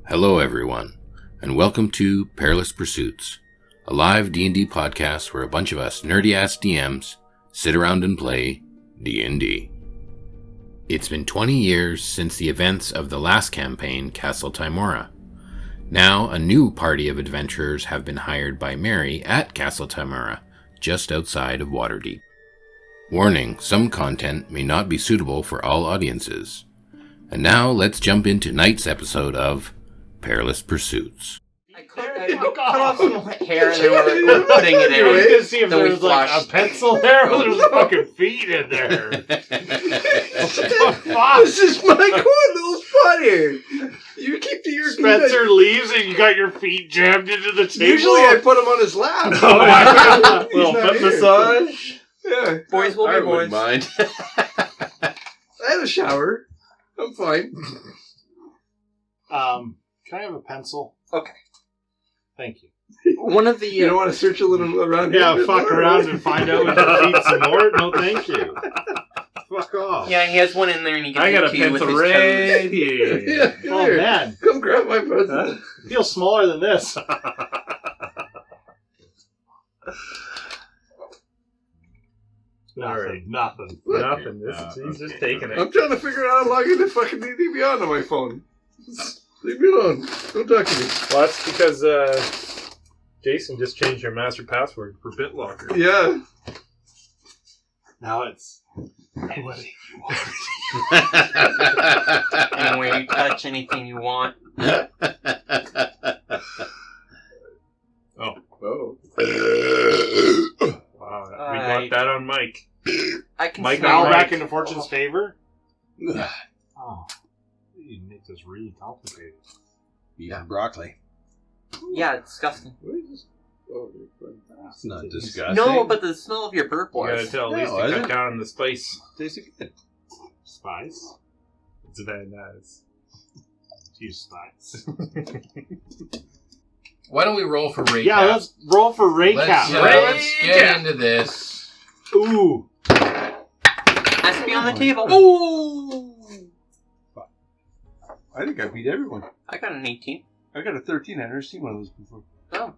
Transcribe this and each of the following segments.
Hello everyone, and welcome to Perilous Pursuits, a live D&D podcast where a bunch of us nerdy-ass DMs sit around and play D&D. It's been 20 years since the events of the last campaign, Castle Tymora. Now, a new party of adventurers have been hired by Mary at Castle Tymora, just outside of Waterdeep. Warning, some content may not be suitable for all audiences. And now, let's jump into tonight's episode of Perilous Pursuits. I cut off some hair and then we're putting it in. To see if there was like a pencil there or there's fucking feet in there. This is my cool little spot here. You keep to your Spencer leaves and you got your feet jammed into the table. Usually I put him on his lap. Little foot massage. Yeah. Boys will be boys. Mind. I had a shower. I'm fine. Can I have a pencil? Okay. Thank you. One of the... You don't want to search a little around here? Yeah, fuck around and find out with your feet some more? No, thank you. Fuck off. Yeah, he has one in there and he can I got a to you with pencil his right toes. here. Yeah, Oh, here. man. Come grab my pencil. Feels smaller than this. Nothing. He's just taking it. I'm trying to figure out how to log into fucking D&D Beyond on my phone. Leave me alone. Don't talk to me. Well, that's because Jason just changed your master password for BitLocker. Yeah. Now it's... Anywhere you touch, anything you want. Oh. Wow, we got that on Mike. I can Mike smell Now Mike. back into Fortune's favor? Oh. You make this really complicated. Yeah, broccoli. Yeah, it's disgusting. What is this? Oh, It's not disgusting. No, but the smell of your burp You gotta was. tell No, Lisa to is cut it? down on the spice. Tastes good. Spice? It's very nice. Use spice. Why don't we roll for recap? Yeah, let's roll for recap. Let's get into this. Ooh. Has to be on the table. Ooh! I think I beat everyone. I got an 18. I got a 13. I've never seen one of those before. Oh.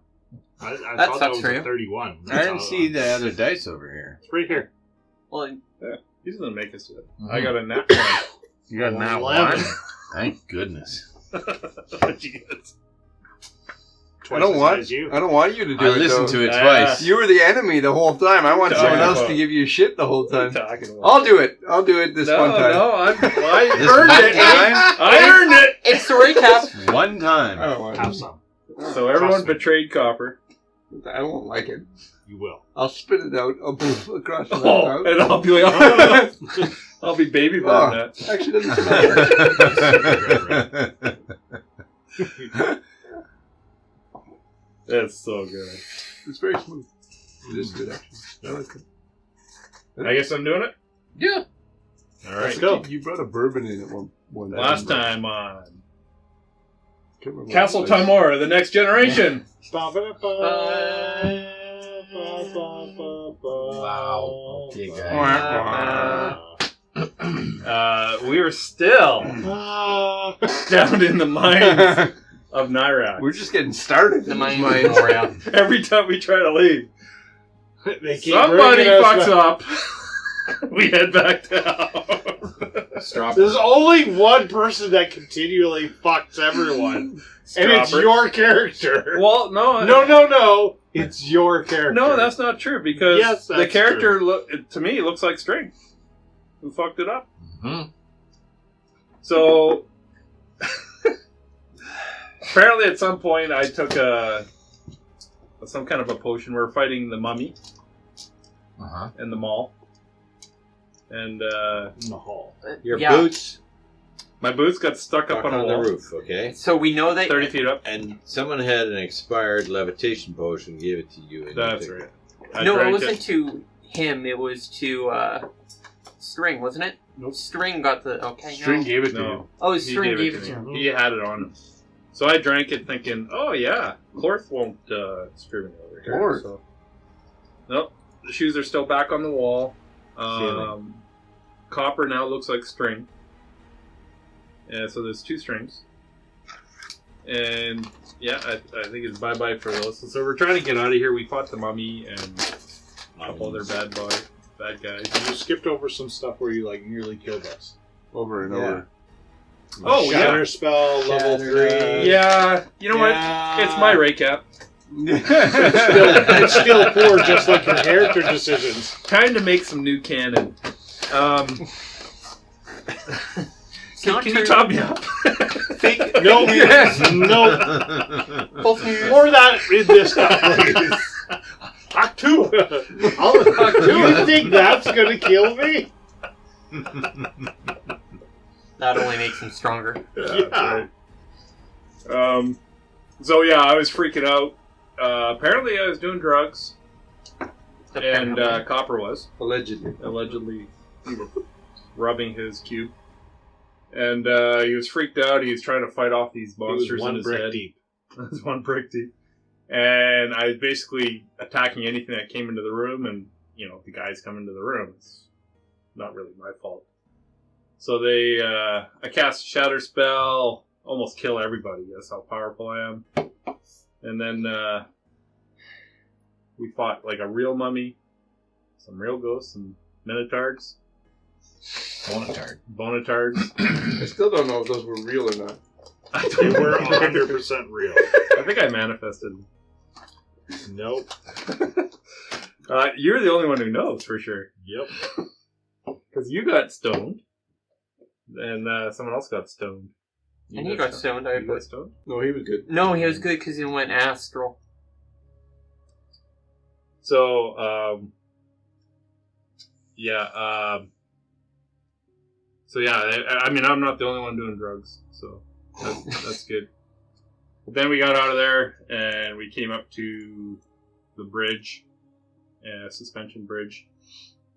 I That thought that sucks was for a you. 31. I didn't see the other dice over here. It's right here. Well, He's gonna make us do it. Mhm. I got a nat 1. You got nat 1? Thank goodness. What'd you get? I don't want you. I don't want you to do I it. listened though. to it Yeah. twice. You were the enemy the whole time. I want No, someone yeah, else but- to give you shit the whole What are you time. talking about? I'll do it. I'll do it this one time. I This earned one it. time? I earned it. it's the recap. One I time. don't want Have it. some. So everyone Trust me. betrayed Copper. I won't like it. You will. I'll spit it out. I'll poof across the Oh, mouth. and I'll be like, I'll be baby bird that. Actually, doesn't smell bad. That's so good. It's very smooth. It is good, actually. I like it. I guess I'm doing it. Yeah. All Let's right. go. You brought a bourbon in at one Last time on Can't remember Castle what it was. Tymora, the next generation. Wow. Okay, guys. We were still down in the mines of Nirax. We're just getting started. The in mine this mine. memorial. Every time we try to leave, They keep somebody bringing us fucks back. up. We head back down. There's only one person that continually fucks everyone, and it's Stropper. your character. Well, no. No. It's your character. No, that's not true because Yes, the that's character to me looks like String, who fucked it up. Mhm. So apparently, at some point, I took some kind of a potion. We're fighting the mummy Uh-huh. in the mall, and in the hall. Your Yeah. boots my boots got stuck up stuck on a on the wall, roof, okay? So we know that 30 feet up. And someone had an expired levitation potion, gave it to you. And That's you took right. it. I no, it drank wasn't to him. It was to String, wasn't it? Nope. String got the String gave it to No. you. Oh, He String gave it to to him. me. He had it on him. So I drank it thinking, oh yeah, Clorth won't screw me over here. Clorth? So, nope, the shoes are still back on the wall. Ceiling. Copper now looks like String. So there's 2 strings. And yeah, I think it's bye-bye for those. So we're trying to get out of here. We fought the mummy and a couple other bad guys. You skipped over some stuff where you like nearly killed us. Over and over. Oh, Shatter spell, level 3. Yeah, you know what? It's my recap. It's still poor, just like your character decisions. Time to make some new canon. Can you top me up? No, no. More of that in this stuff, please. Hack 2. You think that's gonna kill me? That only makes him stronger. Yeah. Right. So yeah, I was freaking out. Apparently, I was doing drugs, and Copper was allegedly rubbing his cube, and he was freaked out. He was trying to fight off these monsters in his head. It was 1 brick deep, and I was basically attacking anything that came into the room, and the guys come into the room. It's not really my fault. So I cast a shatter spell, almost kill everybody. That's how powerful I am. And then we fought like a real mummy, some real ghosts, and minotaurs. Bonatards. I still don't know if those were real or not. They were 100% real. I think I manifested. Nope. You're the only one who knows for sure. Yep. Because you got stoned, and someone else got stoned. And he got stoned. You got stoned? No, he was good. No, he was good because he went astral. So, I mean, I'm not the only one doing drugs, so that's good. But then we got out of there, and we came up to the bridge, suspension bridge,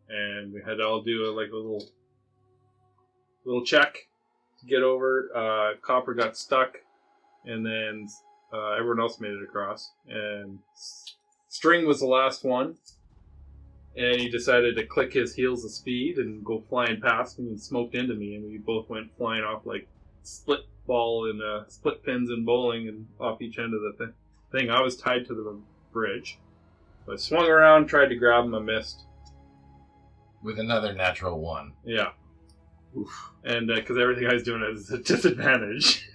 and we had to all do a little check to get over. Copper got stuck, and then everyone else made it across, and String was the last one. And he decided to click his heels of speed and go flying past me and smoked into me, and we both went flying off like split ball and split pins in bowling and off each end of the thing. I was tied to the bridge. So I swung around, tried to grab him, I missed. With another natural 1. Yeah. Oof. And because everything I was doing was a disadvantage.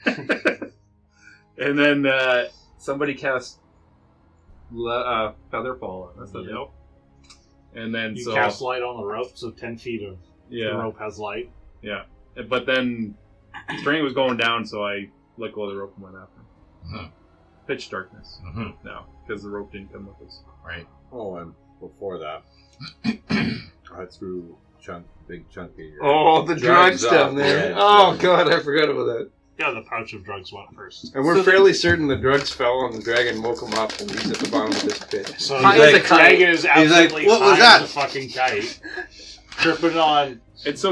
And then somebody cast Featherfall on us. Nope. And then you cast light on the rope, so 10 feet of the rope has light. Yeah. But then String was going down, so I let go of the rope and went after him. Mm-hmm. Pitch darkness. Mm-hmm. No, because the rope didn't come with us. Right. Oh, and before that, I threw big chunk of your... Oh, the drugs down there. Oh, God, I forgot about that. Yeah, the pouch of drugs went first. And we're fairly certain the drugs fell and the dragon woke him up and he's at the bottom of this pit. So the dragon is absolutely what was that? The fucking kite. Tripping on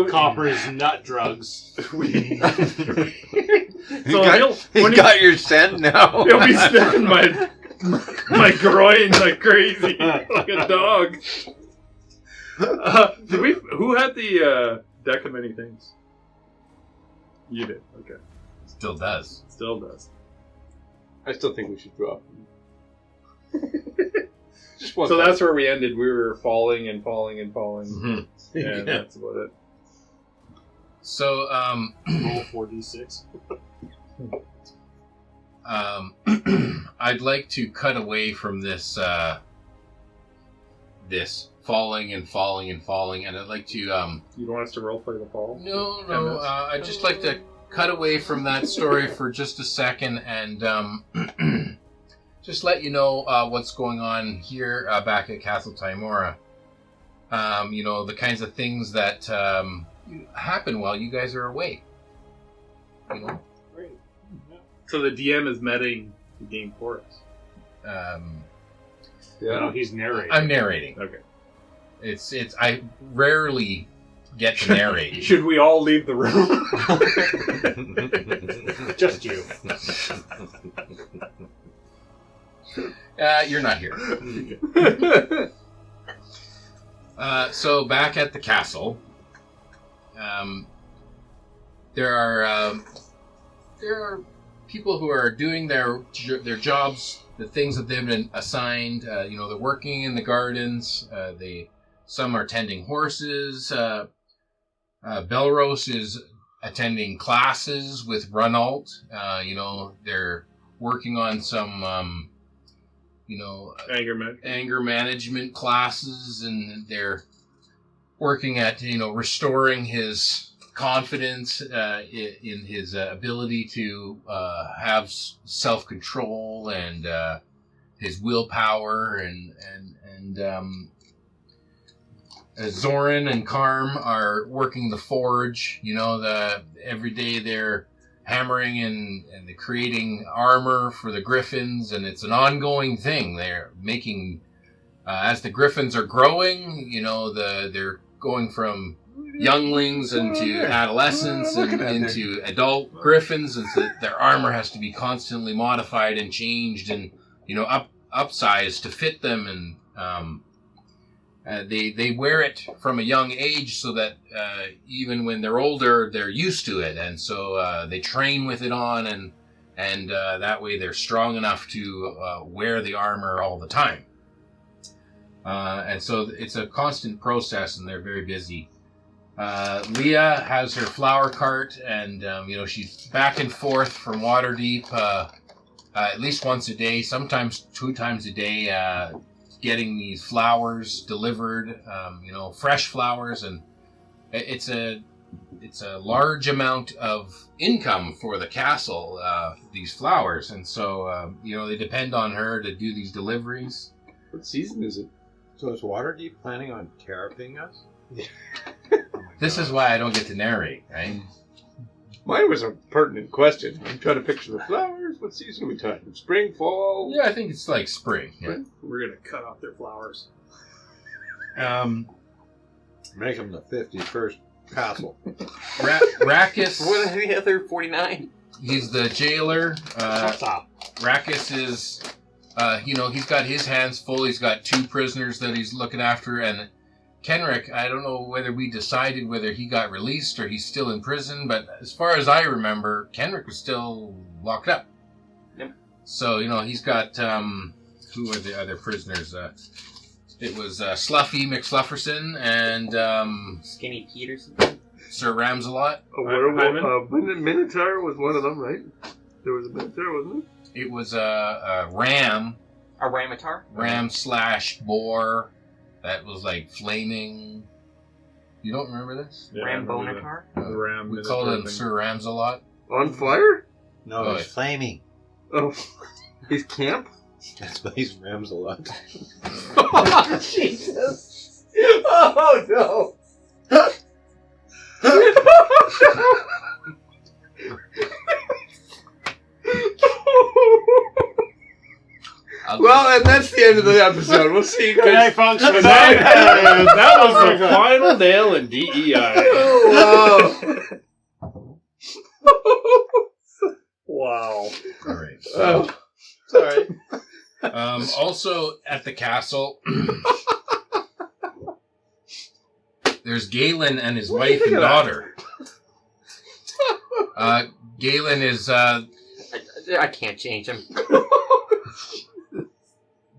Copper's nut drugs. He's got your scent now. He'll be sniffing my groin like crazy, like a dog. Who had the deck of many things? You did. Okay. Still does. I still think we should drop him. So that's where we ended. We were falling and falling and falling. Mm-hmm. And that's about it. So, roll 4d6. I'd like to cut away from this this falling and falling and falling, and I'd like to... You don't want us to roleplay the fall? No. I'd just like to cut away from that story for just a second and just let you know what's going on here back at Castle Tymora. The kinds of things that happen while you guys are away. Great. Yeah. So the DM is meting the game for us. No, he's narrating. I'm narrating. Okay. It's I rarely get to narrate. Should we all leave the room? Just you. You're not here. So back at the castle, there are people who are doing their jobs, the things that they've been assigned. They're working in the gardens. Some are tending horses. Belros is attending classes with Runalt. They're working on some, anger management classes, and they're working at, restoring his confidence in his ability to have self-control and his willpower, and Zoran and Karm are working the forge. Every day they're hammering and they're creating armor for the griffins, and it's an ongoing thing. They're making, as the griffins are growing, they're going from younglings into adolescents and into adult griffins, and so their armor has to be constantly modified and changed and, upsized to fit them, and they wear it from a young age so that even when they're older, they're used to it, and so they train with it on, and that way they're strong enough to wear the armor all the time. And so it's a constant process, and they're very busy. Leah has her flower cart, and she's back and forth from Waterdeep at least once a day, sometimes 2 times a day, getting these flowers delivered, fresh flowers, and it's a large amount of income for the castle, these flowers, and so they depend on her to do these deliveries. What season is it? So is Waterdeep planning on tariffing us? This is why I don't get to narrate, right? Mine was a pertinent question. I'm trying to picture the flowers. What season are we talking? Spring, fall? Yeah, I think it's like spring. Yeah. We're going to cut off their flowers. Make them the 51st castle. Rackus. What are the other 49? He's the jailer. Rackus is, he's got his hands full. He's got 2 prisoners that he's looking after, and Kenrick, I don't know whether we decided whether he got released or he's still in prison, but as far as I remember, Kenrick was still locked up. Yep. So, he's got, who were the other prisoners? It was Sluffy McSlufferson and Skinny Peterson. Sir Ramsalot. A werewolf. Minotaur was one of them, right? There was a Minotaur, wasn't it? It was a ram. A Ramatar? Ram/boar. That was like flaming. You don't remember this? Yeah, Rambonatar? The ram. We called him Sir Ramsalot. On fire? No, Oh, he's flaming. Oh. His camp? That's why he's rams a lot. Oh, Jesus. Oh, no. Well, and that's the end of the episode. We'll see you guys. Good night, folks. Good night. That was the final nail in DEI. Oh, wow. Wow. All right. Oh, sorry. Also at the castle, there's Galen and his wife and daughter. Galen is... I can't change him.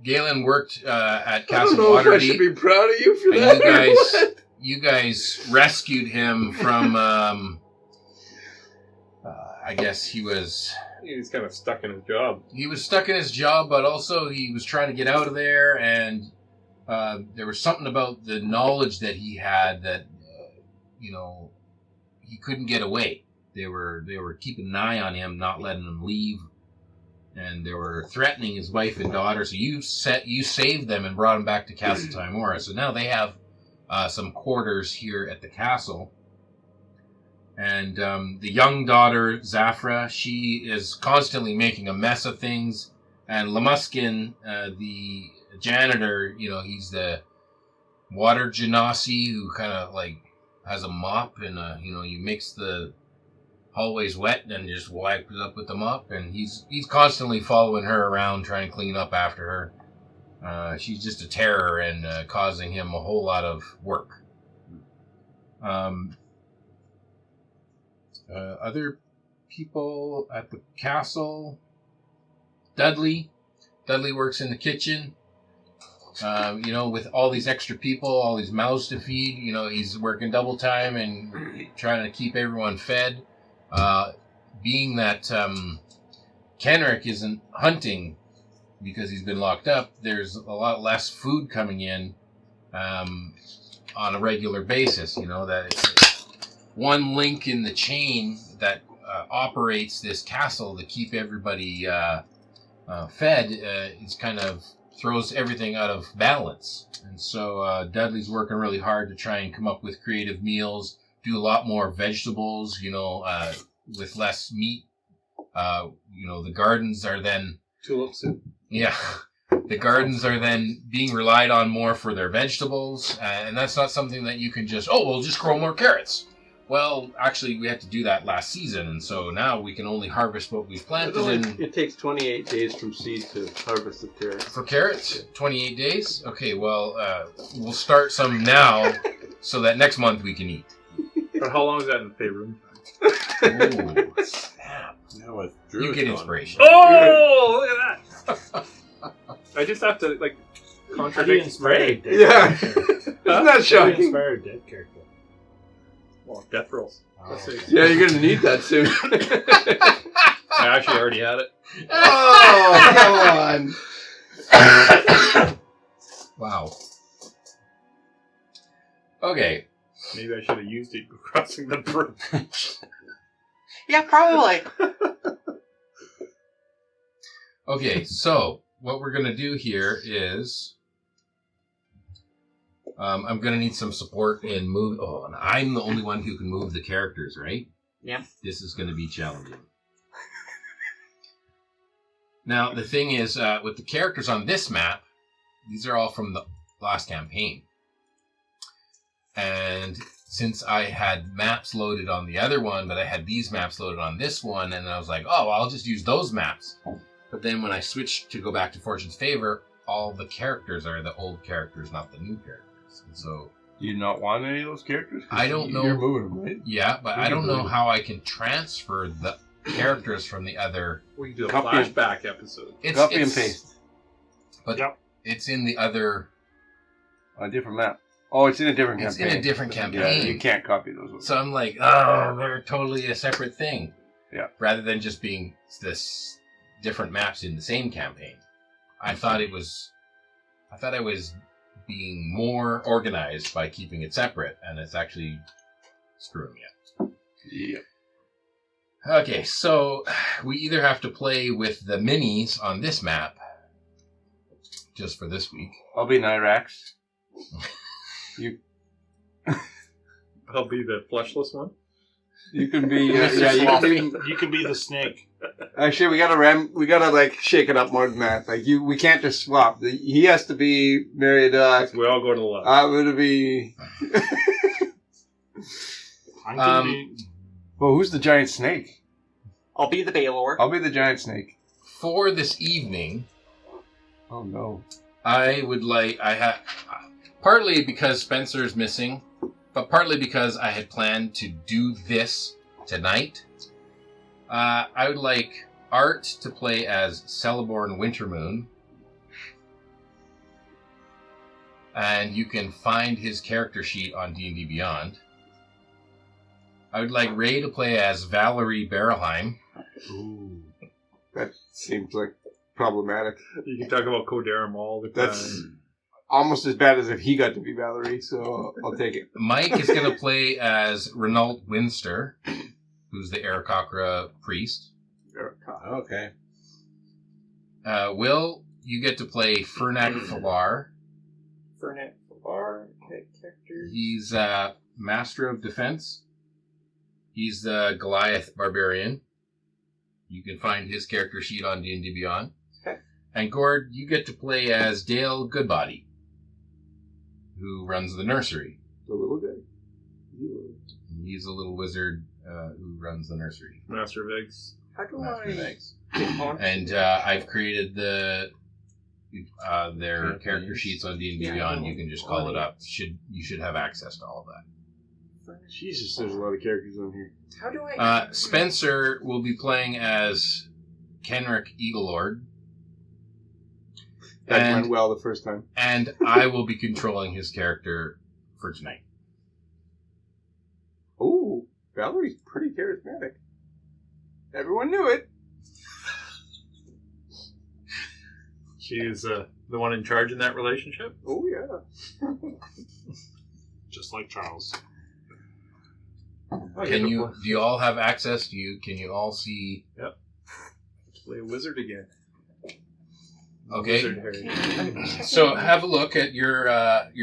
Galen worked at I Castle don't know if I should Waterdeep, be proud of you for and that. you guys rescued him from. I guess he was kind of stuck in his job. He was stuck in his job, but also he was trying to get out of there, and there was something about the knowledge that he had that he couldn't get away. They were keeping an eye on him, not letting him leave. And they were threatening his wife and daughter, so you saved them and brought them back to Castle Tymora. So now they have some quarters here at the castle. And the young daughter, Zafra, she is constantly making a mess of things. And Lamuskin, the janitor, he's the water genasi who kind of like has a mop, and you mix the hallway's wet and just wipe it up with the mop, and he's constantly following her around trying to clean up after her. She's just a terror and causing him a whole lot of work. Other people at the castle. Dudley works in the kitchen. With all these extra people, all these mouths to feed, he's working double time and trying to keep everyone fed. Being that Kenrick isn't hunting because he's been locked up, there's a lot less food coming in on a regular basis. That it's one link in the chain that operates this castle to keep everybody fed is kind of throws everything out of balance. And so Dudley's working really hard to try and come up with creative meals, do a lot more vegetables, with less meat. The gardens are then... Tulip soup. Yeah. The gardens are then being relied on more for their vegetables. And that's not something that you can just, we'll just grow more carrots. Well, actually, we had to do that last season, and so now we can only harvest what we've planted. It takes 28 days from seed to harvest the carrots. For carrots? 28 days? Okay, well, we'll start some now so that next month we can eat. But how long is that in the pay room? Ooh, snap. Now You get inspiration. Oh, look at that. I just have to, contradict Ray. Yeah. Isn't that shocking? Inspired dead character. Well, death rolls. Yeah, you're going to need that soon. I actually already had it. Oh, come on. Wow. Okay. Maybe I should have used it crossing the bridge. Yeah, probably. Okay, so what we're going to do here is... I'm going to need some support in move... Oh, and I'm the only one who can move the characters, right? Yeah. This is going to be challenging. Now, the thing is, with the characters on this map, these are all from the last campaign. And since I had maps loaded on the other one, but I had these maps loaded on this one, and I was like, I'll just use those maps. But then when I switched to go back to Fortune's Favor, all the characters are the old characters, not the new characters. And so, Do you not want any of those characters? I don't know. You're moving them, right? Yeah, but I don't know how I can transfer the characters from the other. We can do a Copy and- flashback episode. Copy and paste. But Yep. it's in the other. A different map. Oh, it's in a different It's campaign. in a different Yeah, campaign. you can't copy those ones. So I'm like, they're totally a separate thing. Yeah. Rather than just being this different maps in the same campaign. I thought I was being more organized by keeping it separate, and it's actually screwing me up. Yeah. Okay, so we either have to play with the minis on this map, just for this week. I'll be Nirax. You I'll be the fleshless one. you can be You can be the snake. Actually, we gotta shake it up more than that. We can't just swap. He has to be Mary Duck. We all go to the left. I'm gonna be. I'm gonna be... Well, who's the giant snake? I'll be the Baylor. I'll be the giant snake. For this evening, Oh no! I would like, partly because Spencer's missing, but partly because I had planned to do this tonight. I would like Art to play as Celeborn Wintermoon. And you can find his character sheet on D&D Beyond. I would like Ray to play as Valerie Berelheim. Ooh, that seems problematic. You can talk about Codarum all the time. That's almost as bad as if he got to be Valerie, so I'll take it. Mike is going to play as Renault Winster, who's the Aarakocra priest. Okay. Will, you get to play Fernak Falar. Fernet Bar character. He's Master of Defense. He's the Goliath Barbarian. You can find his character sheet on D&D Beyond. Okay. And Gord, you get to play as Dale Goodbody, who runs the nursery. The little guy. He's a little wizard who runs the nursery. Master of Eggs. How do Master of I Eggs. get on? And I've created their character Campaigns. sheets on D&D Yeah, Beyond. I You can just call it up. You should have access to all of that. Jesus, there's a lot of characters on here. How do I... Spencer will be playing as Kenrick Eaglelord. That went well the first time. And I will be controlling his character for tonight. Ooh, Valerie's pretty charismatic. Everyone knew it. She is the one in charge in that relationship? Oh, yeah. Just like Charles. Do you all have access? Can you all see? Yep. Play a wizard again. Okay. Wizard So have a look at your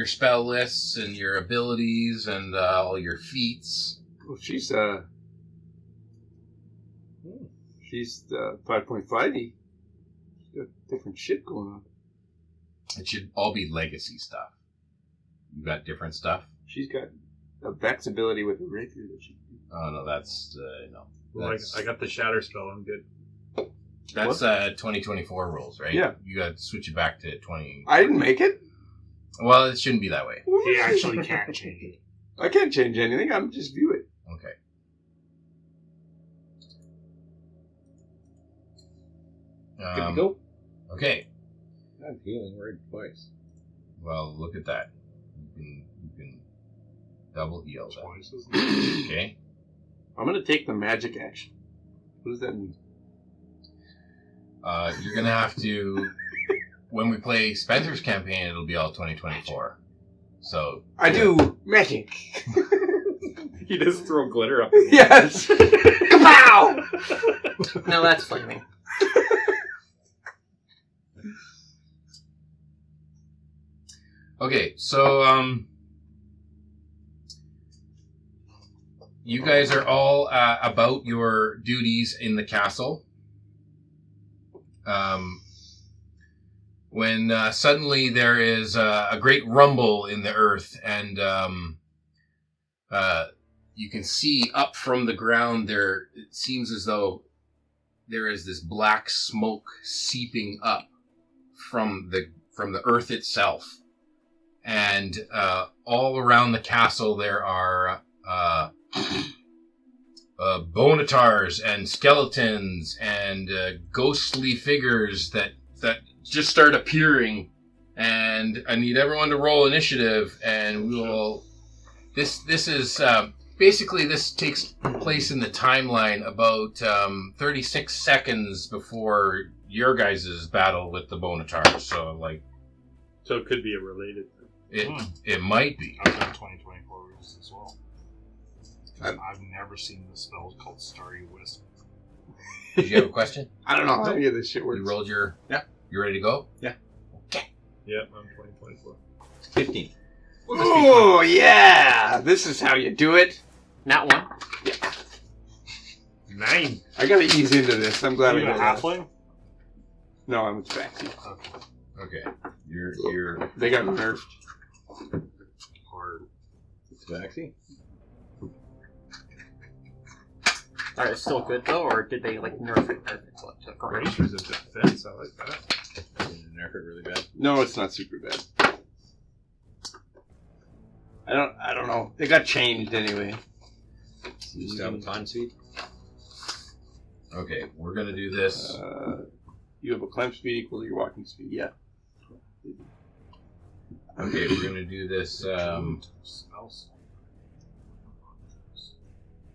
spell lists and your abilities and all your feats. Well, she's 5.5e. She's got different shit going on. It should all be legacy stuff. You got different stuff? She's got a Vex ability with a rapier that she... Oh, no, that's... no. Well, I got the shatter spell. I'm good. That's 2024 rules, right? Yeah. You got to switch it back to 20... I didn't make it. Well, it shouldn't be that way. He actually can't change it. I can't change anything. I'm just view it. Okay. Good to go. Okay. I'm healing word twice. Well, look at that. You can double heal that. Twice, isn't it? Okay. I'm going to take the magic action. What does that mean? You're going to have to... When we play Spencer's campaign, it'll be all 2024. So... I do magic. He does throw glitter up. Yes. Kapow! No, that's flaming. Okay, so, you guys are all about your duties in the castle. When suddenly there is a great rumble in the earth, and you can see up from the ground there, it seems as though there is this black smoke seeping up from the earth itself. And all around the castle there are bonatars and skeletons and ghostly figures that just start appearing. And I need everyone to roll initiative, and we will... This is... basically, this takes place in the timeline about 36 seconds before your guys' battle with the bonatars. So it could be a related thing. It might be. I've done 2024 rules as well. I've never seen the spell called Starry Wisp. Did you have a question? I don't know how any of this shit works. You rolled your... Yeah. You ready to go? Yeah. Okay. Yep, I'm 2024. 15. Oh, yeah! This is how you do it. Not one. Yeah. 9. I gotta ease into this. I'm glad Are you I a did that. halfling? No, I'm a Tabaxi. Okay. You're... They got nerfed. Hard. Tabaxi? Are it still good though, or did they nerf it? Racers of defense, I like that. Nerf it really bad. No, it's not super bad. I don't know. It got changed anyway. You just have a time speed? Okay, we're gonna do this. You have a climb speed equal to your walking speed. Yeah. Okay, we're gonna do this.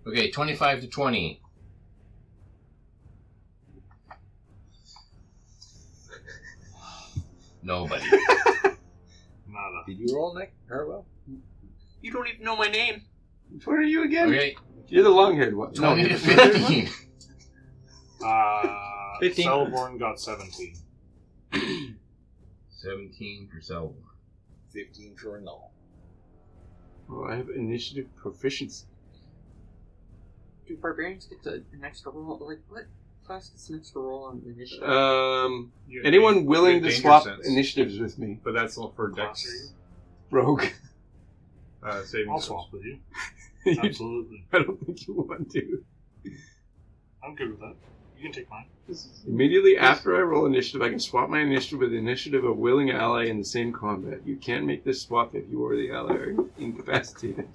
Okay, 25 to 20. Nobody. Nada. Did you roll, Nick? Well? You don't even know my name. Which one are you again? Okay, You're the long-haired one. 20 to 15. 15. Celeborn got 17. 17 for Selborn. 15 for null. Oh, I have initiative proficiency. Do barbarians get an extra roll? Like, what class gets an extra roll on initiative? Anyone willing to danger swap sense. initiatives with me? But that's all for Dex. Rogue. Saving I'll throws. swap with you. Absolutely. I don't think you want to. I'm good with that. You can take mine. Immediately after I roll initiative, I can swap my initiative with the initiative of a willing ally in the same combat. You can't make this swap if you or the ally are incapacitated.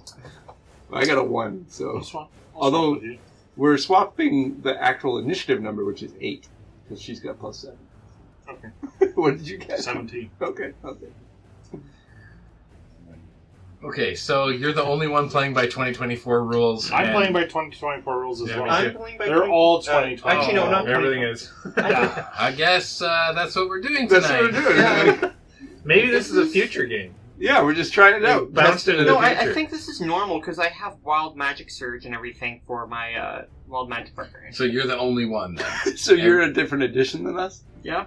I got a 1, so... I'll swap Although with you. we're swapping the actual initiative number, which is 8, because she's got +7. Okay. What did you get? 17. Okay. Okay, so you're the only one playing by 2024 rules. I'm and- playing by 2024 rules as Yeah, well. me too. I'm playing by They're all 2024. Actually, no, not Everything is. I guess that's what we're doing That's tonight. what we're doing. Maybe this is a future game. Yeah, we're just trying it out. Bounced into the No, future. I think this is normal because I have Wild Magic Surge and everything for my Wild Magic Barbarian. So you're the only one then. So you're a different edition than us? Yeah.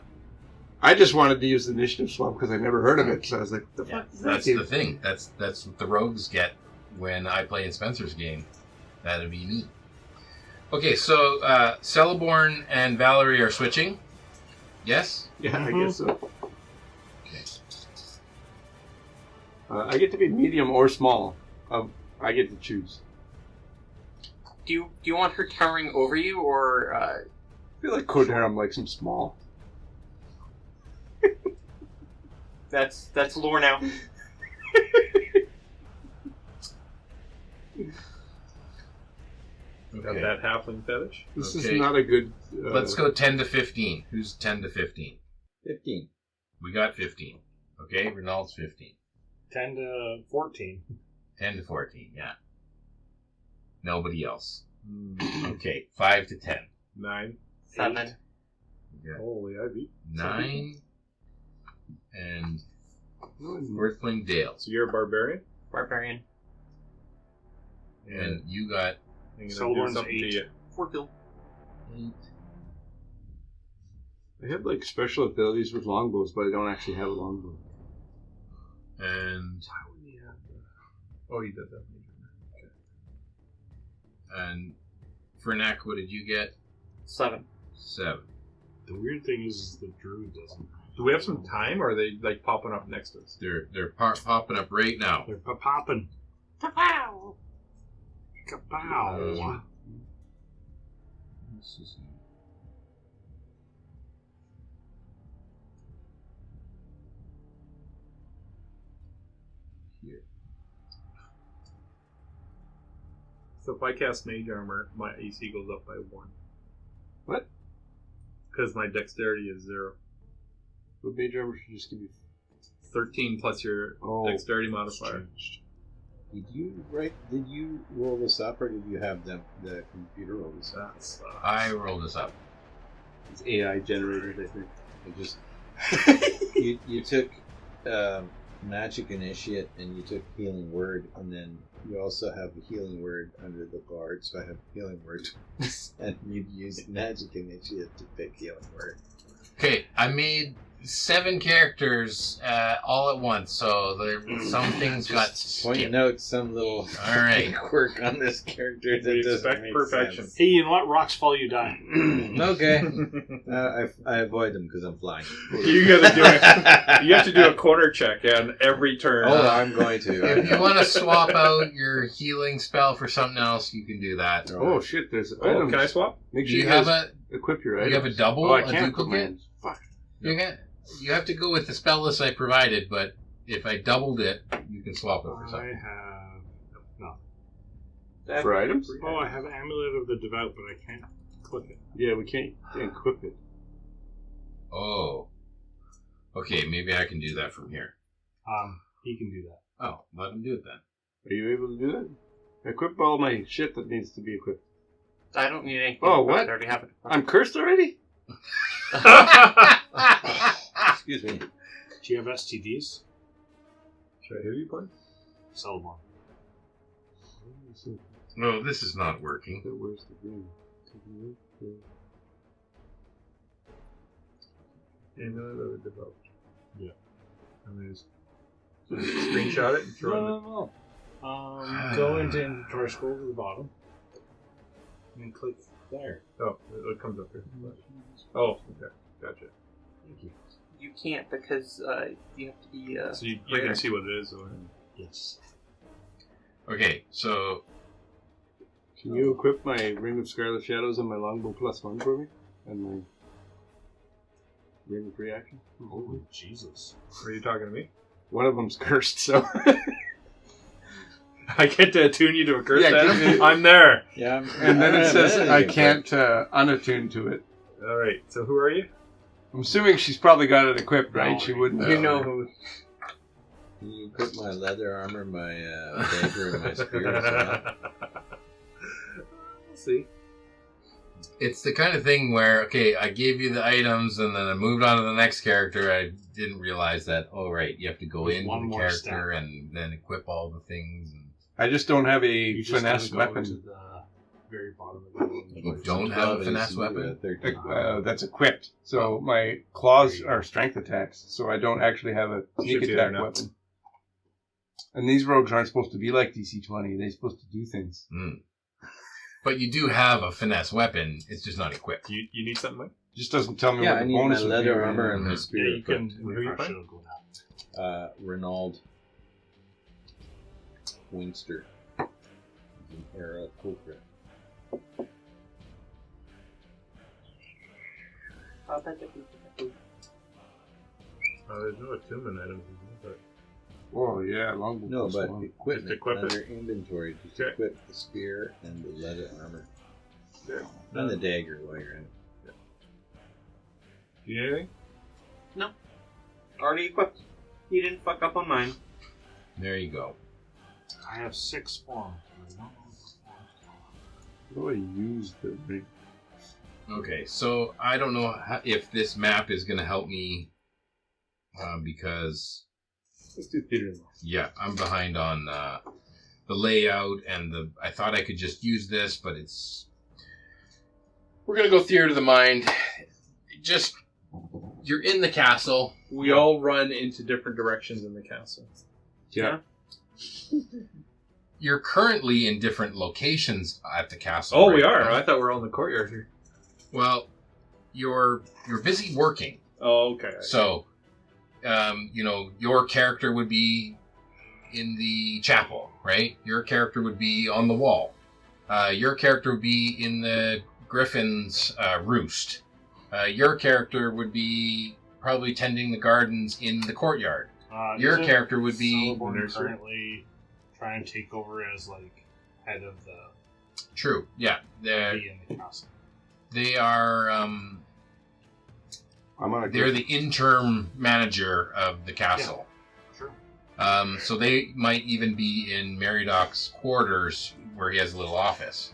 I just wanted to use the initiative swap because I never heard of it, so I was like, what the fuck is that? That's the thing. That's what the rogues get when I play in Spencer's game. That'd be me. Okay, so Celeborn and Valerie are switching. Yes? Yeah, I guess so. Okay. I get to be medium or small. I get to choose. Do you want her towering over you or? I feel like Kodaram likes him small. That's lore now. Got Okay. that halfling fetish. This Okay. is not a good... Let's go 10 to 15. Who's 10 to 15? 15. We got 15. Okay, Renald's 15. 10 to 14. 10 to 14, yeah. Nobody else. Okay, 5 to 10. 9. 7. Yeah. Holy, I beat. 9. And we're playing Dale. So you're a barbarian? Barbarian. And you got I'm gonna Celeborn's do something 8. to you. 4 kill. 8. I have like special abilities with longbows, but I don't actually have a longbow. And Oh, you did that. and Fernac, what did you get? 7. 7. The weird thing is the druid doesn't. Do we have some time, or are they like popping up next to us? They're popping up right now. They're popping. Pow! Kapow. This is- Here. So if I cast Mage Armor, my AC goes up by 1. What? Because my dexterity is 0. But major armor should just give you... 13 plus your dexterity modifier. Did you roll this up, or did you have the computer roll this up? That's I rolled this up. It's AI generated, I think. It just you took magic initiate and you took healing word, and then you also have a healing word under the bard. So I have healing word, and you'd use magic initiate to pick healing word. Okay, I made 7 characters all at once, so some things got Pointing skipped. out some little All right. quirk on this character that We doesn't expect make perfection. sense. Hey, you know what? Rocks fall, you die. Okay, I avoid them because I'm flying. You gotta do it. You have to do a corner check on every turn. Oh, I'm going to. If you want to swap out your healing spell for something else, you can do that. Oh shit, there's Oh, items. can I swap? Make Do sure you you have guys a equip your you items. have a double, Oh, I a can't put duplicate? mine. Fuck. You have to go with the spell list I provided, but if I doubled it, you can swap it for I something. have... No. For items? Oh, I have Amulet of the Devout, but I can't click it. Yeah, we can't equip it. Oh. Okay, maybe I can do that from here. He can do that. Oh, let him do it then. Are you able to do that? Equip all my shit that needs to be equipped. I don't need anything. Oh, what? I already have it. I'm cursed already? Excuse me. Do you have STDs? Should I hear you play? Sell one. No, this is not working. Where's the green? Amulet of the Devout. Yeah. And then just screenshot it and throw it in the... No. Go into inventory, scroll to the bottom, and click there. Oh, it comes up here. Oh, okay. Gotcha. Thank you. You can't because you have to be. So you can see what it is. Or... Yes. Okay, so Can you equip my Ring of Scarlet Shadows and my Longbow +1 for me? And my Ring of Reaction? Holy Jesus. Are you talking to me? One of them's cursed, so... I get to attune you to a curse Yeah, item? give me- I'm there. Yeah, And then it says I can't. can't unattune to it. All right. So who are you? I'm assuming she's probably got it equipped, right? No, She wouldn't. You know who. Can you put my leather armor, my dagger, and my spear as well? We'll see. It's the kind of thing where, okay, I gave you the items and then I moved on to the next character. I didn't realize that, oh, right, you have to go There's into one the more character step. and then equip all the things. And I just don't have a You just finesse gotta go weapon. to the very bottom of the You don't have a finesse weapon? That's equipped. So my claws are strength attacks, so I don't actually have a sneak Should be there attack now. weapon. And these rogues aren't supposed to be like DC 20. They're supposed to do things. But you do have a finesse weapon. It's just not equipped. You need something, Mike? It just doesn't tell me Yeah, what I the need my bonus would be. leather armor and my Yeah, spear. you can. equipped. Who are you refresh playing? it'll go down. Renauld Winster. Era Cobra. There's no attunement items. But Oh, yeah, longbow. No, plus but one. equipment Just equip it. under inventory. Just Okay. equip the spear and the leather armor. Yeah. And the dagger while you're in it. Do you need anything? Already equipped. You didn't fuck up on mine. There you go. I have 6 forms. How do I use the ring? Okay, so I don't know if this map is going to help me because, Let's do theater. yeah, I'm behind on the layout and I thought I could just use this, but it's... We're going to go theater of the mind. Just, you're in the castle. We all run into different directions in the castle. Yeah. You're currently in different locations at the castle. Oh, right we are. now. I thought we were all in the courtyard here. Well, you're busy working. Oh, okay. So, your character would be in the chapel, right? Your character would be on the wall. Your character would be in the griffin's roost. Your character would be probably tending the gardens in the courtyard. Your Isn't character would be... Celeborn currently trying to take over as like head of the True, yeah. be in the castle. They are... I'm on a they're the interim manager of the castle. Sure. So they might even be in Meridoc's quarters where he has a little office.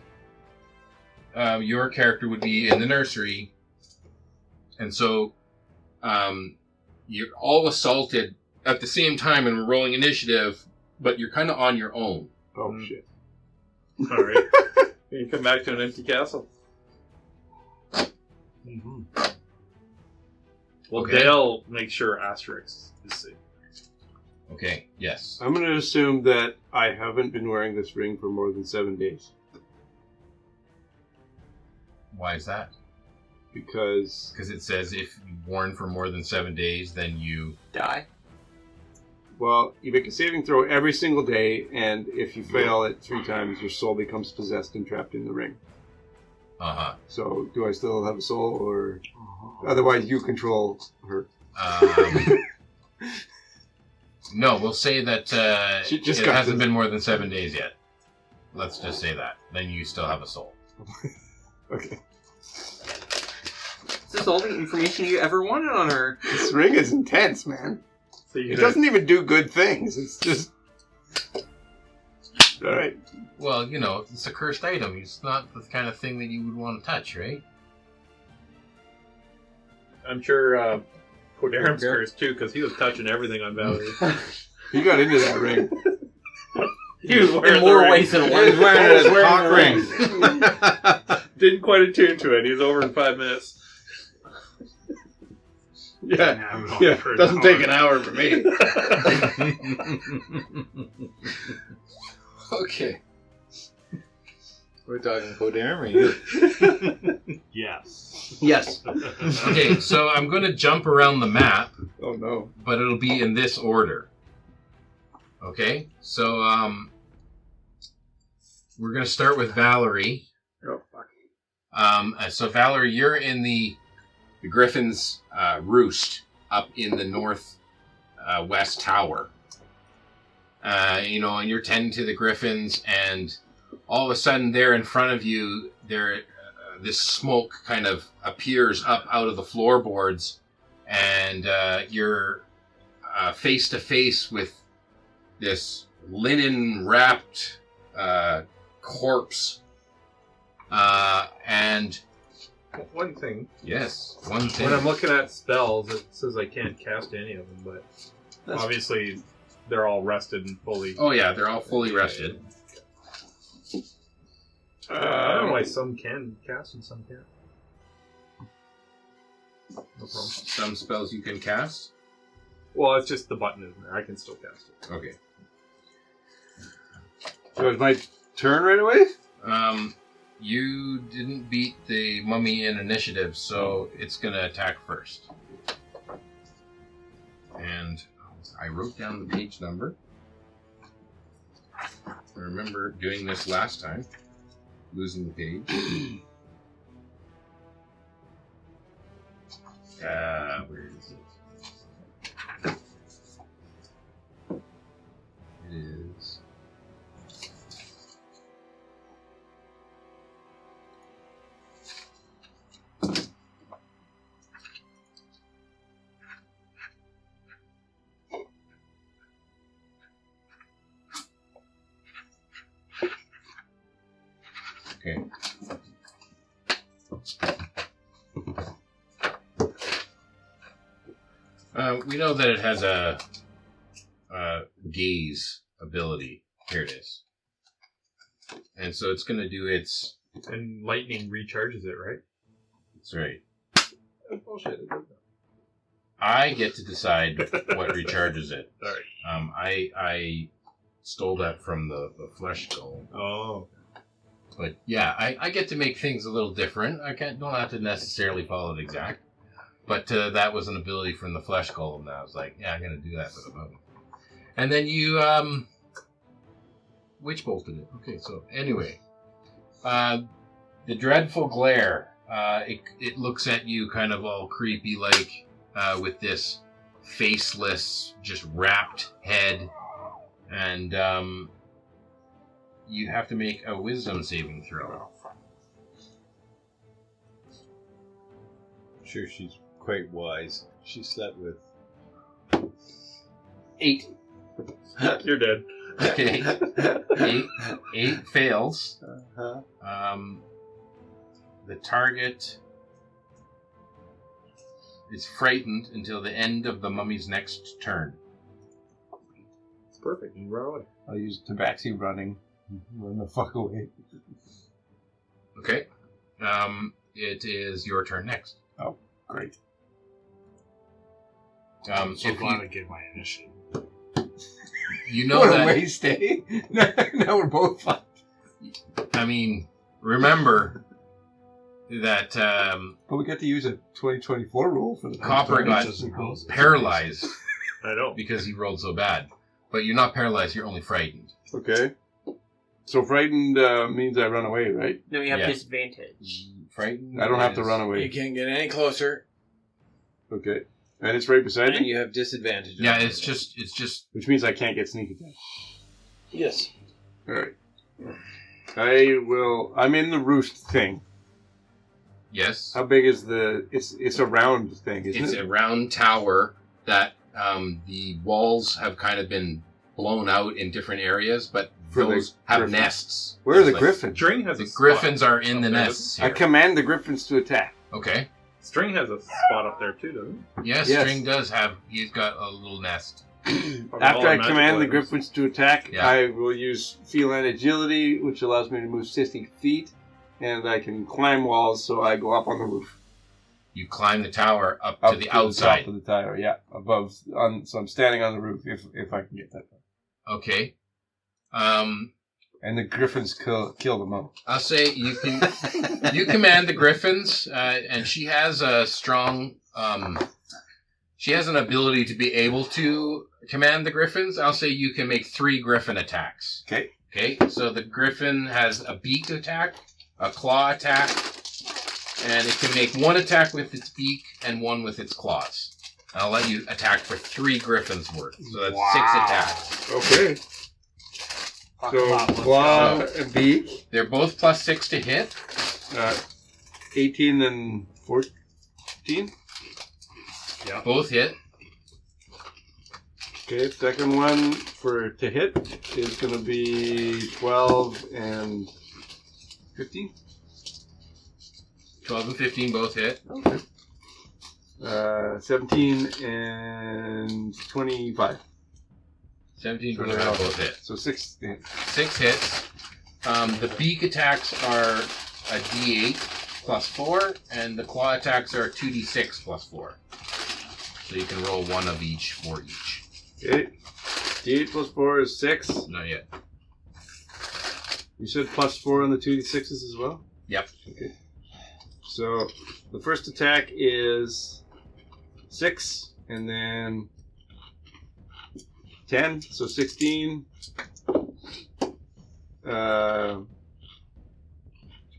Your character would be in the nursery. And so you're all assaulted at the same time and we're rolling initiative, but you're kind of on your own. Oh, shit. All right. You come back to an empty castle. Mm-hmm. Well, Okay. Dale makes sure Asterix is safe. Okay, yes. I'm going to assume that I haven't been wearing this ring for more than 7 days. Why is that? Because, Because it says if you've worn for more than 7 days, then you... Die. well, you make a saving throw every single day, and if you fail it 3 times, your soul becomes possessed and trapped in the ring. Uh-huh. So, do I still have a soul, or otherwise you control her? No, we'll say that She just it got hasn't this. been more than 7 days yet. Let's just say that. Then you still have a soul. Okay. This is all the information you ever wanted on her. This ring is intense, man. So you It can doesn't even do good things. It's just... Alright. Well, it's a cursed item. It's not the kind of thing that you would want to touch, right? I'm sure Codaram's cursed too, because he was touching everything on Valerie. He got into that ring. He was wearing In more the ring. ways than one. He's wearing Always a wearing cock the ring. Didn't quite attune to it. He was over in 5 minutes. Yeah, doesn't take an hour for me. Okay. We're talking Codarm. Yes. Yes. Okay, so I'm going to jump around the map, Oh no. but it'll be in this order. Okay? So, we're going to start with Valerie. Oh, fuck. So Valerie, you're in the Griffin's roost up in the north west tower. and you're tending to the griffins, and all of a sudden there in front of you, this smoke kind of appears up out of the floorboards, and you're face to face with this linen-wrapped corpse. And One thing. yes, one thing. When I'm looking at spells, it says I can't cast any of them, but obviously they're all rested and fully. Oh yeah, they're all fully rested. I don't know why some can cast and some can't. No problem. Some spells you can cast. Well, it's just the button isn't there. I can still cast it. Okay. So it's my turn right away? You didn't beat the mummy in initiative, so it's going to attack first. And I wrote down the page number. I remember doing this last time, losing the page. Where is it? It is... Okay. We know that it has a gaze ability. Here it is. And so it's going to do its... And lightning recharges it, right? That's right. Oh, bullshit. It did that. I get to decide what recharges it. Sorry. I stole that from the flesh golem. Oh. But yeah, I get to make things a little different. Don't have to necessarily follow it exact. But that was an ability from the flesh golem that I was like, yeah, I'm going to do that for the moment. And then you witch bolted it. Okay, so anyway. The dreadful glare. It looks at you kind of all creepy like with this faceless, just wrapped head. And you have to make a wisdom saving throw. I'm sure she's quite wise. She slept with 8. You're dead. Okay. Eight fails. Uh-huh. The target is frightened until the end of the mummy's next turn. It's perfect. You run away. I'll use Tabaxi running. Run the fuck away. Okay. It is your turn next. Oh, great. I'm so If glad you- I gave my initiative. You know What a that. waste, eh? Now we're both fucked. I mean, remember that But we got to use a 2024 rule for the Copper got Just- paralyzed I know. because he rolled so bad. But you're not paralyzed, you're only frightened. Okay. So frightened means I run away, right? No, you have Yeah. disadvantage. Frightened. I don't have to is- run You away. can't get any closer, Okay. And it's right beside and me? you have disadvantage. Yeah, on it's it. just. Which means I can't get sneak attack. Yes. Alright. I'm in the roost thing. Yes. How big is the... It's a round thing, isn't It's it? a round tower that the walls have kind of been blown out in different areas, but For the those have griffins. nests. Where are the Like, griffins? String has The a spot griffins are in up the there. nests I here. command the griffins to attack. Okay. String has a spot up there too, doesn't Yes, Yes. String does have. He's got a little nest. it? After I All command the magical griffins to attack, Yeah. I will use feline agility, which allows me to move 60 feet, and I can climb walls, so I go up on the roof. You climb the tower up Up to the top outside. of the tower, yeah, above. So I'm standing on the roof if I can get that. Okay. And the griffins kill them all. I'll say you command the griffins, and she has a strong. She has an ability to be able to command the griffins. I'll say you can make 3 griffin attacks. Okay. Okay. So the griffin has a beak attack, a claw attack, and it can make 1 attack with its beak and 1 with its claws. I'll let you attack for 3 griffins worth. So that's 6 attacks. Okay. So claw and beak. They're both +6 to hit. 18 and 14. Yeah. Both hit. Okay, second one to hit is going to be 12 and 15. 12 and 15 both hit. Okay. 17 and 25. 17 and 25 both hit. So 6 hits. 6 hits. The beak attacks are a D8 +4, and the claw attacks are 2D6 +4. So you can roll one of each for each. Okay. D8 plus 4 is 6. Not yet. You said +4 on the 2d6s as well? Yep. Okay. So the first attack is 6, and then 10, so 16.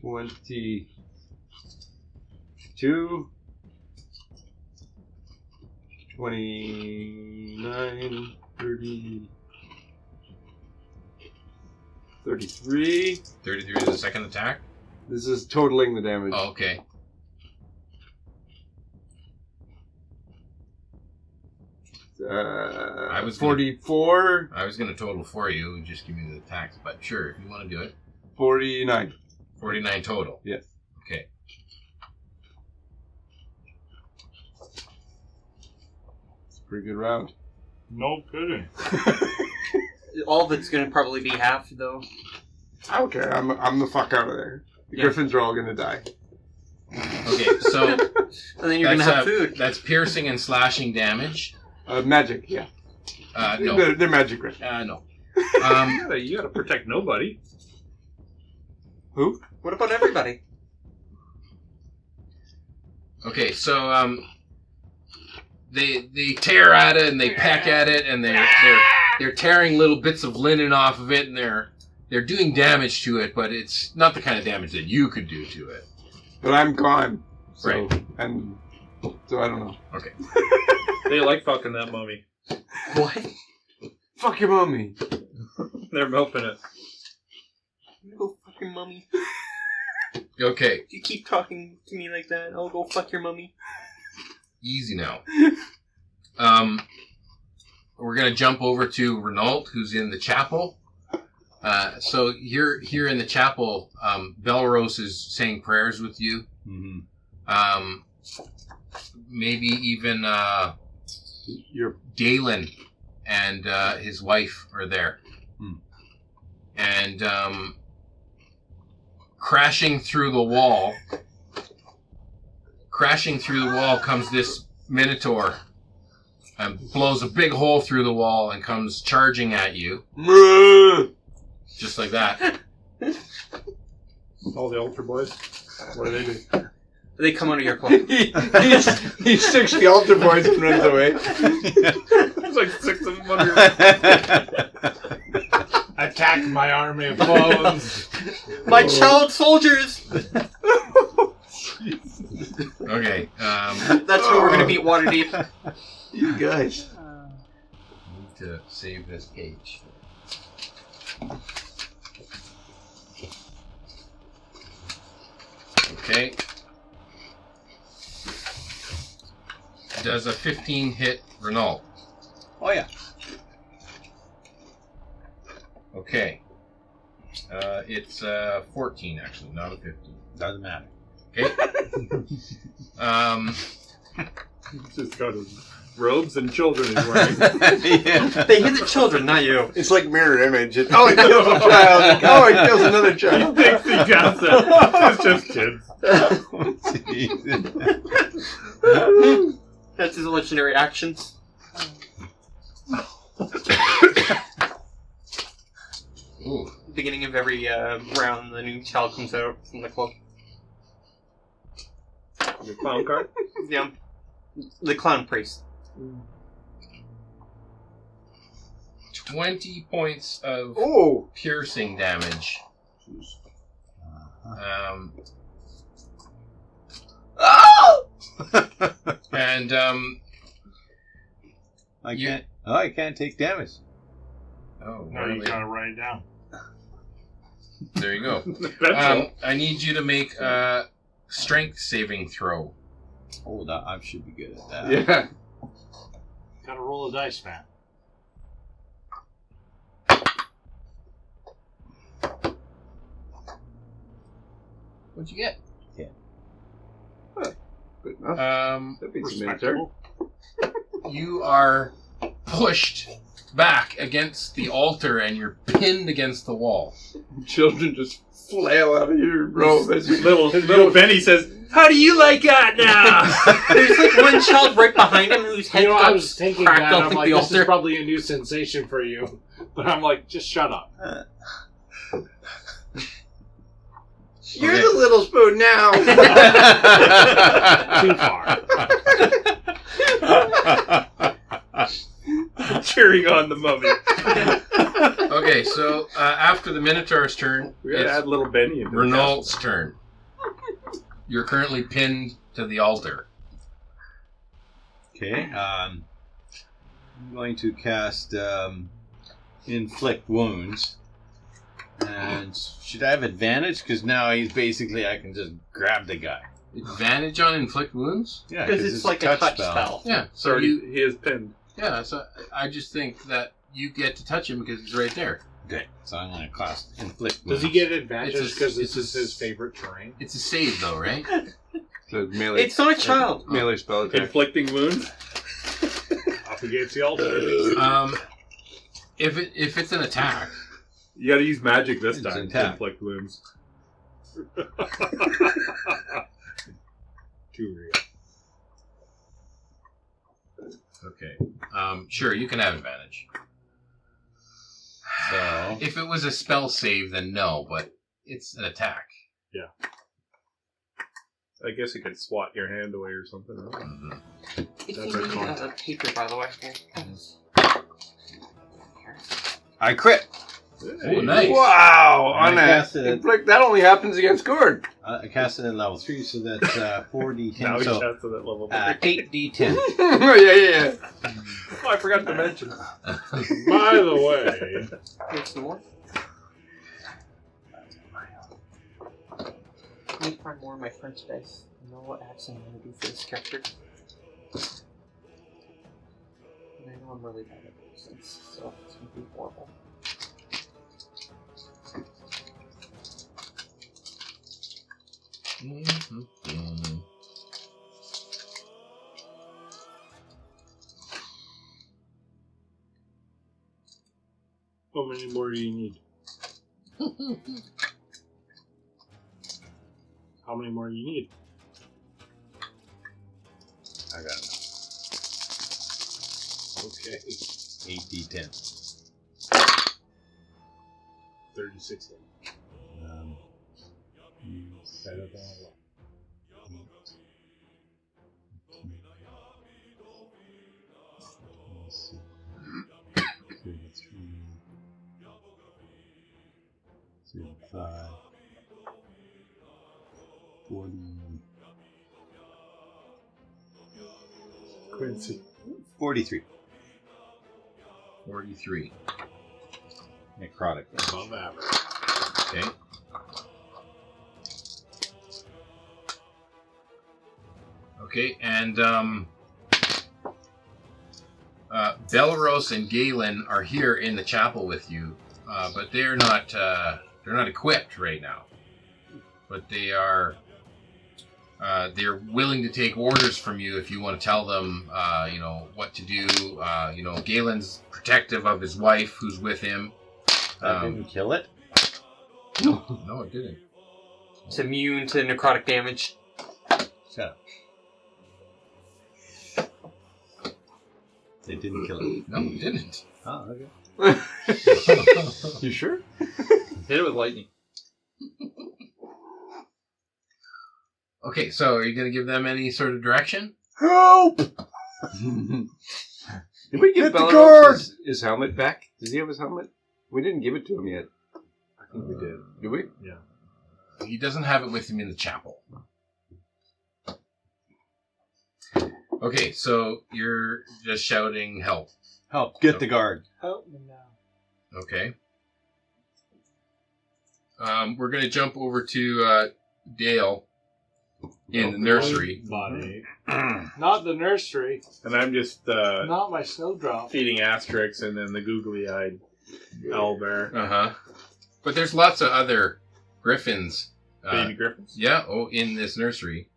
22. 29, 30, 33. 33 is the second attack? This is totaling the damage. Oh, okay. I was 44. I was going to total for you. Just give me the attacks. But sure, if you want to do it. 49. 49 total. Yes. Okay. It's a pretty good round. No kidding. All of it's going to probably be half, though. I don't care. I'm the fuck out of there. The Griffins are all going to die. Okay, so... And then you're going to have food. That's piercing and slashing damage. Magic, yeah. No. They're magic Griffins. No. You gotta protect nobody. Who? What about everybody? Okay, so they tear at it and they peck at it and they're tearing little bits of linen off of it and they're doing damage to it, but it's not the kind of damage that you could do to it. But I'm gone. So, Right. And so I don't know. Okay. They like fucking that mummy. What? Fuck your mommy. They're milking it. Go fuck your mummy. Okay. If you keep talking to me like that, I'll go fuck your mummy. Easy now. We're gonna jump over to Renault, who's in the chapel. So here in the chapel, Belros is saying prayers with you. Mm-hmm. Maybe even You're Dalen and his wife are there. And crashing through the wall comes this Minotaur and blows a big hole through the wall and comes charging at you. Just like that. All the Ultra Boys. What do they do? They come out of your club. he sticks the altar boys and runs away. There's like 6 of them under Attack my army of clones. My child soldiers! Okay. That's how we're going to beat Waterdeep. You guys. Need to save this page. Okay. Does a 15 hit Renault? Oh, yeah. Okay. It's 14, actually, not a 15. Doesn't matter. Okay. He's just got his robes and children he's wearing. They hit the children, not you. It's like mirror image. It kills a child. Oh, it kills another He child. thinks he got it. It's just kids. That's his legendary actions. Ooh. Beginning of every round, the new child comes out from the club. Your clown card? Yeah. The clown priest. 20 points of piercing damage. And I can't take damage. oh, No, you really? gotta write it down. There you go. That's I need you to make a strength saving throw. Hold on, I should be good at that. Yeah. Gotta roll the dice, man. What'd you get? Good enough. That beats a Minotaur. You are pushed back against the altar and you're pinned against the wall. Children just flail out of your robe as you little Benny says, "How do you like that now?" There's like one child right behind him whose head I got was thinking cracked that. up I'm like like, the this is altar. probably a new sensation for you. But I'm like, just shut up. You're the little spoon now. Too far. Cheering on the mummy. Okay, so after the Minotaur's turn, We gotta it's add little Benny into Renault's turn. You're currently pinned to the altar. Okay. I'm going to cast Inflict Wounds. And should I have advantage? Because now he's basically, I can just grab the guy. Advantage on inflict wounds? Yeah, Because it's like a touch spell. Yeah, So so you. he is pinned. Yeah, so I just think that you get to touch him because he's right there. Okay, so I'm going to cast Inflict Does Wounds. he get advantage It's a- because it's this is a- his favorite terrain? It's a save, though, right? So melee, It's not a child. melee spell attack. Inflicting wounds. Up against the altar. If it's an attack, You gotta use magic this It's time to attack. inflict wounds. Too real. okay. Sure, you can have advantage. So, If it was a spell save, then no, but it's an attack. I guess you could swat your hand away or something. Right? Mhm. If That's you our need contact. paper, by the way. I crit. Oh, nice. Wow! I On that, cast it. inflict, that only happens against Gord. I cast it at level 3, so that's 4d10. Now he's So, tested at level 3. 8d10. yeah. Oh, I forgot to mention. By the way, Need some more? I need to find more of my French dice. I know what accent I'm going to do for this character. And I know I'm really bad at accents, so it's going to be horrible. Mhm. how many more do you need? How many more do you need? I got it. Okay. 8d10. 36 then. Better than I love. Let's see. 33, 35, 40, Quincy. 43. 43. Necrotic. Above average. Okay. Okay, and Belaros and Galen are here in the chapel with you, but they're not equipped right now. But they're willing to take orders from you if you want to tell them, what to do. Galen's protective of his wife, who's with him. That didn't kill it? No, it didn't. It's immune to necrotic damage. Shut up. It didn't kill it. No, it didn't. Oh, okay. You sure? Hit it with lightning. Okay, so are you going to give them any sort of direction? Help! Did we give Get the Bellaros guard! his helmet back? Does he have his helmet? We didn't give it to him yet. I think we did. Did we? Yeah. He doesn't have it with him in the chapel. Okay, so you're just shouting help. Help, get the guard. Help me now. Okay. we're going to jump over to Dale in the nursery. Body. Not the nursery. And I'm just Not my snowdrop. feeding Asterix and then the googly-eyed owlbear. Uh-huh. But there's lots of other griffins. Baby griffins? Yeah, in this nursery.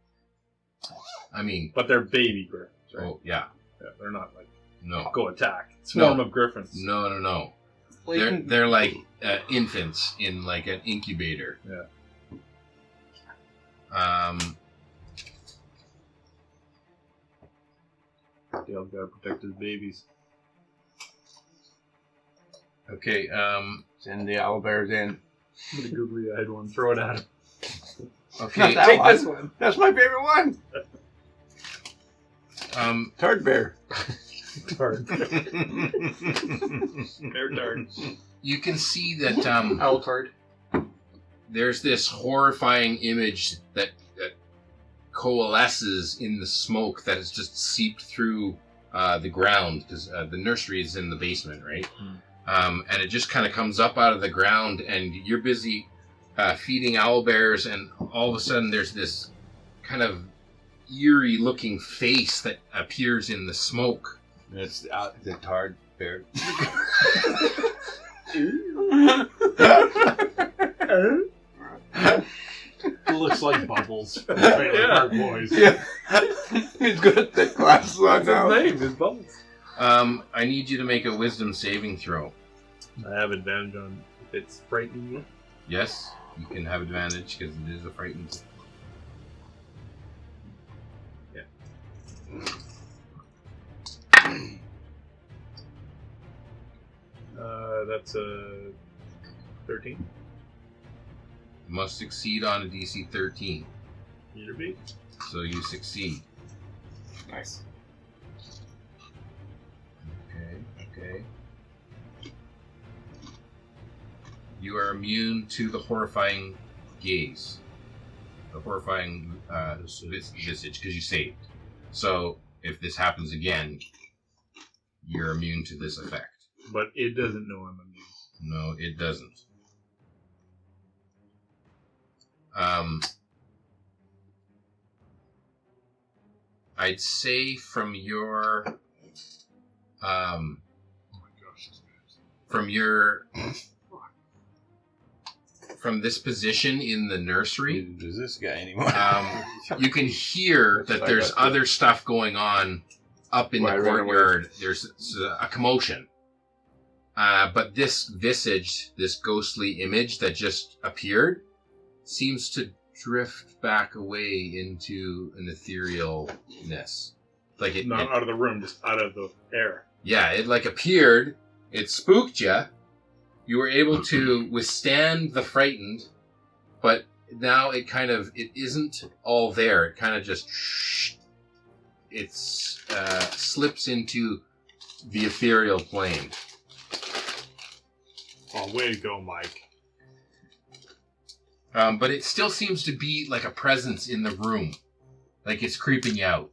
I mean... But they're baby griffins, right? Oh, yeah. Yeah, they're not like, No. go attack. Swarm of griffins. No. Well, They're like infants in like an incubator. Yeah. Dale's got to protect his babies. Okay, Send the owlbears in. The googly-eyed one, throw it at him. okay, Not Take that this one. one. That's my favorite one. Turd bear. Tard. Bear tard. you can see that Owl tard. there's this horrifying image that coalesces in the smoke that has just seeped through the ground, because the nursery is in the basement, right? And it just kind of comes up out of the ground, and you're busy feeding owlbears, and all of a sudden there's this kind of eerie looking face that appears in the smoke. It's the Tard bear. It looks like Bubbles. From Trailer Park Boys. Yeah. He's got thick glasses on now. What's his name? His Bubbles. I need you to make a wisdom saving throw. I have advantage on if it's frightening you. Yes, you can have advantage because it is a frightened. That's a 13. You must succeed on a DC 13. Either be. So you succeed. Nice. Okay. You are immune to the horrifying gaze. The horrifying visage, because you saved. So, if this happens again, you're immune to this effect. But it doesn't know I'm immune. No, it doesn't. I'd say from your from this position in the nursery, Who's this guy anymore? you can hear that there's other stuff going on up in the courtyard. There's a commotion. But this visage, this ghostly image that just appeared, seems to drift back away into an etherealness. Like it Not out of the room, just out of the air. Yeah, it like appeared, it spooked you. You were able to withstand the frightened, but now it isn't all there. It kind of just slips into the ethereal plane. Oh, way to go, Mike. But it still seems to be like a presence in the room. Like it's creeping out.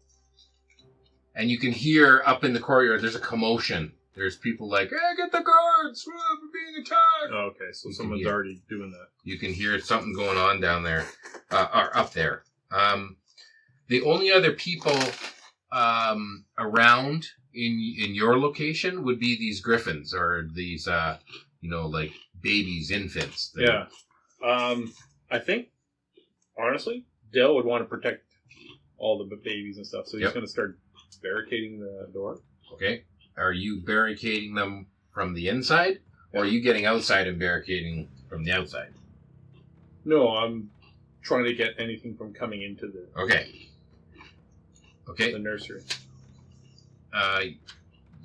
And you can hear up in the courtyard, there's a commotion. There's people like, hey, get the guards! We're being attacked! Oh, okay, so someone's already doing that. You can hear something going on down there, or up there. The only other people around in your location would be these griffins, or these, like babies, infants. Yeah. I think, honestly, Dale would want to protect all the babies and stuff, so he's going to start barricading the door. Okay. Are you barricading them from the inside, or are you getting outside and barricading from the outside? No, I'm trying to get anything from coming into the the nursery.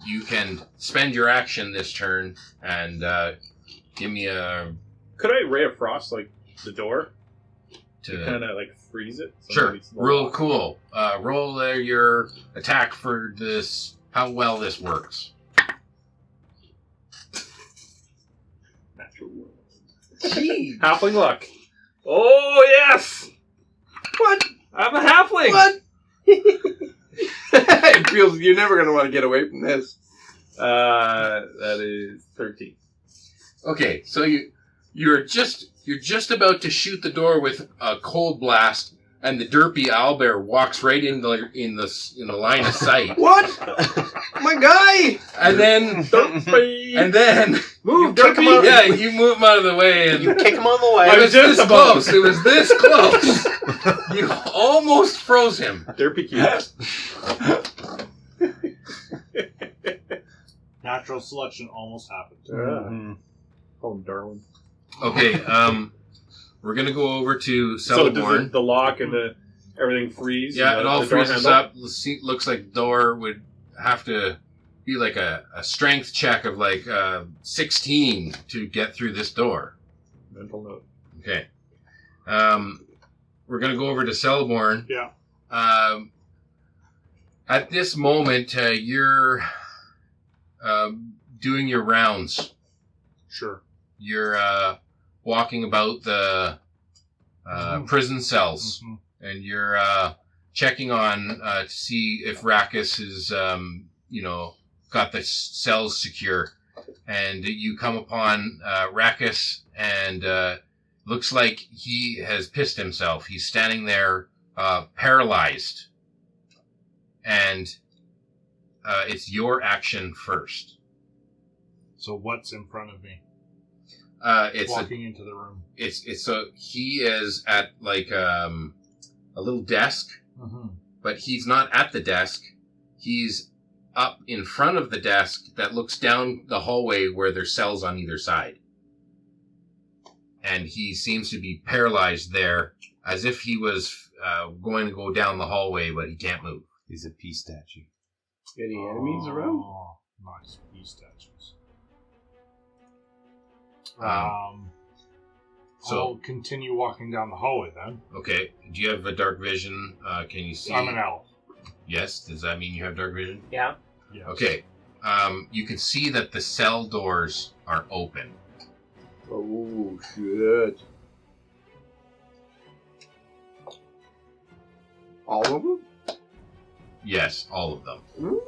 You can spend your action this turn and give me a... Could I Ray of Frost, like, the door? To kind of, like, freeze it? So sure. Real cool. Roll your attack for this... How well this works. Natural one. Jeez. Halfling luck. Oh, yes! What? I'm a halfling! What? It feels you're never going to want to get away from this. That is 13. Okay, so you You're just about to shoot the door with a cold blast, and the derpy owlbear walks right in the line of sight. What? My guy! And then Move, kick him out. yeah, you move him out of the way, and You kick him on the way. it was this close. It was this close. You almost froze him. Derpy cute. Natural selection almost happened. Call him Darwin. Okay, we're gonna go over to So does Celeborn. the lock and everything freeze? Yeah, and it all the door freezes handle? up. Looks like the door would have to be like a strength check of like 16 to get through this door. Mental note. Okay. We're going to go over to Celeborn. Yeah. At this moment, you're doing your rounds. Sure. You're walking about the prison cells. Mm-hmm. And you're checking on to see if Rackus is, got the cells secure. And you come upon Rackus, and looks like he has pissed himself. He's standing there paralyzed. And it's your action first. So what's in front of me? It's Walking into the room. It's so he is at like a little desk, but he's not at the desk. He's up in front of the desk that looks down the hallway where there's cells on either side. And he seems to be paralyzed there, as if he was going to go down the hallway, but he can't move. He's a peace statue. Any enemies around? Oh, nice. Peace statues. So- I'll continue walking down the hallway then. Okay, do you have a dark vision? Can you see? I'm an elf. Yes, does that mean you have dark vision? Yeah. Yes. Okay, you can see that the cell doors are open. Oh, shit. All of them? Yes, all of them.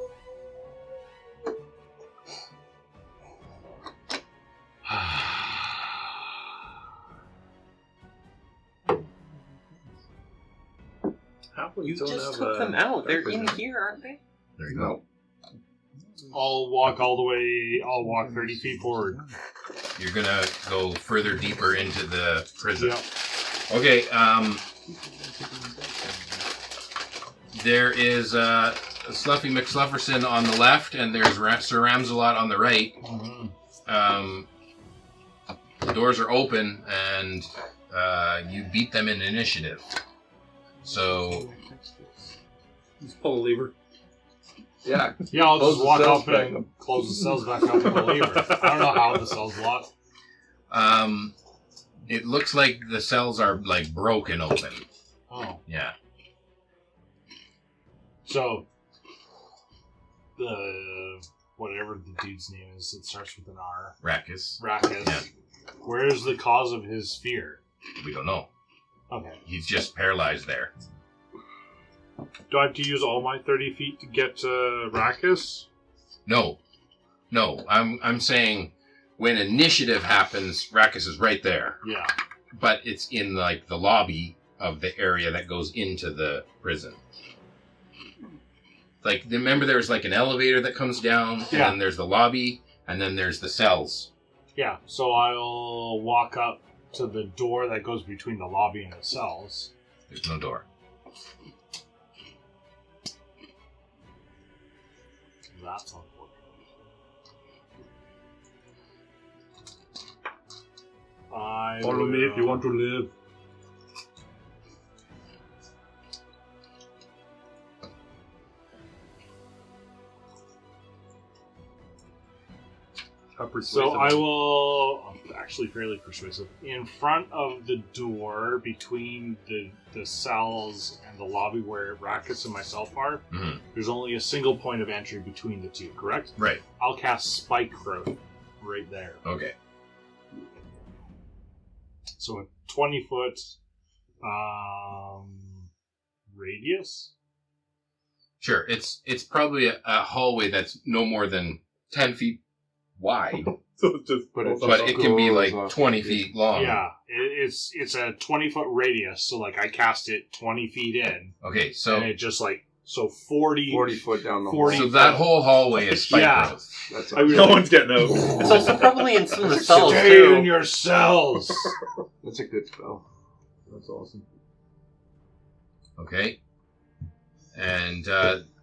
You just took them out. They're in here, aren't they? There you go. I'll walk all the way. I'll walk 30 feet forward. You're gonna go further deeper into the prison. Yep. Okay, there is Sluffy McSlufferson on the left, and there's Sir Ramsalot on the right. The doors are open, and you beat them in initiative. So, Just pull a lever. Yeah. Yeah, I'll Close just the walk cells up back and up. close the cells back up with a lever. I don't know how the cells lock. it looks like the cells are like broken open. Oh. Yeah. So, the whatever the dude's name is, it starts with an R. Rackus. Rackus. Yeah. Where's the cause of his fear? We don't know. Okay. He's just paralyzed there. Do I have to use all my 30 feet to get to Rackus? No. I'm saying when initiative happens, Rackus is right there. Yeah. But it's in like the lobby of the area that goes into the prison. Like, remember there's like an elevator that comes down, and Yeah. then there's the lobby, and then there's the cells. Yeah, so I'll walk up to the door that goes between the lobby and the cells. There's no door. That's unfortunate. Follow me if you want to live. How persuasive. So I will, I'm actually fairly persuasive, in front of the door between the cells and the lobby where Rackus and myself are, Mhm. there's only a single point of entry between the two, correct? Right. I'll cast Spike Growth right there. Okay. So a 20-foot radius? Sure. It's probably a hallway that's no more than 10 feet wide. So it's just, But it can be like goes off. 20 feet long. Yeah, it's a 20-foot radius. So like I cast it 20 feet in, Okay, so and it just like 40 foot down the 40 hall. so that whole hallway is spike Yeah. growth. That's no one's getting out. It's also probably in some of the cells Stay in too. your cells. That's a good spell. That's awesome. Okay. And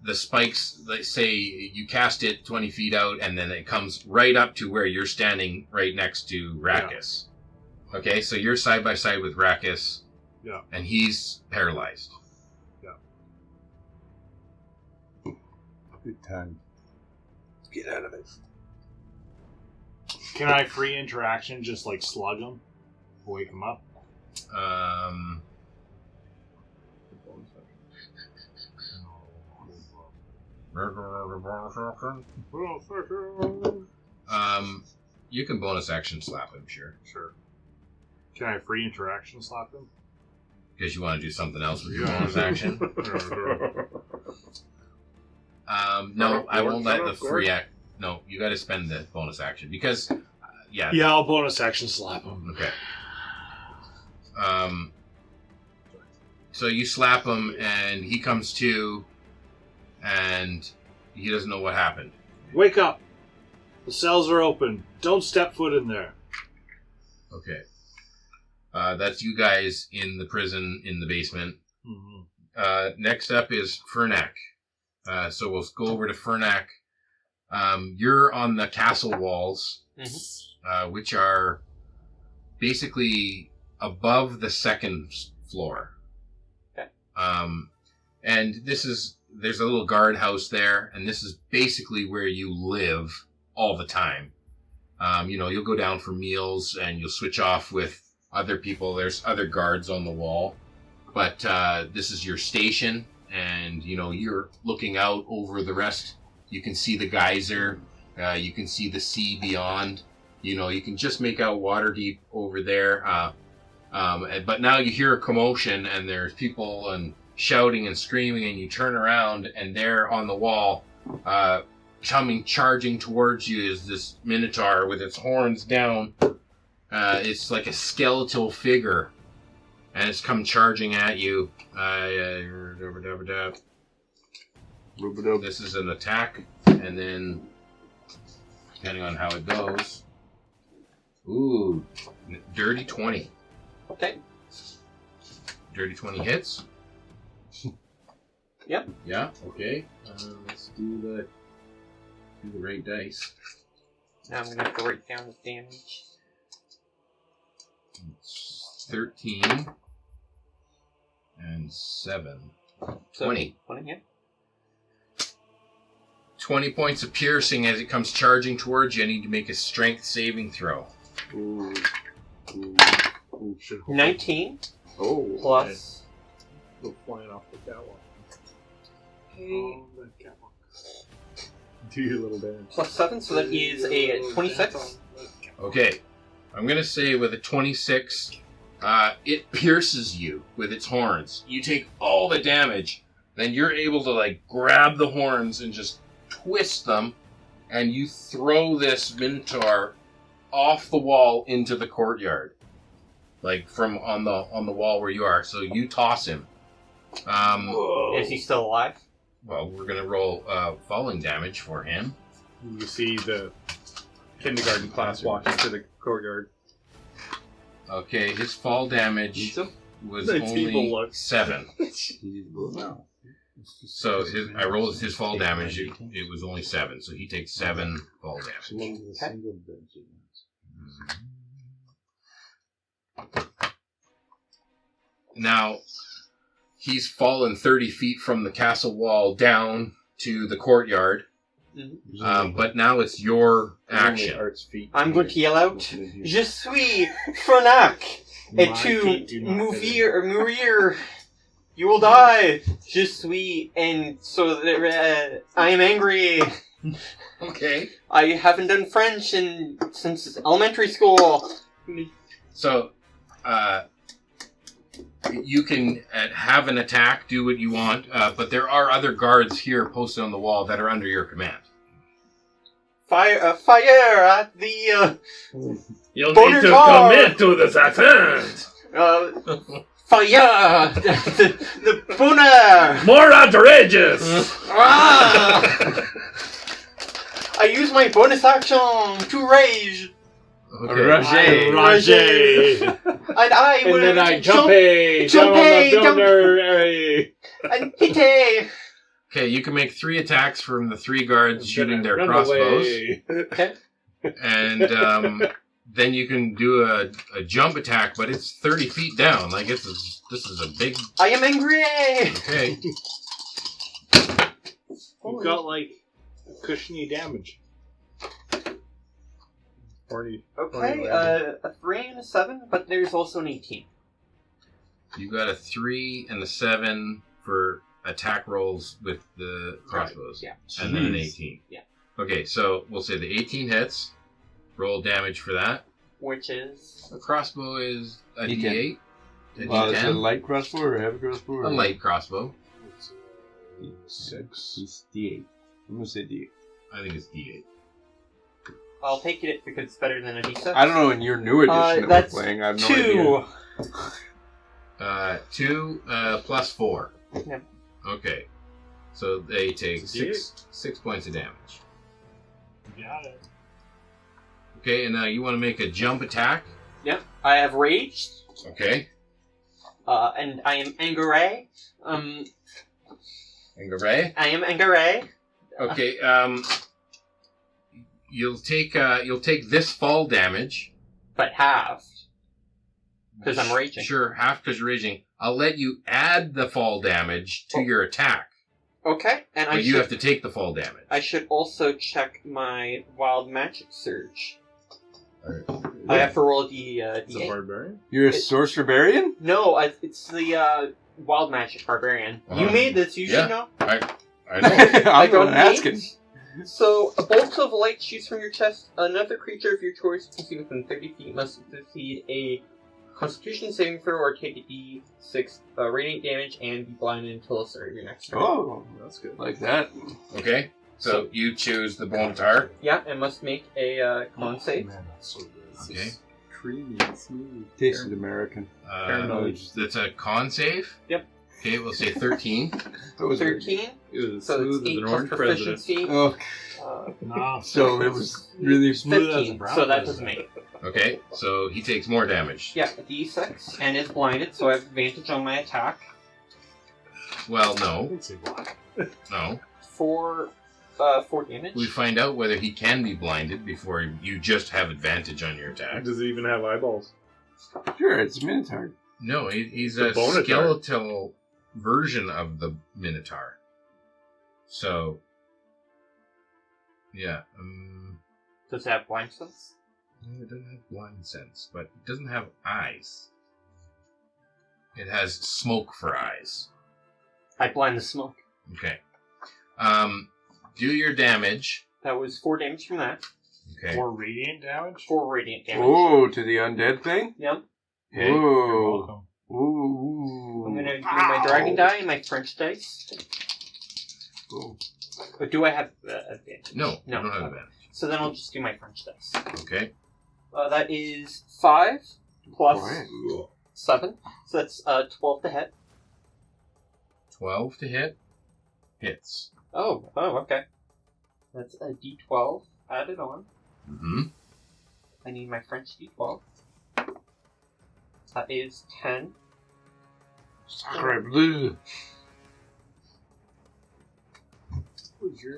the spikes, like say you cast it 20 feet out, and then it comes right up to where you're standing right next to Rakis. Okay, so you're side by side with Rakis. Yeah. And he's paralyzed. Good time. Get out of it. Can I free interaction just like slug him? Wake him up? You can bonus action slap him, sure. Sure. Can I free interaction slap him? Because you want to do something else with your bonus action. No, I won't let the free act. No, you got to spend the bonus action because, yeah. Yeah, I'll bonus action slap him. Okay. So you slap him, and he comes to, and he doesn't know what happened. Wake up! The cells are open. Don't step foot in there. Okay. That's you guys in the prison in the basement. Mm-hmm. Next up is Fernak. So we'll go over to Fernak. You're on the castle walls, which are basically above the second floor. Okay. And there's a little guardhouse there, and this is basically where you live all the time. You'll go down for meals, and you'll switch off with other people. There's other guards on the wall, but this is your station, and you're looking out over the rest. You can see the geyser, you can see the sea beyond. You can just make out Waterdeep over there. But now you hear a commotion, and there's people and shouting and screaming, and you turn around, and there on the wall, charging towards you is this minotaur with its horns down. It's like a skeletal figure, and it's come charging at you. This is an attack, and then depending on how it goes, ooh, dirty 20. Okay. Dirty 20 hits. Yep. Yeah. Okay. Let's do the right dice. Now I'm going to have to write down the damage. It's 13 and 7. 20. 20, yeah. 20 points of piercing as it comes charging towards you. I need to make a strength saving throw. Ooh. Ooh. Ooh, shit. 19 Oh. plus. Go flying off the catwalk. Okay. That catwalk. Do your little dance. Plus 7, so that is a 26. Okay. I'm going to say with a 26, it pierces you with its horns. You take all the damage. Then you're able to grab the horns and just twist them, and you throw this minotaur off the wall into the courtyard, from on the wall where you are. So you toss him. Is he still alive? Well, we're gonna roll falling damage for him. You see the kindergarten class walk into the courtyard. Okay, his fall damage was Nice only people look. 7. No. So I rolled his fall damage. It was only 7, so he takes 7 fall damage. Now, he's fallen 30 feet from the castle wall down to the courtyard. But now it's your action. I'm going to yell out, Je suis Fernak, et tu mourir, you will die. Je suis, and so I am angry. Okay. I haven't done French since elementary school. So, you can have an attack, do what you want, but there are other guards here posted on the wall that are under your command. Fire at the You'll Boner need to car. commit to this accent. fire the boner. More outrageous. Ah! I use my bonus action to rage, Okay. Roger. and I will And then I jump down on the builder. and hit. Okay, you can make 3 attacks from the 3 guards shooting their Run crossbows. away. Okay. And then you can do a jump attack, but it's 30 feet down. Like this is a big. I am angry. Okay. You've got like cushiony damage. 40. Okay, a 3 and a 7, but there's also an 18. You got a 3 and a 7 for attack rolls with the crossbows. Yeah. And then an 18. Yeah. Okay, so we'll say the 18 hits. Roll damage for that. Which is A crossbow is a D10. D8. A Well, it's a D10. light crossbow or a heavy crossbow? Or A light crossbow. Six. It's D8. I'm going to say D8. I think it's D8. I'll take it because it's better than a D6. I don't know in your new edition that that's we're playing. I have no idea. 2. 2 plus 4. Yep. Okay. So they take It's a 6 points of damage. Got it. Okay, and now you want to make a jump attack. Yep. I have raged, Okay. and I am angry. Angare. I am angry. Okay. You'll take this fall damage. But halved. Because I'm raging. Sure, half because you're raging. I'll let you add the fall damage to your attack, Okay, and but you have to take the fall damage. I should also check my wild magic surge. Alright. I have to roll the It's a D8. barbarian? You're a sorcerer-barian? No, it's the wild magic barbarian. You Uh-huh. made this. You Yeah. should know. I know. I I'm got going an asking. 8. So, a bolt of light shoots from your chest. Another creature of your choice can see within 30 feet must succeed a Constitution saving throw or take a D6 radiant damage and be blinded until the start of your next turn. Oh, That's good. like that. Okay, so you choose the Bontar. Yeah, and must make a con save. Man, that's so good. This Okay. is creamy and smooth. Tasted American. That's a con save. Yep. Okay, we'll say 13. That was 13, It was so smooth it's as 8 an plus orange president. proficiency. Oh, No, so it was really smooth as a 15, brown so that president. doesn't make. Okay, so he takes more damage. Yeah, a D6, and is blinded, so I have advantage on my attack. Well, I no, didn't say black. no. For 4 damage. We find out whether he can be blinded before you just have advantage on your attack. Does it even have eyeballs? Sure, it's a Minotaur. No, he's The a Bonatar. skeletal version of the Minotaur. So, yeah. Does it have blind sense? No, it doesn't have blind sense, but it doesn't have eyes. It has smoke for eyes. I blind the smoke. Okay. Do your damage. That was 4 damage from that. Okay. 4 radiant damage? 4 radiant damage. Oh, to the undead thing? Yep. Okay. You're Oh. welcome. Ooh. I'm gonna do my dragon die and my French dice. Oh. But do I have advantage? No, No. I don't have Okay. advantage. So then I'll just do my French dice. Okay. That is 5 plus Boy. 7. So that's 12 to hit. 12 to hit. Hits. Oh, okay. That's a D12 added on. Mm-hmm. I need my French D12. That is 10. Sacre bleu.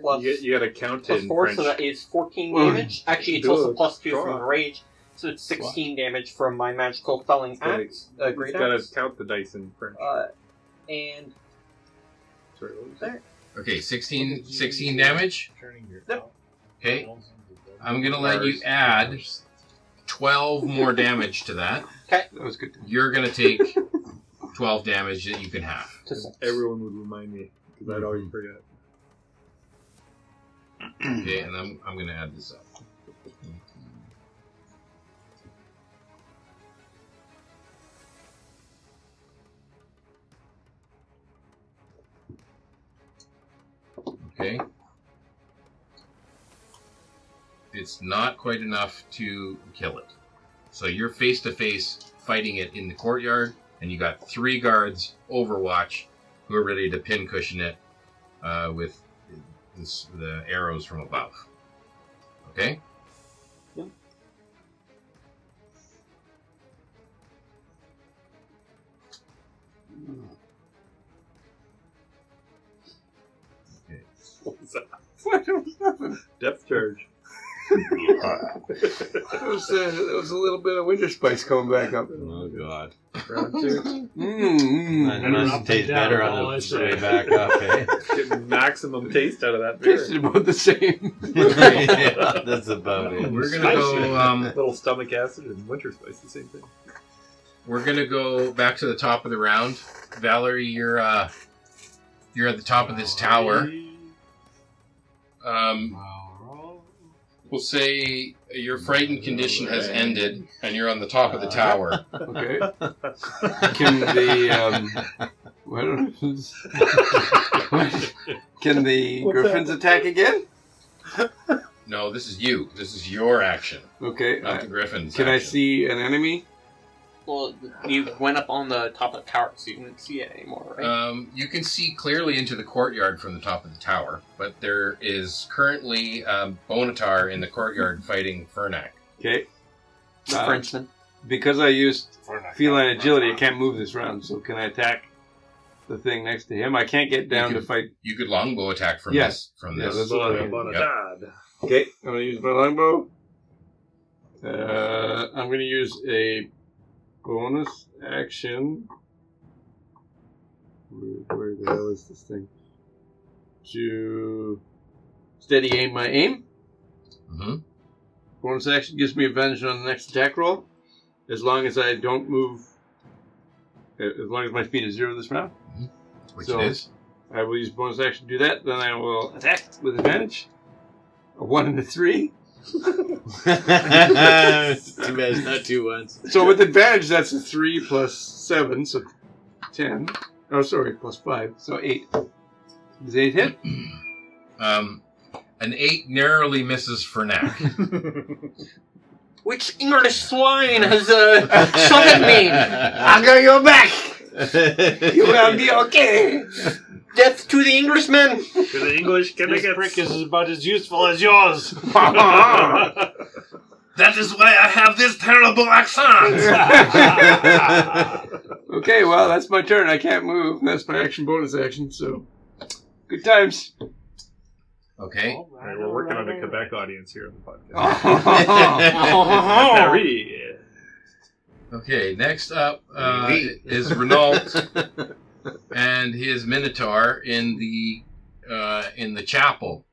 Plus, You gotta count it plus in 4, French. so that is 14 Oh, damage. Actually, it's do also it. plus 2 Draw from it. the rage. So it's 16 damage from my magical felling Gotta- axe. You Great gotta axe. count the dice in French. And Sorry, what was there. Okay, 16 damage. Turning your Yep. Okay. I'm going to let you add 12 more damage to that. That was good. You're going to take 12 damage that you can have. To 6. Everyone would remind me, because I'd always forget. Okay, and I'm going to add this up. Okay. it's not quite enough to kill it. So you're face to face fighting it in the courtyard, and you got 3 guards overwatch who are ready to pincushion it with the arrows from above. Okay? Yep. Okay. What was that? What? It was nothing. Depth charge. That was a little bit of winter spice coming back up. Oh God. Round 2. That must taste better on the way back up, eh? Getting maximum taste out of that beer. Tasted about the same. Yeah, that's about it. We're going to go... Little stomach acid and winter spice, the same thing. We're going to go back to the top of the round. Valerie, you're at the top of this tower. We'll say your frightened condition has ended, and you're on the top of the tower. Okay. Can can the griffins attack again? No, this is you. This is your action, Okay. not the griffins. Can I action. see an enemy? Well, you went up on the top of the tower, so you couldn't see it anymore, right? You can see clearly into the courtyard from the top of the tower, but there is currently Bonatar in the courtyard fighting Fernak. Okay. The Frenchman. Because I used feline agility, I can't move this round, so can I attack the thing next to him? I can't get down to fight. You could longbow attack from Yes. this. From Yeah, this. that's what I mean. Bonadad. Okay, I'm going to use my longbow. I'm going to use a bonus action. Where the hell is this thing? To steady aim my aim. Mm-hmm. Bonus action gives me advantage on the next attack roll, as long as I don't move. As long as my speed is 0 this round. Mm-hmm. Which So- it is. I will use bonus action to do that. Then I will attack with advantage. A 1 and a 3. Too bad it's not 2 ones. So with advantage, that's a 3 plus 7, so 10. Oh, sorry, plus 5, so 8. Does 8 hit? An 8 narrowly misses Fernak. Which English swine has shot at me? I got your back! You will be okay! Death to the Englishman! To the English, can This they get brick is about as useful as yours. That is why I have this terrible accent! Okay, well, that's my turn. I can't move. That's my action bonus action, so... Good times. Okay. Right, we're working on a Quebec audience here on the podcast. Oh. Paris. Okay, next up is Renault and his Minotaur in the chapel.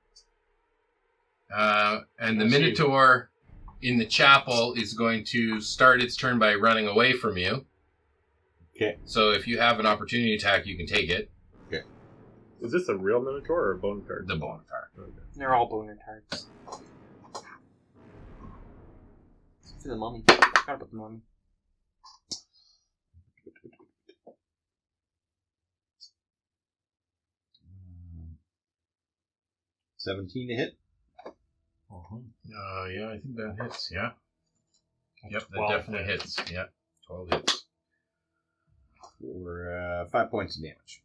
And the Minotaur in the chapel is going to start its turn by running away from you. Okay. So if you have an opportunity attack, you can take it. Is this a real Minotaur or a bone card? The Bonatar. They're all boner tarts. For the mummy. I forgot about the mummy. $17 to hit. Yeah, I think that hits, yeah. Yep, that 12 definitely hits. Yeah, 12 hits. For 5 points of damage.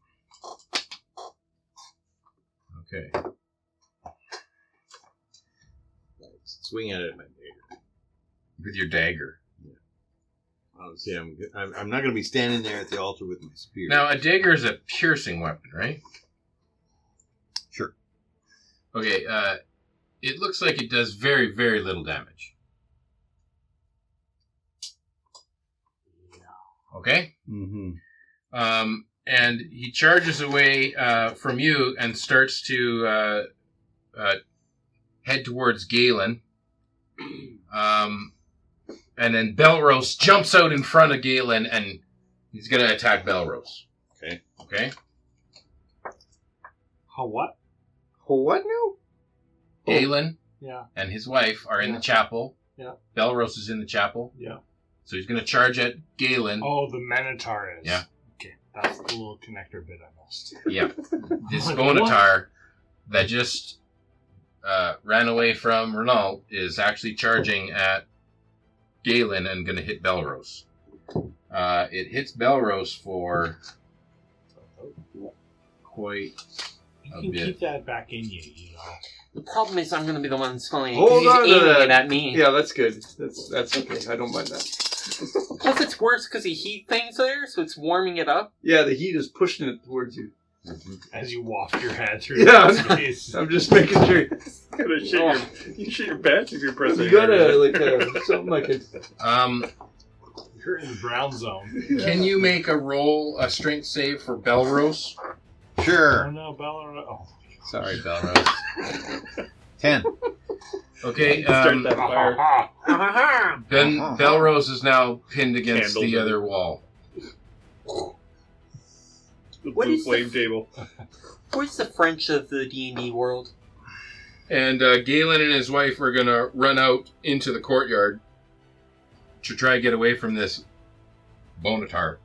Okay. Swing at it with my dagger. With your dagger. Obviously, I'm not going to be standing there at the altar with my spear. Now, a dagger is a piercing weapon, right? Sure. Okay, it looks like it does very, very little damage. Okay? Mm-hmm. And he charges away from you and starts to head towards Galen. And then Belrose jumps out in front of Galen and he's going to attack Belrose. Okay. Okay? How what? What now? Galen Yeah. and his wife are in the chapel. Yeah. Belrose is in the chapel. Yeah. So he's going to charge at Galen. Oh, the Minotaur is. Yeah. Okay, that's the little connector bit I missed. Yeah. This Like, Bonatar that just ran away from Renault is actually charging at Galen and going to hit Belrose. It hits Belrose for quite You a can bit. keep that back in you, you know. The problem is I'm going to be the one smelling it Hold because on he's to aiming that. it at me. Yeah, that's good. That's okay. I don't mind that. Plus it's worse because the heat thing's there, so it's warming it up. Yeah, the heat is pushing it towards you. As you waft your hand through Yeah, the space. I'm just making sure. You shit your pants if you're pressing. You gotta like something like it. You're in the brown zone. Can you make a strength save for Belrose? Oh Sure. no, Bella. Oh. Sorry, Belrose. 10. Okay, Start that fire. then Belrose is now pinned against Candle. the other wall. The What blue is flame the- table. Where's the French of the D&D world? And Galen and his wife are going to run out into the courtyard to try to get away from this Bonatar.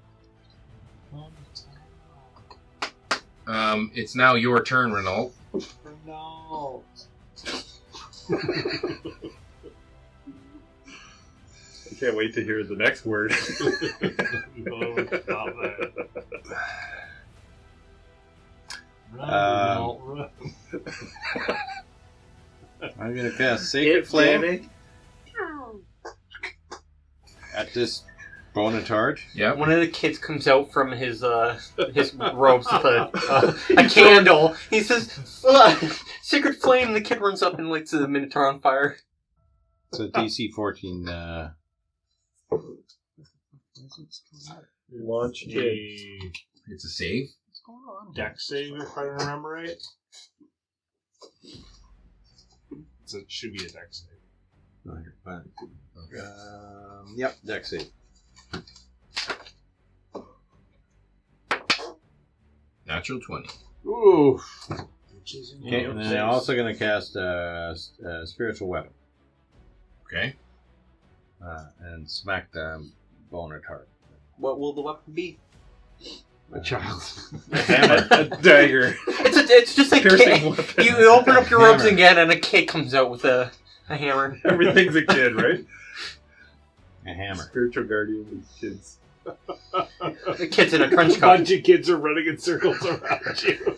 It's now your turn, Renault. No. I can't wait to hear the next word. No, stop that. Run. I'm going to cast Sacred Flame at this Bonatard. Yep. One of the kids comes out from his robes with a candle. He says, "Sacred flame." The kid runs up and lights the Minotaur on fire. It's a DC 14. Launch kid. A It's a save. deck save, if I remember right. It should be a deck save. No, you're fine. Yep, deck save. Natural 20. Ooh. Which is in Okay, your and then I'm also going to cast Spiritual Weapon Okay. and smack the Bonatard. What will the weapon be? A child. A dagger. It's just a Piercing kid. You open up your robes again, and a kid comes out with a hammer. Everything's a kid, right? A hammer. Spiritual guardian of kids. The kid's in a trench A coat. bunch of kids are running in circles around you.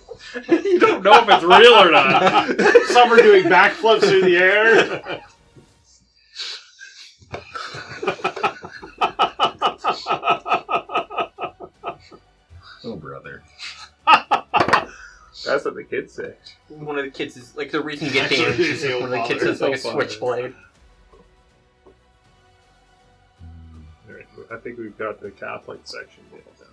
You don't know if it's real or not. Some are doing backflips through the air. Oh, brother. That's what the kids say. One of the kids is like the reason you get That's what damaged they is say, one of the oh, kids father, has like a oh, father. switchblade. Alright, I think we've got the Catholic section nailed down.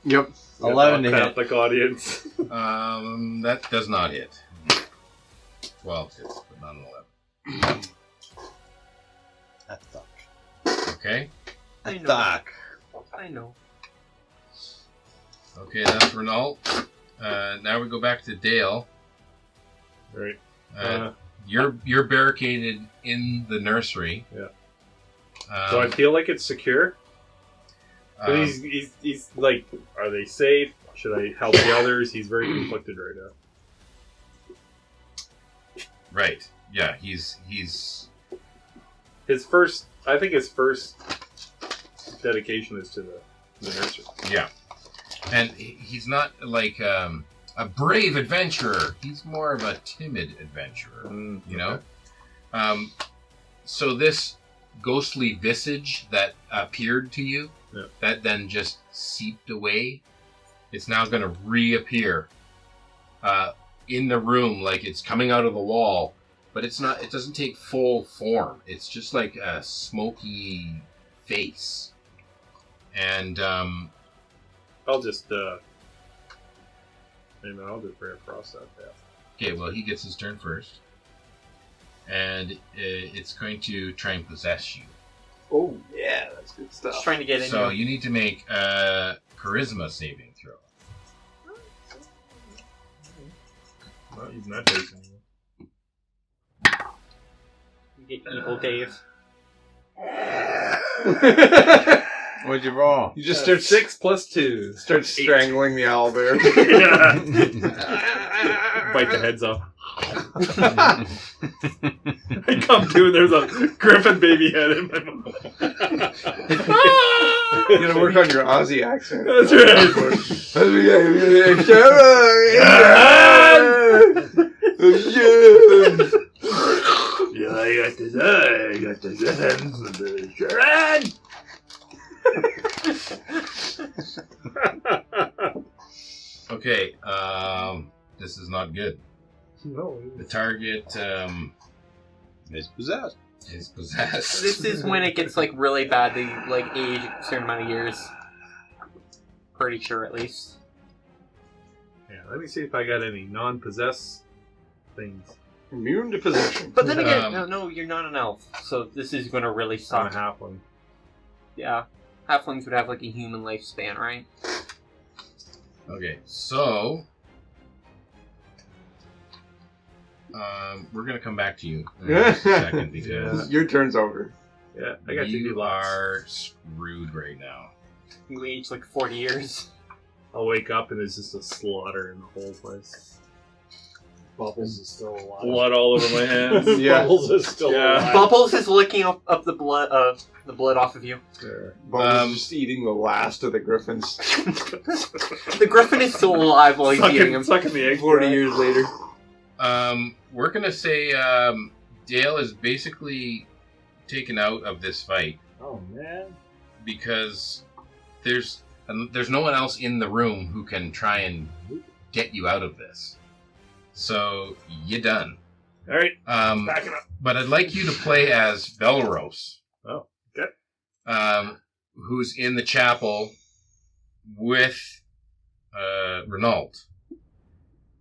Yep. 11 to hit. Catholic audience. That does not hit. 12 hits, but not an 11. A thuck. Okay. I A know. thuck. I know. Okay, that's Renault. Now we go back to Dale. Right. You're barricaded in the nursery. Yeah. Do I feel like it's secure? He's like, are they safe? Should I help the others? He's very conflicted right now. Right. Yeah, he's His first dedication is to the nursery. yeah. And he's not like a brave adventurer. He's more of a timid adventurer, you know? So this ghostly visage that appeared to you, that then just seeped away, it's now going to reappear in the room like it's coming out of the wall, but it's not. It doesn't take full form. It's just like a smoky face. And I'll just bring across that path. okay, well, he gets his turn first. And it's going to try and possess you. Oh yeah, that's good Just stuff. trying to get in. So here. you need to make a charisma saving throw. Not using that dice anymore. You get evil Dave. What'd you roll? You just start 6 plus 2. Start strangling the owlbear. Bite the heads off. I come to and there's a griffin baby head in my mouth. You gotta work on your Aussie accent. That's right. Yeah, I got the griffins with the Sharon. Okay, this is not good. No. The target It's possessed. is possessed. This is when it gets like really badly like age a certain amount of years. Pretty sure at least. Yeah, let me see if I got any non-possess things. Immune to possession. But then again, no, you're not an elf, so this is gonna really I'm a suck. halfling. Yeah, halflings would have like a human lifespan, right? Okay, so we're gonna come back to you in a second because Your turn's over. Yeah, I got to you do lots. are screwed right now. You age like 40 years. I'll wake up and there's just a slaughter in the whole place. Bubbles is still alive. Blood all over my hands. Yeah. Bubbles is still Yeah. alive. Bubbles is licking up the blood off of you. Bubbles is just eating the last of the griffins. The griffin is still alive while he's eating him. Sucking the egg. 40 years later. We're gonna say Dale is basically taken out of this fight Oh man. because there's no one else in the room who can try and get you out of this. So you're done. All right, Um, backing up. but I'd like you to play as Belros. Oh, okay. Who's in the chapel with Renault.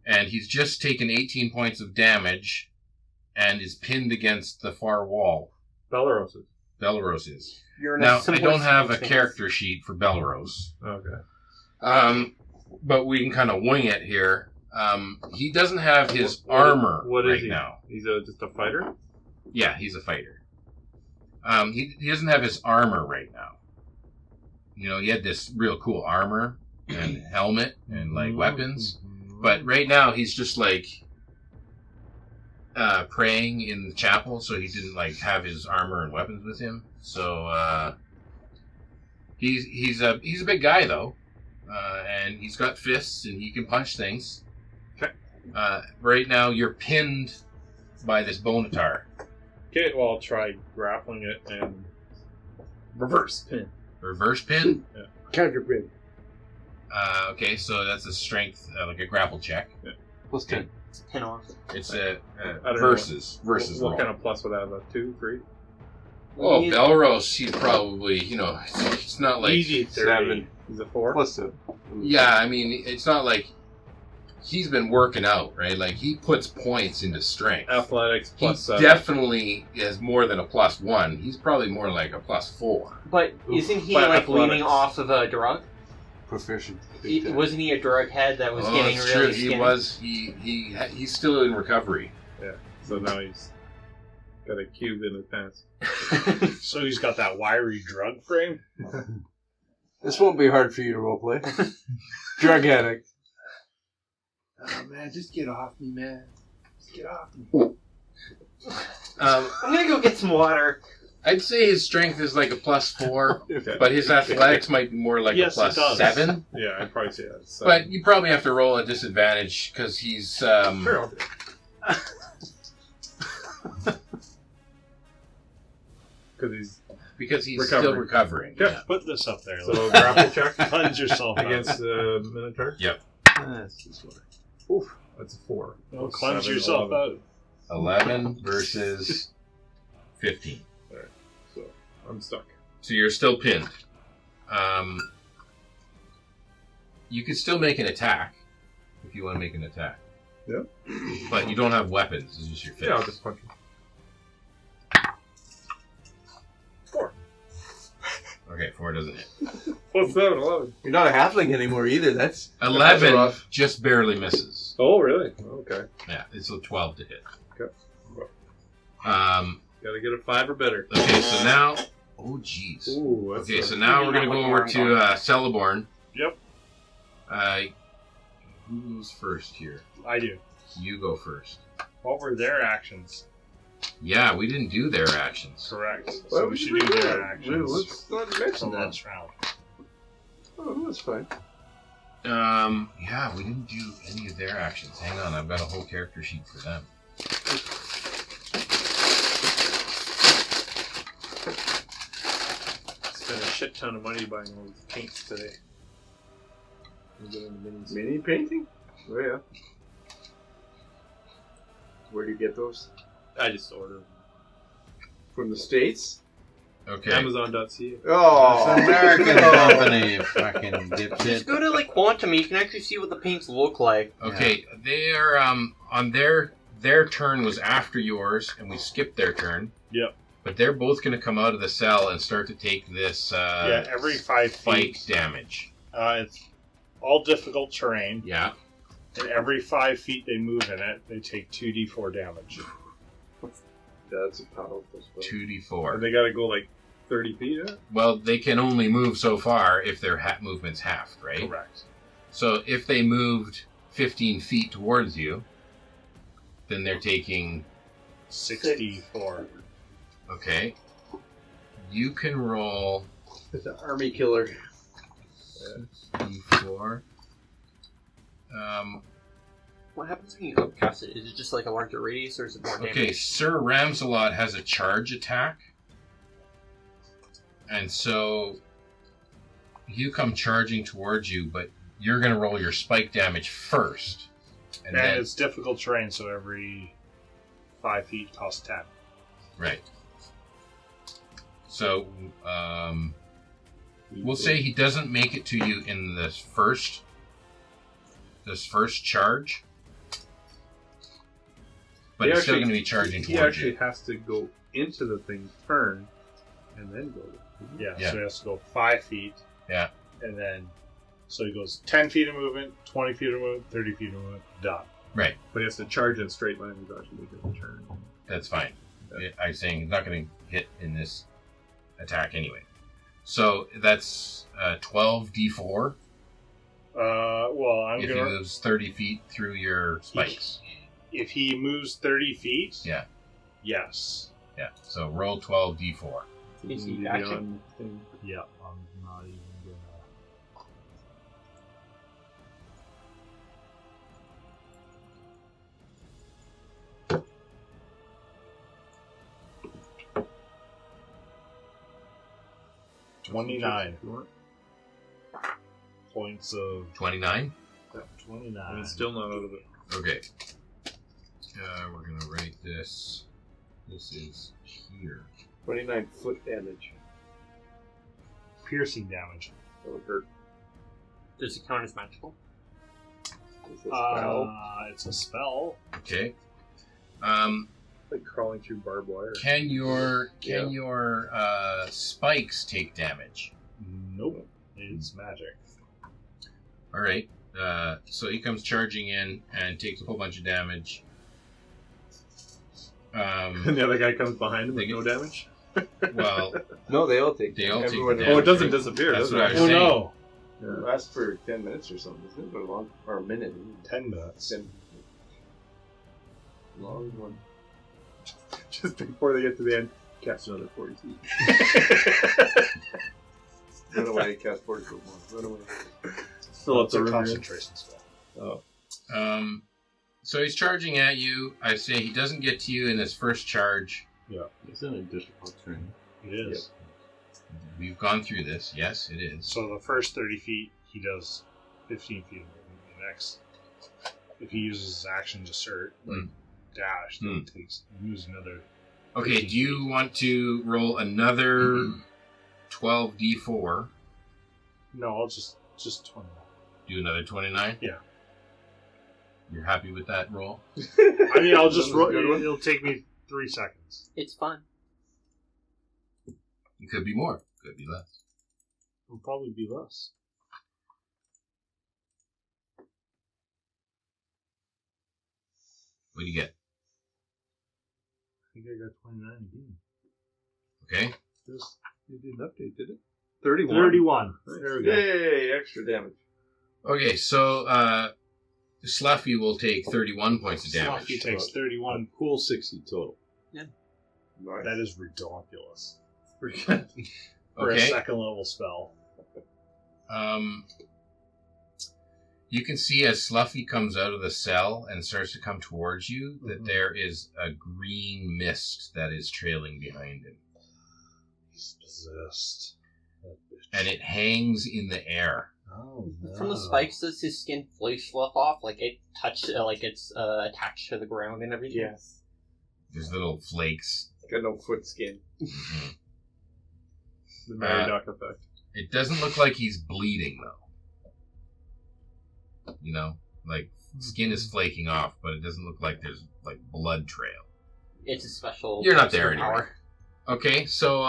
And he's just taken 18 points of damage and is pinned against the far wall. Belleros. Belros is. You're in Now, I simple don't have a circumstance. character sheet for Belros. Okay. But we can kind of wing it here. He doesn't have his armor What right is he? now. He's just a fighter? Yeah, he's a fighter. He doesn't have his armor right now. You know, he had this real cool armor and helmet and like weapons. But right now he's just like praying in the chapel, so he didn't like have his armor and weapons with him. So he's a big guy though, and he's got fists and he can punch things. Okay. Right now you're pinned by this Bonatar. Okay, well, I'll try grappling it and reverse pin. Reverse pin. Counter pin. Okay, so that's a strength, like a grapple check. Plus 10. Pin off. It's a I don't know versus What roll. kind of plus would I have? A 2, 3? Oh, He's- Belros, he's probably, you know, it's not like... Easy 30. 7. He's a 4? Plus 7. Yeah, I mean, it's not like he's been working out, right? Like, he puts points into strength. Athletics He plus 7. definitely is more than a +1. He's probably more like a +4. But isn't he But like athletics. leaning off of a drug? Proficient. Wasn't he a drug head that was Oh, getting it's really true. skinny? He was. He's still in recovery. So now he's got a cube in his pants. So he's got that wiry drug frame. This won't be hard for you to roleplay. Drug addict. Oh man, just get off me, man. Just get off me. I'm gonna go get some water. I'd say his strength is like a +4, Okay. but his athletics might be more like Yes, a it does. +7. Yeah, I'd probably say that. So. But you probably have to roll a disadvantage because he's Sure, I'll do it. Because he's still recovering. Yeah. Yeah. Put this up there. so grapple check Cleanse yourself against the Minotaur. Oof. That's a 4. Well, cleanse 7, yourself 11. out. 11 versus 15. So I'm stuck. So you're still pinned. You could still make an attack if you want to make an attack. Yeah. But you don't have weapons. It's just your fist. Yeah, I'll just punch him. 4. Okay, 4 doesn't hit. What's 7? 11. You're not a halfling anymore either. That's 11 rough. just barely misses. Oh, really? Okay. Yeah, it's a 12 to hit. Okay. Okay, Gotta get a 5 or better. so now... Oh, jeez. Ooh, that's Okay, so now we're going to go over to Celeborn. Yep. Who's first here? I do. You go first. What were their actions? Yeah, we didn't do their actions. Correct. Well, So we should do their actions. Let's not mention for that. this round. Oh, that's fine. Yeah, we didn't do any of their actions. Hang on, I've got a whole character sheet for them. Spent a shit ton of money buying all these paints today. Mini painting? Oh, yeah. Where do you get those? I just ordered From the States? Okay. Amazon.ca. Oh, It's an American company, fucking Just dipshit. go to like Quantum, you can actually see what the paints look like. Okay, they're on their turn was after yours, and we skipped their turn. Yep. But they're both going to come out of the cell and start to take this Every 5 spike feet. damage. It's all difficult terrain, Yeah. and every 5 feet they move in it, they take 2d4 damage. that's a powerful spell. 2d4. And they gotta go like 30 feet, huh? Well, they can only move so far if their movement's halved, right? Correct. So if they moved 15 feet towards you, then they're taking... 64. Okay. You can roll It's an army killer. d4. What happens when you upcast it? Is it just like a larger radius or is it more damage? Okay, Sir Ramsalot has a charge attack. And so you come charging towards you, but you're going to roll your spike damage first. And it's difficult terrain, so every 5 feet costs 10. Right. So, we'll say he doesn't make it to you in this first charge. But he's still going to be charging He towards actually you. has to go into the thing, turn, and then go. Yeah, Yeah. so he has to go 5 feet. Yeah. And then, so he goes 10 feet of movement, 20 feet of movement, 30 feet of movement, done. Right. But he has to charge in a straight line without actually making a turn. That's fine. I'm saying he's not going to hit in this attack anyway. So that's 12d4 Well, I'm if he gonna. moves 30 feet through your spikes. If he moves 30 feet, Yeah. yes. Yeah. So roll 12d4. Is he Maybe acting? on thing. Yeah, I'm not even gonna. $29 points of 29? 29. I mean, still not out of it. Okay. We're going to write this. This is here. 29 foot damage. Piercing damage. That would hurt. Does it count as magical? It's a spell. It's a spell. Okay. Like crawling through barbed wire. Can your spikes take damage? Nope. It's magic. All right. So he comes charging in and takes a whole bunch of damage. And the other guy comes behind him with They no get- damage. No, Well, they all take They all take everyone damage. Oh, it doesn't right? disappear, That's does what I it? was Oh saying. no! It lasts for 10 minutes or something, isn't it? But or a minute. 10 minutes. 10. Long one. Just before they get to the end, cast another 40 feet. Run away, cast 40 foot more. Run away. Fill up It's the a room. concentration spell. So he's charging at you. I say he doesn't get to you in his first charge. It's an difficult terrain. It is. We've gone through this. Yes, it is. So the first 30 feet, he does 15 feet of movement. The next, if he uses his action to dash, then he moves another. Okay, 15 do you want to roll another 12d4? No, I'll just 20. Do another 29? Yeah. You're happy with that roll? I mean, I'll just That was a roll. good one. It'll take me 3 seconds. It's fun. It could be more. Could be less. It'll probably be less. What do you get? I think I got 29 again. Okay. You didn't update, did it? 31. 31. There we go. Yay, extra damage. Okay, so Sluffy will take 31 points of damage. Sluffy takes 31. Pool 60 total. That is ridiculous. For a Okay. second level spell. You can see as Sluffy comes out of the cell and starts to come towards you that there is a green mist that is trailing behind him. He's possessed. And it hangs in the air. Oh, no. From the spikes, does his skin fully slough off? Like it touched, like it's attached to the ground and everything? Yes. There's little flakes. Got no foot skin. Mhm. The Mary Duck effect. It doesn't look like he's bleeding, though. You know? Like, skin is flaking off, but it doesn't look like there's, like, blood trail. It's a special... You're not there anyway. power. Okay, so,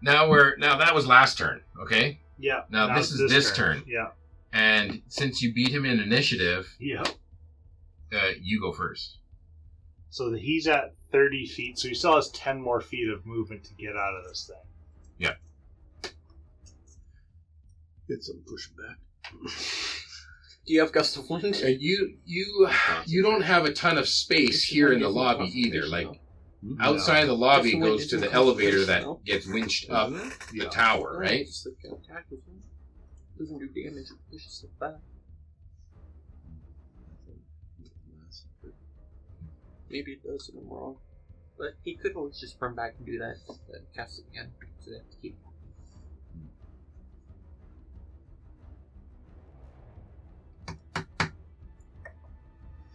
now that was last turn, okay? Yeah. Now this is this turn. Yeah. And since you beat him in initiative, Yeah. You go first. So he's at 30 feet, so he still has 10 more feet of movement to get out of this thing. Yeah. Get some pushing back. Do you have Gust of Wind? You don't have a ton of space here in the lobby either. Like, outside the lobby Gust of Wind goes to isn't the elevator concentration, that gets winched up the tower, right? Just like an attack, isn't it? Doesn't do damage, it pushes stuff back. Maybe it does, and I'm wrong. But he could always just run back and do that, cast it again, so they have to keep.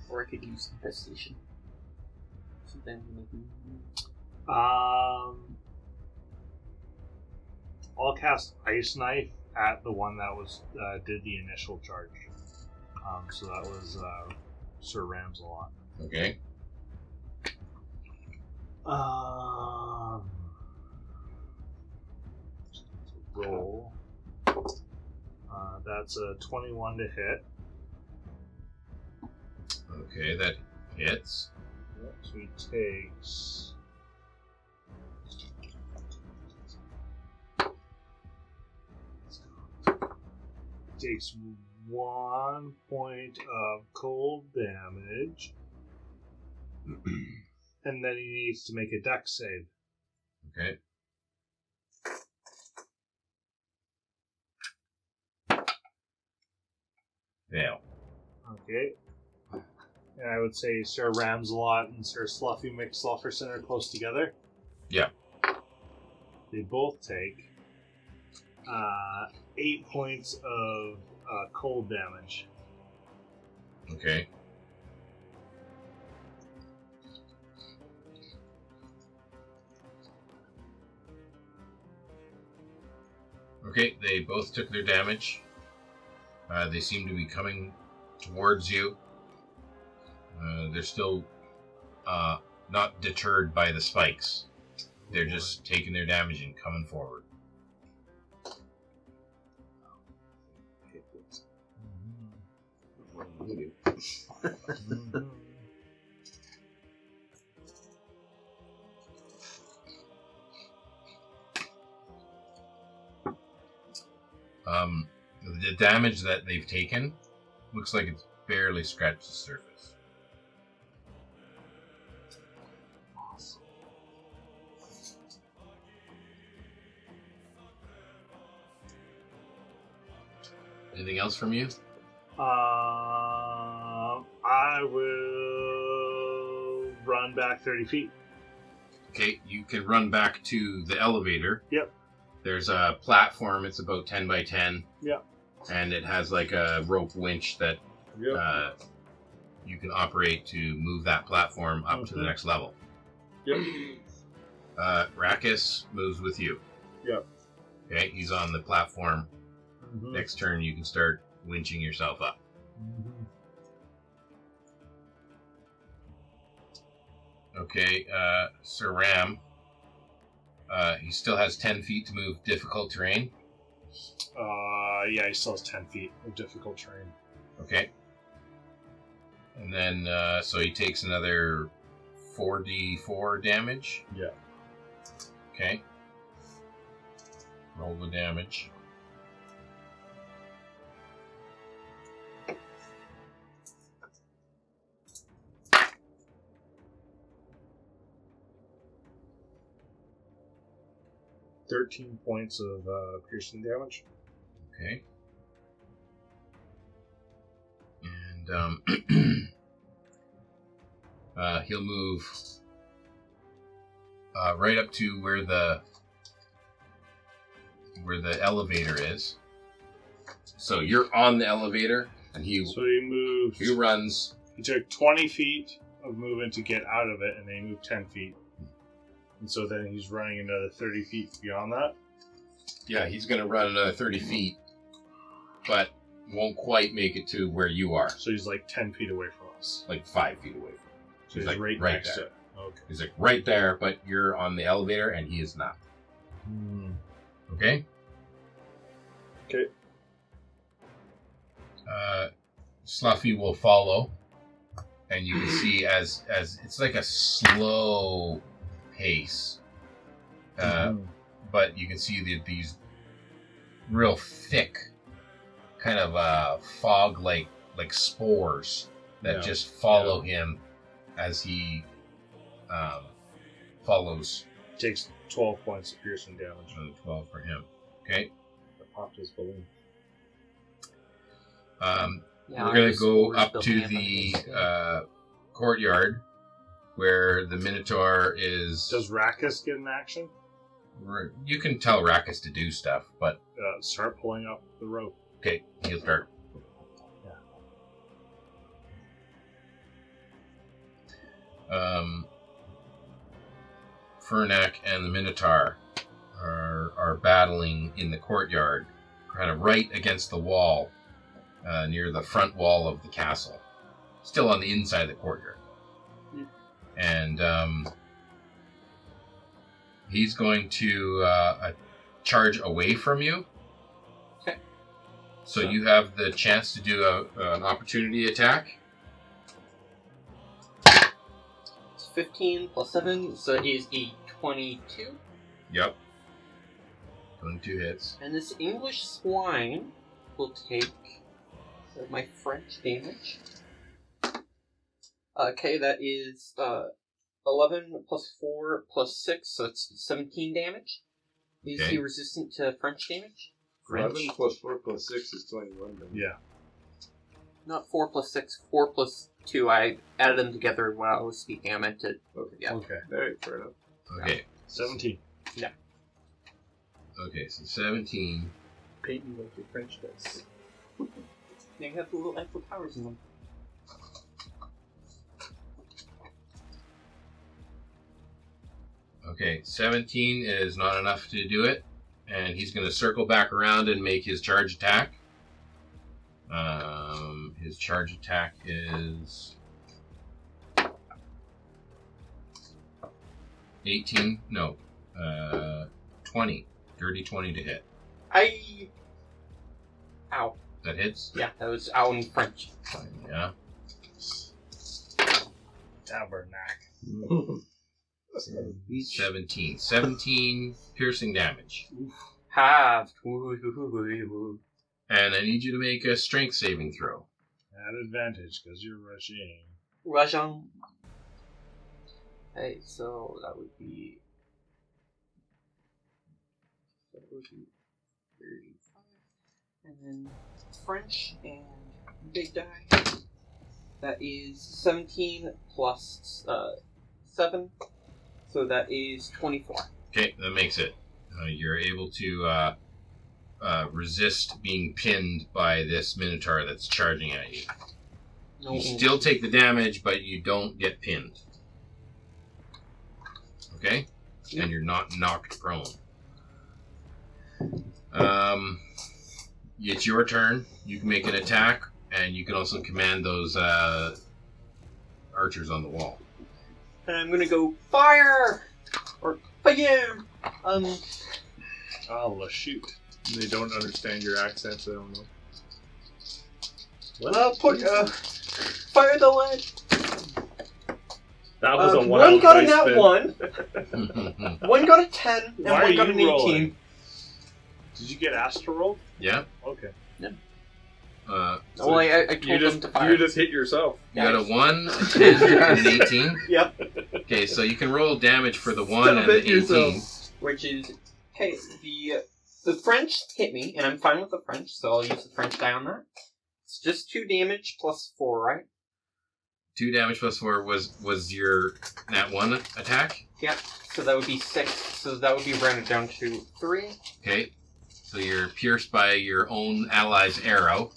Or I could use Infestation. So then maybe... I'll cast Ice Knife at the one that was did the initial charge. So that was Sir Ramsalot. Okay. Roll. That's a 21 to hit. Okay, that hits. So he takes... Takes 1 point of cold damage. And then he needs to make a dex save. Okay. Fail. Okay. And I would say Sir Ramsalot and Sir Sluffy McSlufferson are close together. Yeah. They both take 8 points of cold damage. Okay. Okay, they both took their damage. They seem to be coming towards you. They're still not deterred by the spikes. They're just taking their damage and coming forward. The damage that they've taken looks like it's barely scratched the surface. Anything else from you? I will run back 30 feet. Okay, you can run back to the elevator. Yep. There's a platform, it's about 10 by 10. Yep. And it has like a rope winch that you can operate to move that platform up to the next level. Yep. Rakis moves with you. Yep. Okay, he's on the platform. Next turn, you can start winching yourself up. Okay, Sir Ram. He still has 10 feet to move difficult terrain. Yeah, he still has 10 feet of difficult terrain. Okay. And then, so he takes another 4d4 damage. Yeah. Okay. Roll the damage. 13 points of piercing damage. Okay. And he'll move right up to where the elevator is. So you're on the elevator, and he moved. He runs. He took 20 feet of movement to get out of it, and then he moved 10 feet. And so then he's running another 30 feet beyond that. Yeah, he's going to run another 30 feet, but won't quite make it to where you are. So he's like 10 feet away from us. Like 5 feet away from us. So he's like right next to it. Okay. He's like right there, but you're on the elevator, and he is not. Okay? Okay. Sluffy will follow, and you can see as it's like a slow pace, but you can see these real thick, kind of fog like spores that just follow him as he follows. Takes 12 points of piercing damage. 12 for him. Okay. Popped his balloon. We're going to go up to the courtyard where the Minotaur is... Does Rakus get an action? You can tell Rakus to do stuff, but... Start pulling up the rope. Okay, he'll start. Fernac and the Minotaur are battling in the courtyard, kind of right against the wall, near the front wall of the castle. Still on the inside of the courtyard. And he's going to charge away from you. Okay. So you have the chance to do an opportunity attack. It's 15 plus 7, so it is a 22. Yep. 22 hits. And this English swine will take my French damage. Okay, that is 11 plus 4 plus 6, so it's 17 damage. Is he resistant to French damage? 11 plus 4 plus 6 is 21 damage. Yeah. Not 4 plus 6, 4 plus 2. I added them together while I was speaking. I meant to... Okay. Yeah. Okay. Very fair enough. Okay. 17. Yeah. Okay, so 17. Paint me like your French does. They have the little extra powers in them. Okay, 17 is not enough to do it, and he's going to circle back around and make his charge attack. His charge attack is 18. No, 20. Dirty 20 to hit. Ow. That hits. Yeah, that was ow in French. Yeah. Tabernacle. 17. 17 piercing damage. Halved. And I need you to make a strength saving throw. At advantage, because you're rushing. Rajan. Okay, so that would be 35. And then French and big die. That is 17 plus 7. So that is 24. Okay, that makes it. You're able to resist being pinned by this Minotaur that's charging at you. No, You still take the damage, but you don't get pinned. Okay? Yep. And you're not knocked prone. It's your turn. You can make an attack, and you can also command those archers on the wall. and I'm gonna go fire! Or fire! Oh, shoot. They don't understand your accent, so they don't know. Put, fire the lead! That was a one got a dice nat spin. 1, one got a 10, and Why are one got an you 18. rolling? Did you get Astro rolled? Yeah? Okay. Well, I told them to fire. You just hit yourself. You got a 1, a 10, and an 18? Yep. Okay, so you can roll damage for the 1 and the 18. Which is Okay, the French hit me, and I'm fine with the French, so I'll use the French die on that. It's just 2 damage plus 4, right? 2 damage plus 4 was your nat 1 attack? Yeah, so that would be 6, so that would be rounded down to 3. Okay, so you're pierced by your own ally's arrow.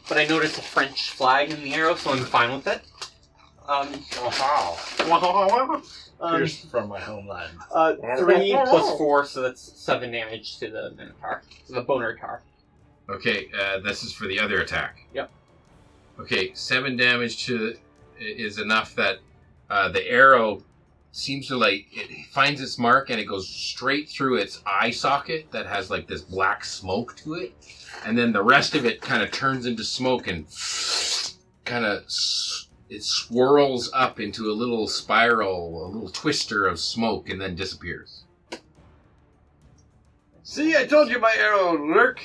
But I noticed a French flag in the arrow, so I'm fine with it. Pierced from my homeland. 3 plus 4, so that's 7 damage to the Minotaur. To the Bonertar. Okay, this is for the other attack. Yep. Okay, 7 damage is enough that the arrow seems to it finds its mark and it goes straight through its eye socket that has this black smoke to it. And then the rest of it kind of turns into smoke and it swirls up into a little spiral, a little twister of smoke, and then disappears. See, I told you my arrow would work.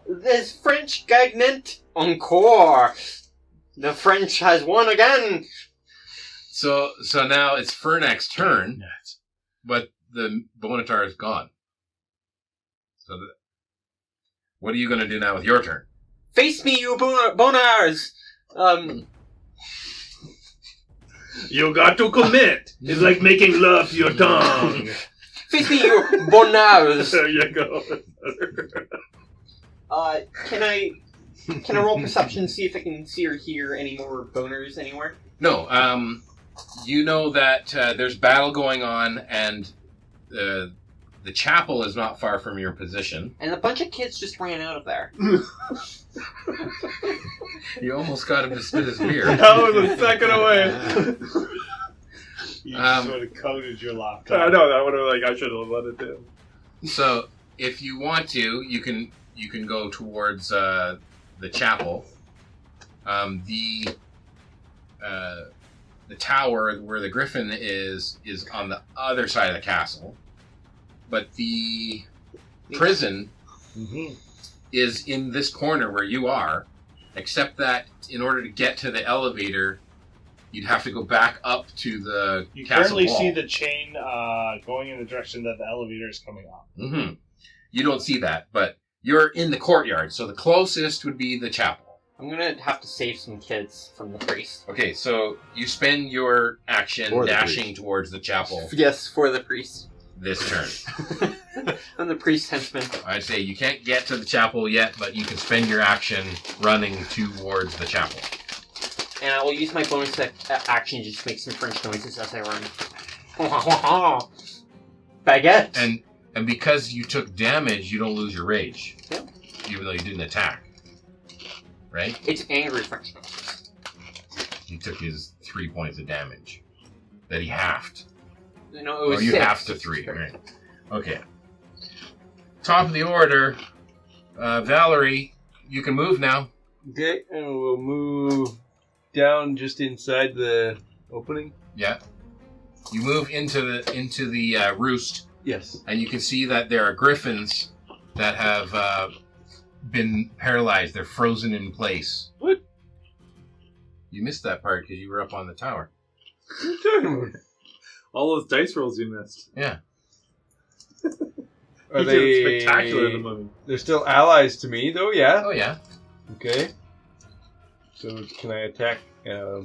This French gagnant encore. The French has won again. So now it's Fernak's turn, but the Bonatar is gone. So what are you going to do now with your turn? Face me, you bonars! You got to commit. It's like making love to your tongue. Face me, you bonars! There you go. Can I roll perception and see if I can see or hear any more boners anywhere? No, you know that there's battle going on, and the chapel is not far from your position. And a bunch of kids just ran out of there. You almost got him to spit his beer. That was a second away. You sort of coded your laptop. I know, that would have, I should have let it do. So, if you want to, you can go towards the chapel. The tower where the griffin is on the other side of the castle, but the prison is in this corner where you are, except that in order to get to the elevator, you'd have to go back up to the You castle currently wall. see the chain going in the direction that the elevator is coming up. Mm-hmm. You don't see that, but you're in the courtyard, so the closest would be the chapel. I'm gonna have to save some kids from the priest. Okay, so you spend your action For the dashing priest. towards the chapel Yes, for the priest. this turn. I'm the priest henchman. I'd say you can't get to the chapel yet, but you can spend your action running towards the chapel. And I will use my bonus action to just make some French noises as I run. Baguette! And because you took damage, you don't lose your rage. Yep. Even though you didn't attack. Right? It's angry French noises. He took his 3 points of damage. That he halved. No, it was Or you 6. halved to 3, right? Okay. Top of the order. Valerie, you can move now. Okay, and we'll move down just inside the opening. Yeah. You move into the roost. Yes. And you can see that there are griffins that have been paralyzed. They're frozen in place. What? You missed that part because you were up on the tower. What are you talking about? All those dice rolls you missed. Yeah. Are You they did spectacular in the movie. They're still allies to me, though, yeah? Oh, yeah. Okay. So can I attack? Oh,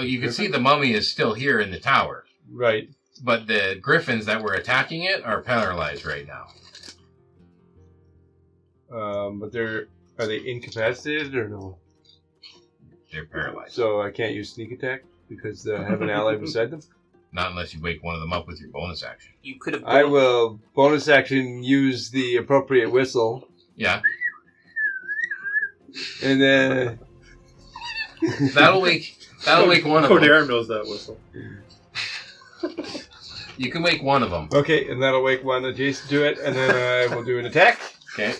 you can see the mummy is still here in the tower. Right. But the griffins that were attacking it are paralyzed right now. But are they incapacitated or no? They're paralyzed. So I can't use sneak attack because I have an ally beside them? Not unless you wake one of them up with your bonus action. You could have. I will bonus action use the appropriate whistle. Yeah. And then That'll wake one of them. Darren knows that whistle. You can wake one of them. okay, and that'll wake one adjacent to it, and then I will do an attack. Okay.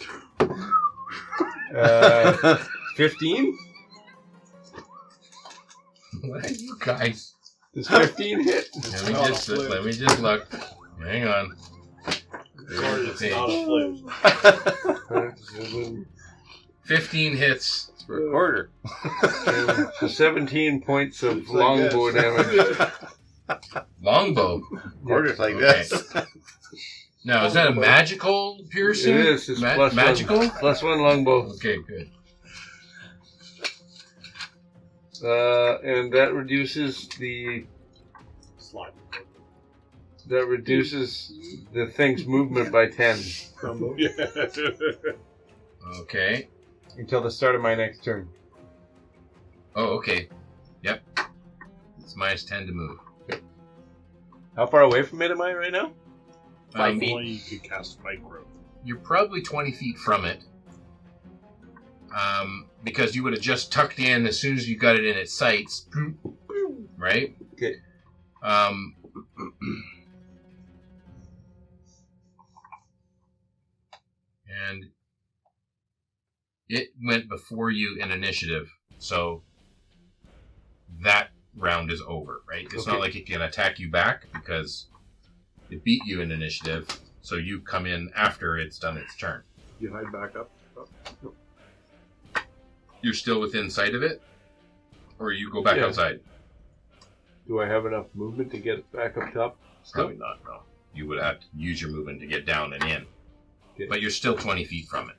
15. What are you guys? Does 15 hit? Let me just look. Hang on. It's not a flute. 15 hits. For a quarter. So 17 points of It's like longbow this. damage. Longbow. Quarters like Okay. this. Now, is that a magical piercing? It is. It's plus magical? One, +1 longbow. Okay, good. And that reduces the Slide. thing's movement by 10 Yeah. Okay. until the start of my next turn. Oh, okay. Yep. It's -10 to move. How far away from it am I right now? 5 feet. Only you could cast micro. You're probably 20 feet from it. Because you would have just tucked in as soon as you got it in its sights. Right? Okay. And it went before you in initiative, so that round is over, right? It's not like it can attack you back because it beat you in initiative, so you come in after it's done its turn. You hide back up. You're still within sight of it, or you go back Yeah. outside? Do I have enough movement to get back up top? Probably not, no. You would have to use your movement to get down and in. Okay. But you're still 20 feet from it.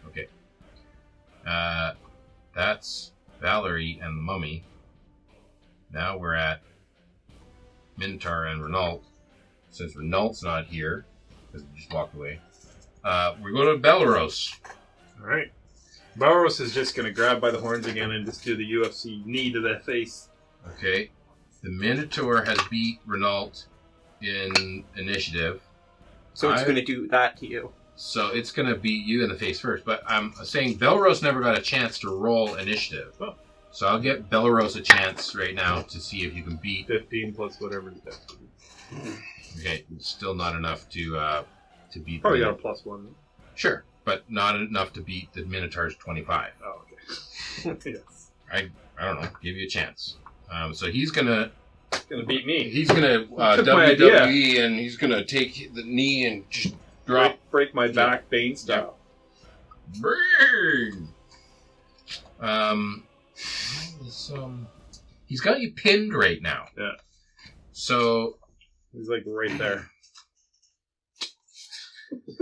Okay. That's Valerie and the mummy. Now we're at Minotaur and Renault. Since Renault's not here, because he just walked away, we go to Belleros. All right. Barros is just going to grab by the horns again and just do the UFC knee to the face. Okay. The Minotaur has beat Renault in initiative. So it's going to do that to you. So it's going to beat you in the face first. But I'm saying Belleros never got a chance to roll initiative. Oh. So I'll get Belleros a chance right now to see if you can beat. 15 plus whatever it is. Okay, still not enough to beat. Probably the, got a +1. Sure, but not enough to beat the Minotaur's 25. Oh, okay. Yes. I don't know. Give you a chance. So he's gonna beat me. He's gonna Took my WWE and he's gonna take the knee and just drop. Break my back, Bane style. Burn. He's got you pinned right now. Yeah. So he's like right there.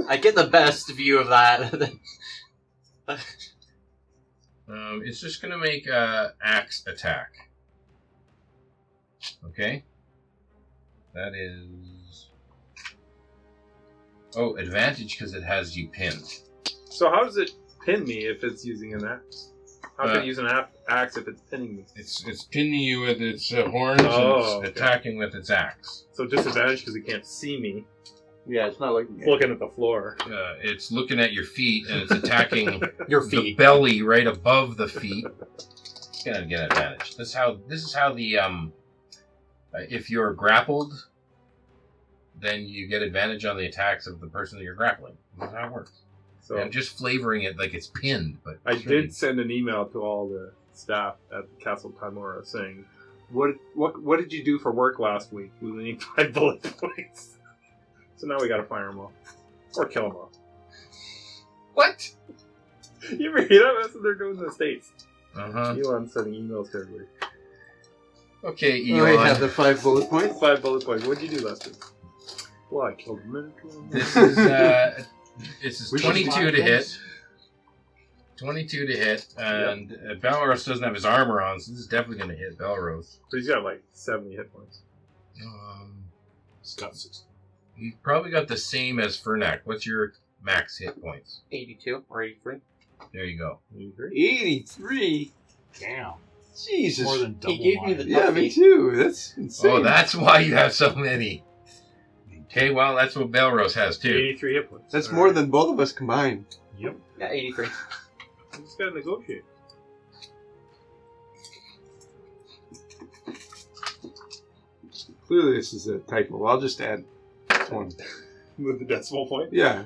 I get the best view of that. it's just gonna make a axe attack. Okay. That is advantage because it has you pinned. So how does it pin me if it's using an axe? How can it use an axe if it's pinning me? It's pinning you with its horns and it's attacking with its axe. So disadvantage because it can't see me. Yeah, it's not like looking at the floor. It's looking at your feet and it's attacking your the feet, belly right above the feet. It's gonna get advantage. This is how the if you're grappled, then you get advantage on the attacks of the person that you're grappling. That's how it works. So I'm just flavoring it like it's pinned, but I did send an email to all the staff at Castle Tymora saying, "What did you do for work last week? We need 5 bullet points." So now we got to fire them all or kill them all. What? You ever hear that? That's what they're doing in the States. Uh-huh. Elon's sending emails to everybody. Okay, Oh, Elon. I have the 5 bullet points. 5 bullet points. What did you do last week? Well, I killed a Minotaur. This is 22 to hit. 22 to hit, and Belleros doesn't have his armor on, so this is definitely going to hit Belleros. But he's got like 70 hit points. He's got 60. He's probably got the same as Fernak. What's your max hit points? 82 or 83. There you go. 83? Damn. Jesus. More than double He gave me the Yeah, tough me feet. too. That's insane. Oh, that's why you have so many. Okay, well, that's what Belleros has too. 83 hit points. That's All more right. than both of us combined. Yep. Yeah, 83. You just gotta negotiate. Clearly, this is a typo. I'll just add 1. With the decimal point. Yeah.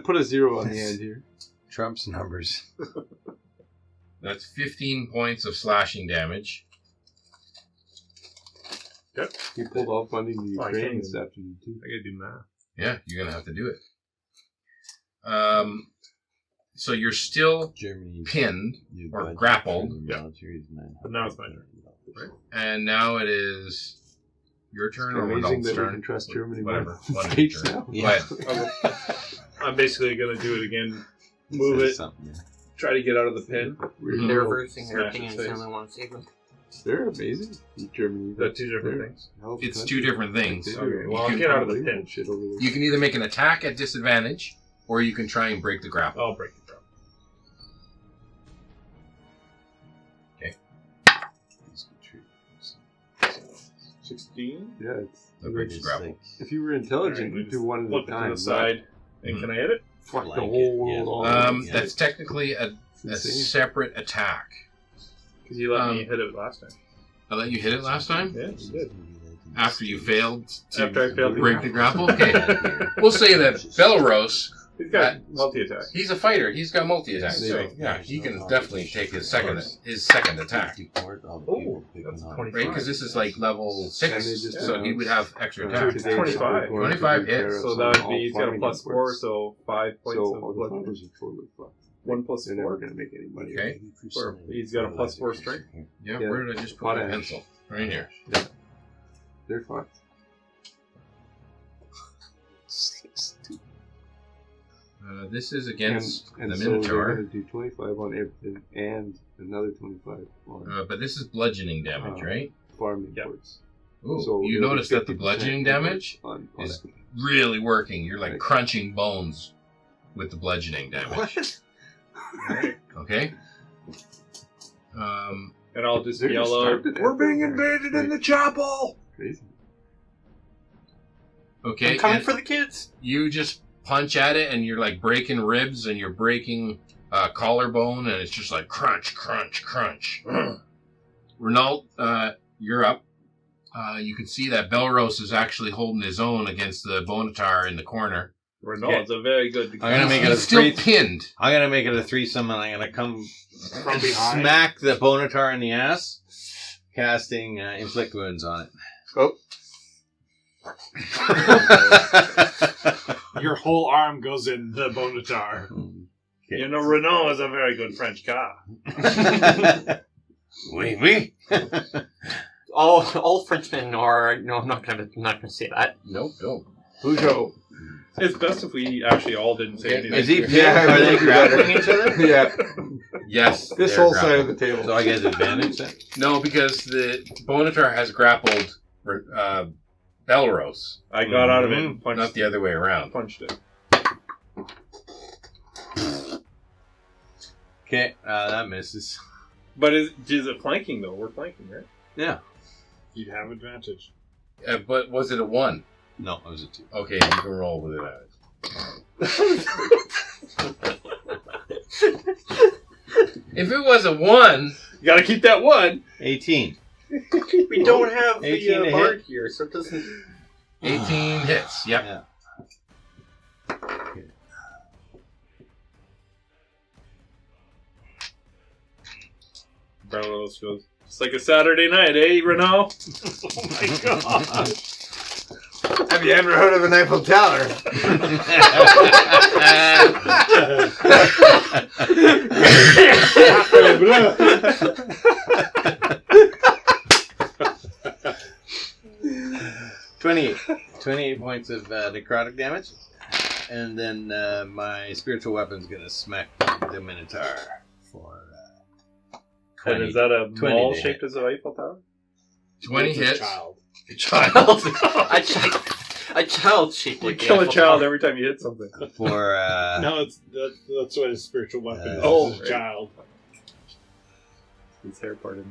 Put a 0 on the end here. Trump's numbers. That's 15 points of slashing damage. Yep. You pulled all funding to Oh, I can't Ukraine even- this afternoon, too. I gotta do math. Yeah, you're going to have to do it. So you're still Germany pinned new or budget grappled. for the Yeah. military is $900 But now it's my turn. million. And now it is your turn or Amazing Rodolph's that we turn. can trust Germany more. Whatever. One States turn. now. Yeah. But I'm basically gonna do it again. Move Says it. something, yeah. Try to get out of the pin. Mhm. They're reversing their Smash opinions its face. and they want to save them. They're amazing. Germany. They're two different things. it's two different things. Okay, well, You I'll can get out of the Unbelievable pin. shit over there. You can either make an attack at disadvantage, or you can try and break the grapple. I'll break it down. 16. Yeah, it's. The break the It's grapple. like If you were intelligent, Alright, you'd do one Flip at it a to time. the side. And can I hit it? Fuck the Blanket, whole world yeah. all at once. Yeah. That's technically a It's insane. separate attack. Because you let me hit it last time. I let you hit it last time? Yeah, you did. After you failed to After I failed to break the grapple? Okay. We'll say that Belarus, He's got multi-attack. he's a fighter. He's got multi-attack. Yeah. So, yeah, he can definitely take his second attack. Oh, that's 25. Right? Because this is like level And 6, they just so he would have extra Today, attacks. 25. 25 hits. So that would be, he's got a plus 4, so 5 points So of all the blood. fighters are totally fucked. 1 plus They're never 4. going to make any money. Okay. Or he's got a plus 4 strength. Yeah, Yeah. where did I just put my Potash. pencil? Right here. They're fucked. This is against and the so they're Minotaur. going to do 25 on everything and another 25 on But this is bludgeoning damage, right? farming Yep. forts. Ooh, So you it'll be notice that the 50% bludgeoning damage on is it. really working. You're like Right. crunching bones with the bludgeoning damage. Okay? And I'll just They're just yell out, started "We're being everywhere." invaded in the chapel!" Crazy. Okay, I'm coming and for the kids. you just punch at it and you're like breaking ribs and you're breaking collarbone and it's just like crunch, crunch, crunch. Renault, you're up. You can see that Belros is actually holding his own against the Bonatar in the corner. Renault's a very good. I'm gonna make it a He's still three. pinned. I'm gonna make it a threesome, and I'm gonna come From behind. smack the Bonatar in the ass, casting inflict wounds on it. Oh. Your whole arm goes in the Bonatar. Okay. You know, Renault is a very good French car. Oui, oui. All Frenchmen are. No, I'm not gonna say that. Nope, nope. Peugeot. It's best if we actually all didn't say anything. Is he pinned? Are they grappling each other? Yeah, Yes. this they're whole side grappled. of the table. So I get advantage then? No, because the Bonatar has grappled Belros, I got out of it and punched, not the other way around. punched it. Okay, that misses. But is it flanking, though? We're flanking, right? Yeah. You'd have advantage. But was it a 1? No, it was a 2. Okay, you can roll with it at it. If it was a 1, You gotta keep that 1. 18. We don't have 18 to the bard hit. here, so it doesn't. 18 hits. Yep. Yeah. Barbaros goes, "It's like a Saturday night, eh, Renault?" Oh my god. Have you ever heard of an Eiffel Tower? Twenty-eight points of necrotic damage. And then my spiritual weapon's gonna smack the Minotaur for And is that a 20 mall to shaped as an Eiffel Tower? 20 It's a hits. child. Child. a child shaped You like kill a Eiffel child Tower. every time you hit something. for No, that's what his spiritual weapon is. Oh, It's a right. child. His hair part in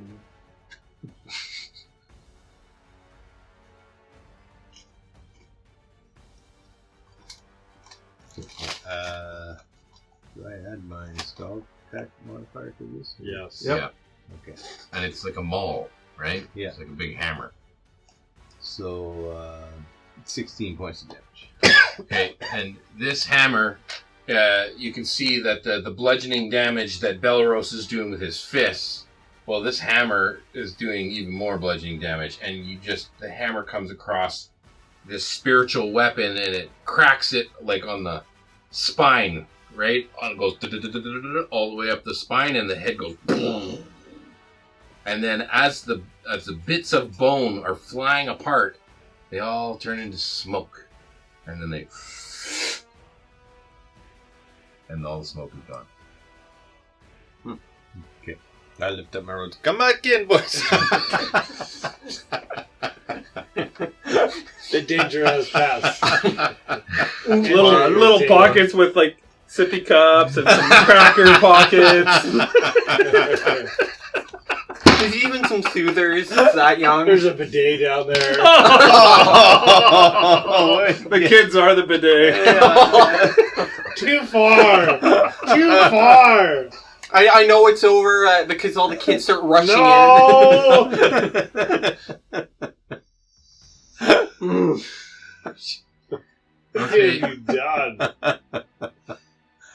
do I add my spell attack modifier to this? Yes. Yep. Yeah. Okay. And it's like a maul, right? Yeah. It's like a big hammer. So 16 points of damage. Okay, and this hammer, you can see that the bludgeoning damage that Belros is doing with his fists, well, this hammer is doing even more bludgeoning damage, and the hammer comes across this spiritual weapon, and it cracks it like on the spine, right? It goes all the way up the spine, and the head goes boom. And then as the bits of bone are flying apart, they all turn into smoke. And then they... And all the smoke is gone. Okay. I lift up my road. Come back in, boys. The danger has passed. Little pockets with like sippy cups and some cracker pockets. There's even some soothers. It's that young. There's a bidet down there. The kids are the bidet. Too far. Too far. I know it's over because all the kids start rushing in. What have you done?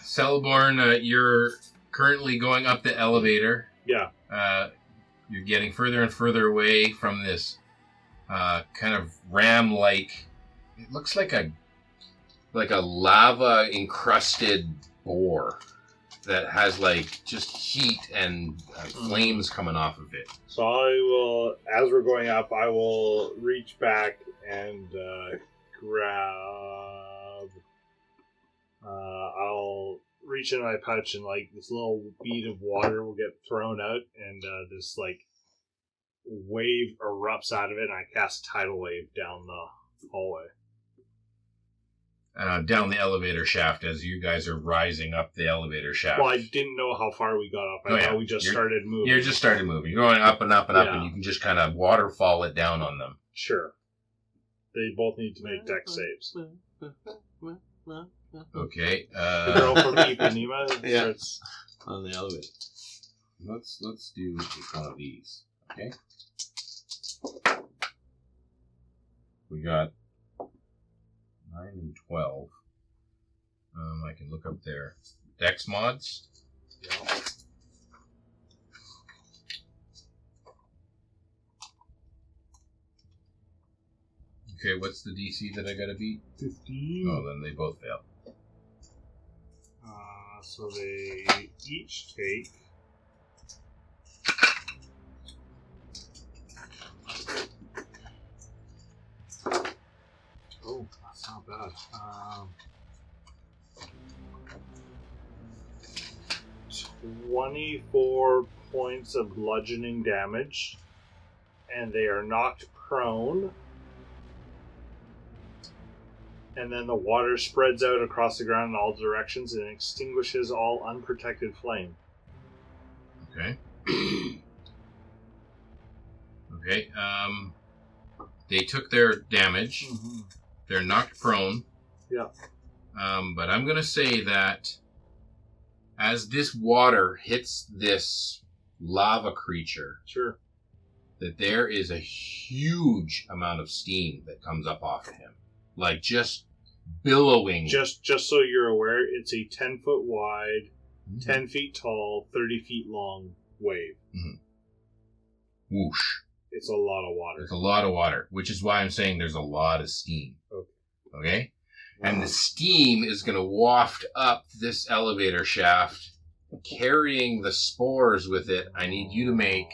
Celeborn, you're currently going up the elevator. Yeah. You're getting further and further away from this kind of ram-like. It looks like a lava encrusted boar that has like just heat and flames coming off of it. So I will, as we're going up, I will reach back and grab. I'll reach in my pouch and like this little bead of water will get thrown out, and this like wave erupts out of it, and I cast tidal wave down the hallway. Down the elevator shaft as you guys are rising up the elevator shaft. Well, I didn't know how far we got up. I thought we just started moving. You just started moving. You're going up and up and up, and you can just kind of waterfall it down on them. Sure. They both need to make dex saves. Okay. The girl from Ipanema starts on the elevator. Let's do one of these. Okay. We got 9 and 12. I can look up their dex mods. Yeah. Okay, what's the DC that I gotta beat? 15. Oh, then they both fail. So they each take... Oh, that's not bad. 24 points of bludgeoning damage, and they are knocked prone. And then the water spreads out across the ground in all directions and extinguishes all unprotected flame. Okay. Okay. They took their damage. Mm-hmm. They're knocked prone. Yeah. But I'm going to say that as this water hits this lava creature, Sure. that there is a huge amount of steam that comes up off of him. Like just billowing. Just so you're aware, it's a 10-foot wide, 10 feet tall, 30 feet long wave. Mm-hmm. Whoosh. It's a lot of water. It's a lot of water, which is why I'm saying there's a lot of steam. Okay? Wow. And the steam is going to waft up this elevator shaft, carrying the spores with it. I need you to make...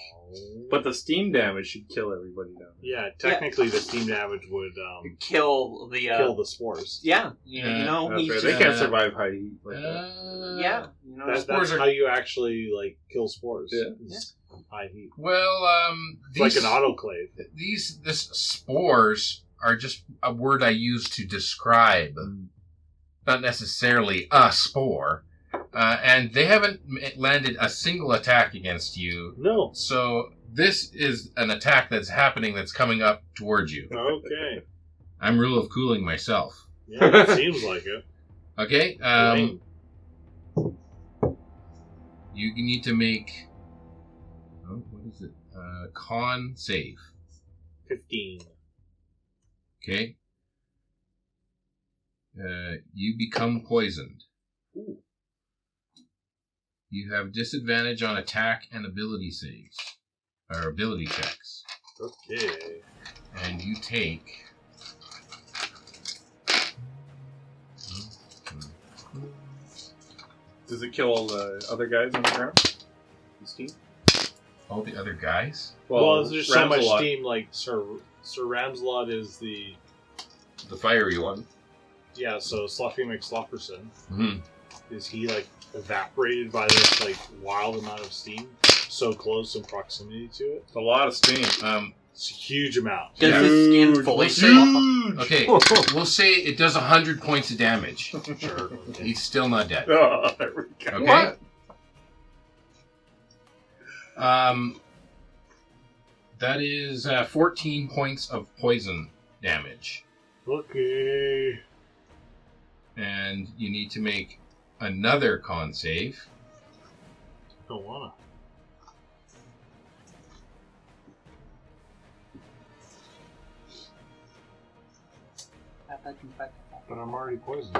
But the steam damage should kill everybody down there. Yeah, technically the steam damage would kill the spores. Yeah, you know, that's right. They can't survive high heat like that. Yeah, you know, that's how you actually like kill spores. Yeah. High heat. Well, it's like an autoclave. This spores are just a word I use to describe, not necessarily a spore. And they haven't landed a single attack against you. No. So this is an attack that's happening that's coming up towards you. Okay. I'm rule of cooling myself. Yeah, it seems like it. Okay. You need to make... Oh, what is it? Con save. 15. Okay. You become poisoned. Ooh. You have disadvantage on attack and ability saves. Or ability checks. Okay. And you take... Does it kill all the other guys on the ground? The steam? All the other guys? Well, there's so much Ramsalot. steam. Like Sir Ramsalot is the fiery one. Yeah. So Sluffy McSlufferson, Mm-hmm. is he like evaporated by this like wild amount of steam? So close in proximity to it. It's a lot of steam. It's a huge amount. Does his skin fully We'll say, fall? okay, we'll say it does 100 points of damage. Sure. Okay. He's still not dead. Oh, there we go. Okay. That is 14 points of poison damage. Okay. And you need to make another con save. Don't wanna. But I'm already poisoned.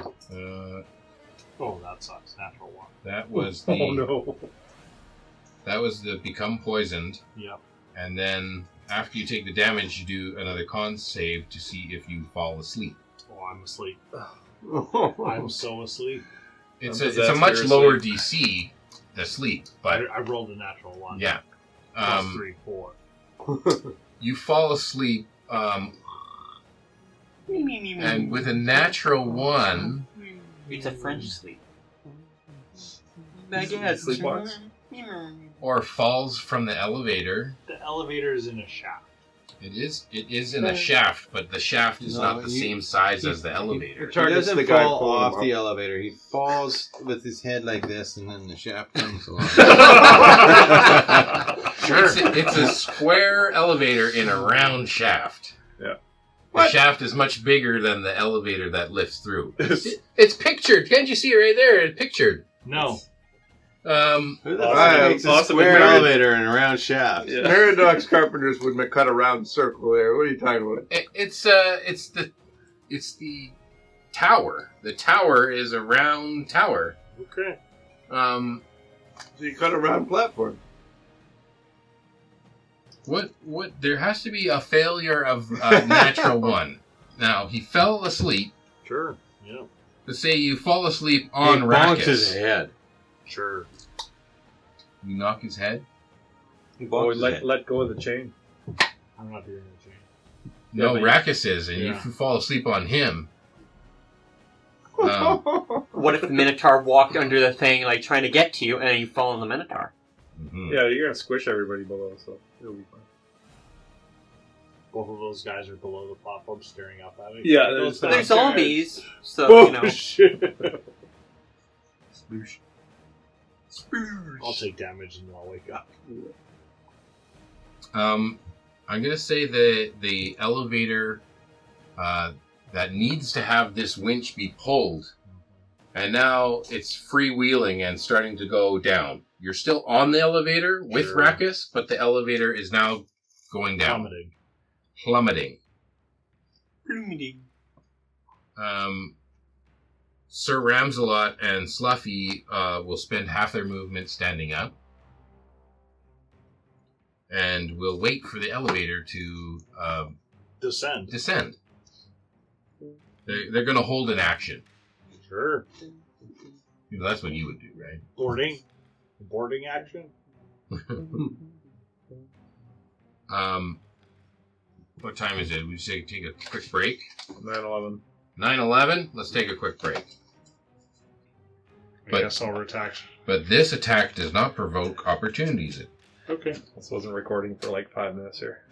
Oh, that sucks. Natural one. That was the Oh no. that was the become poisoned, Yep. and then after you take the damage, you do another con save to see if you fall asleep. Oh, I'm asleep. I'm so asleep. It's I'm a possessed, much you're lower asleep. DC to sleep, but I rolled a natural one. yeah. Plus 3, 4. You fall asleep, and with a natural 1, It's a French sleep. Sleepwalks? or falls from the elevator. The elevator is in a shaft. It is in a shaft, but the shaft is No, not the you- same size as the elevator. He Target's doesn't the guy fall pulling him off up. the elevator. He falls with his head like this, and then the shaft comes along. It's a square elevator in a round shaft. Yeah. The shaft is much bigger than the elevator that lifts through. It's pictured. Can't you see it right there? It's pictured. No. Who the Awesome. fuck makes a Awesome. square Married- elevator in a round shaft? Yeah. Paradox carpenters would cut a round circle there. What are you talking about? It's the tower. The tower is a round tower. Okay. So you cut a round platform. What? There has to be a failure of natural 1. Now he fell asleep. Sure. Yeah. Let's say you fall asleep on He bonks his Rackus. head. Sure. You knock his head. He Oh, bonks his head. let go of the chain. I'm not hearing the chain. No, Yeah, Rackus is, and Yeah. if you fall asleep on him, What if the Minotaur walked under the thing, like trying to get to you, and then you fall on the Minotaur? Yeah, you're gonna squish everybody below, so it'll be fine. Both of those guys are below the platform staring up at it. Yeah, Those But guys- they're zombies, so, you know. shit. Sploosh. I'll take damage and then I'll wake up. I'm gonna say the elevator that needs to have this winch be pulled, and now it's freewheeling and starting to go down. You're still on the elevator with Sure. Rackus, but the elevator is now going down, Plummeting. plummeting. Sir Ramsalot and Sluffy will spend half their movement standing up, and we'll wait for the elevator to Descend. descend. They're going to hold an action. Sure. You know, that's what you would do, right? Boarding. Boarding action. What time is it? We say take a quick break. 9/11. 9:11. Let's take a quick break. I But- guess I'll attack. But this attack does not provoke opportunities Okay. This wasn't recording for like 5 minutes here.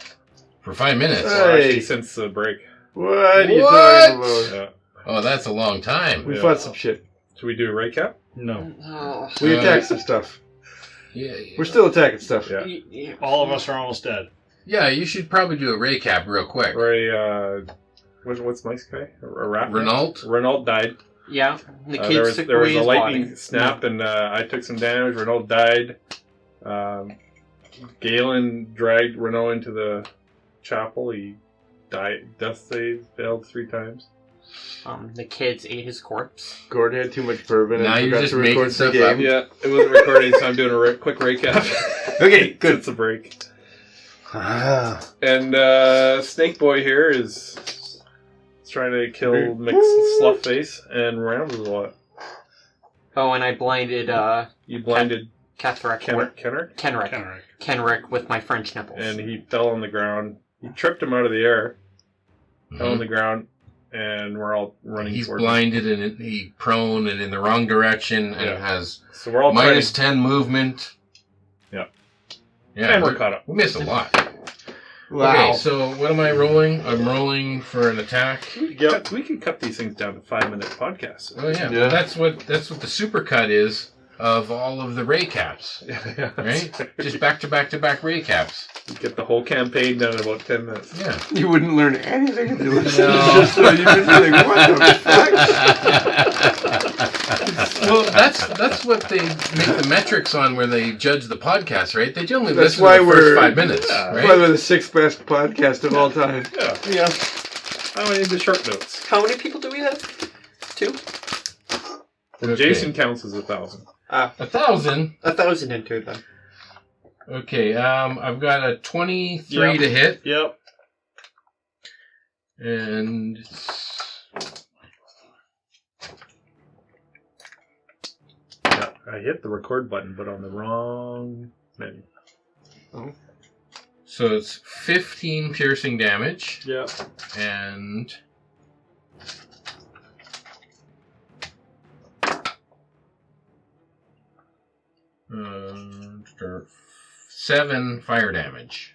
for 5 minutes. Well, Hey. actually, since the break. What are you What? talking about? Yeah. Oh, that's a long time. We Yeah. fought some shit. Should we do a recap? No. Oh. We Uh, attacked some stuff. Yeah. We're still attacking stuff. Yeah. All of us are almost dead. Yeah, you should probably do a recap real quick. Ray, what's Mike's guy? Renault? Renault died. Yeah, the kids There was took a away his lightning body. snap, and I took some damage. Renault died. Galen dragged Renault into the chapel. He died. Death save failed 3 times. The kids ate his corpse. Gordon had too much bourbon Now and you're forgot just to making record the stuff game. up. Yeah, it wasn't recording, so I'm doing a quick recap. Okay, good. It's a break. Ah. And Snake Boy here is trying to kill Sluffface and Ramsalot. Oh, and I blinded, You blinded Kenrick with my French nipples. And he fell on the ground. He tripped him out of the air. Fell on the ground, and we're all running. He's towards blinded and he's prone and in the wrong direction and has So we're all minus 10 movement. Yeah. Yeah, and we're caught up. we missed a lot. Wow. Okay, so what am I rolling? I'm rolling for an attack. We can cut these things down to 5-minute podcasts. Oh yeah, well, that's what the supercut is of all of the Ray caps, right? Just back to back Ray caps. You get the whole campaign done in about 10 minutes. Yeah. You wouldn't learn anything if you No. just you'd be like, what the fuck? Well, that's what they make the metrics on where they judge the podcast, right? They only That's listen why to the first we're 5 minutes, yeah, Probably right? the 6th best podcast of all time. Yeah. How many of the short notes? How many people do we have? 2? Well, Okay. Jason counts as 1,000. 1,000. 1,000 into then. Okay, I've got a 23 to hit, Yep. and Yeah, I hit the record button, but on the wrong menu. so it's 15 piercing damage, Yeah. and 7 fire damage.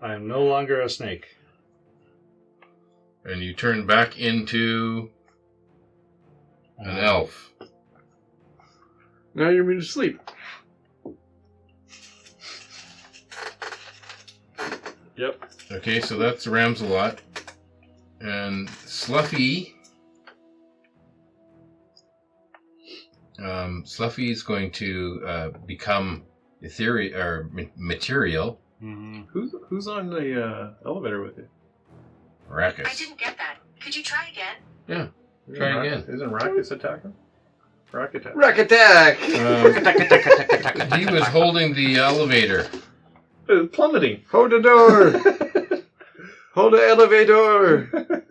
I am no longer a snake. And you turn back into an elf. Now you're me to sleep. Yep. Okay, so that's Ramsalot. And Sluffy. Sluffy is going to become ethereal or material. Mm-hmm. Who's on the elevator with you? Rackus. I didn't get that. Could you try again? Yeah. Try again. Isn't Rackus attacking? Rack attack. Rack attack! He was holding the elevator. It's plummeting. Hold the door! Hold the elevator!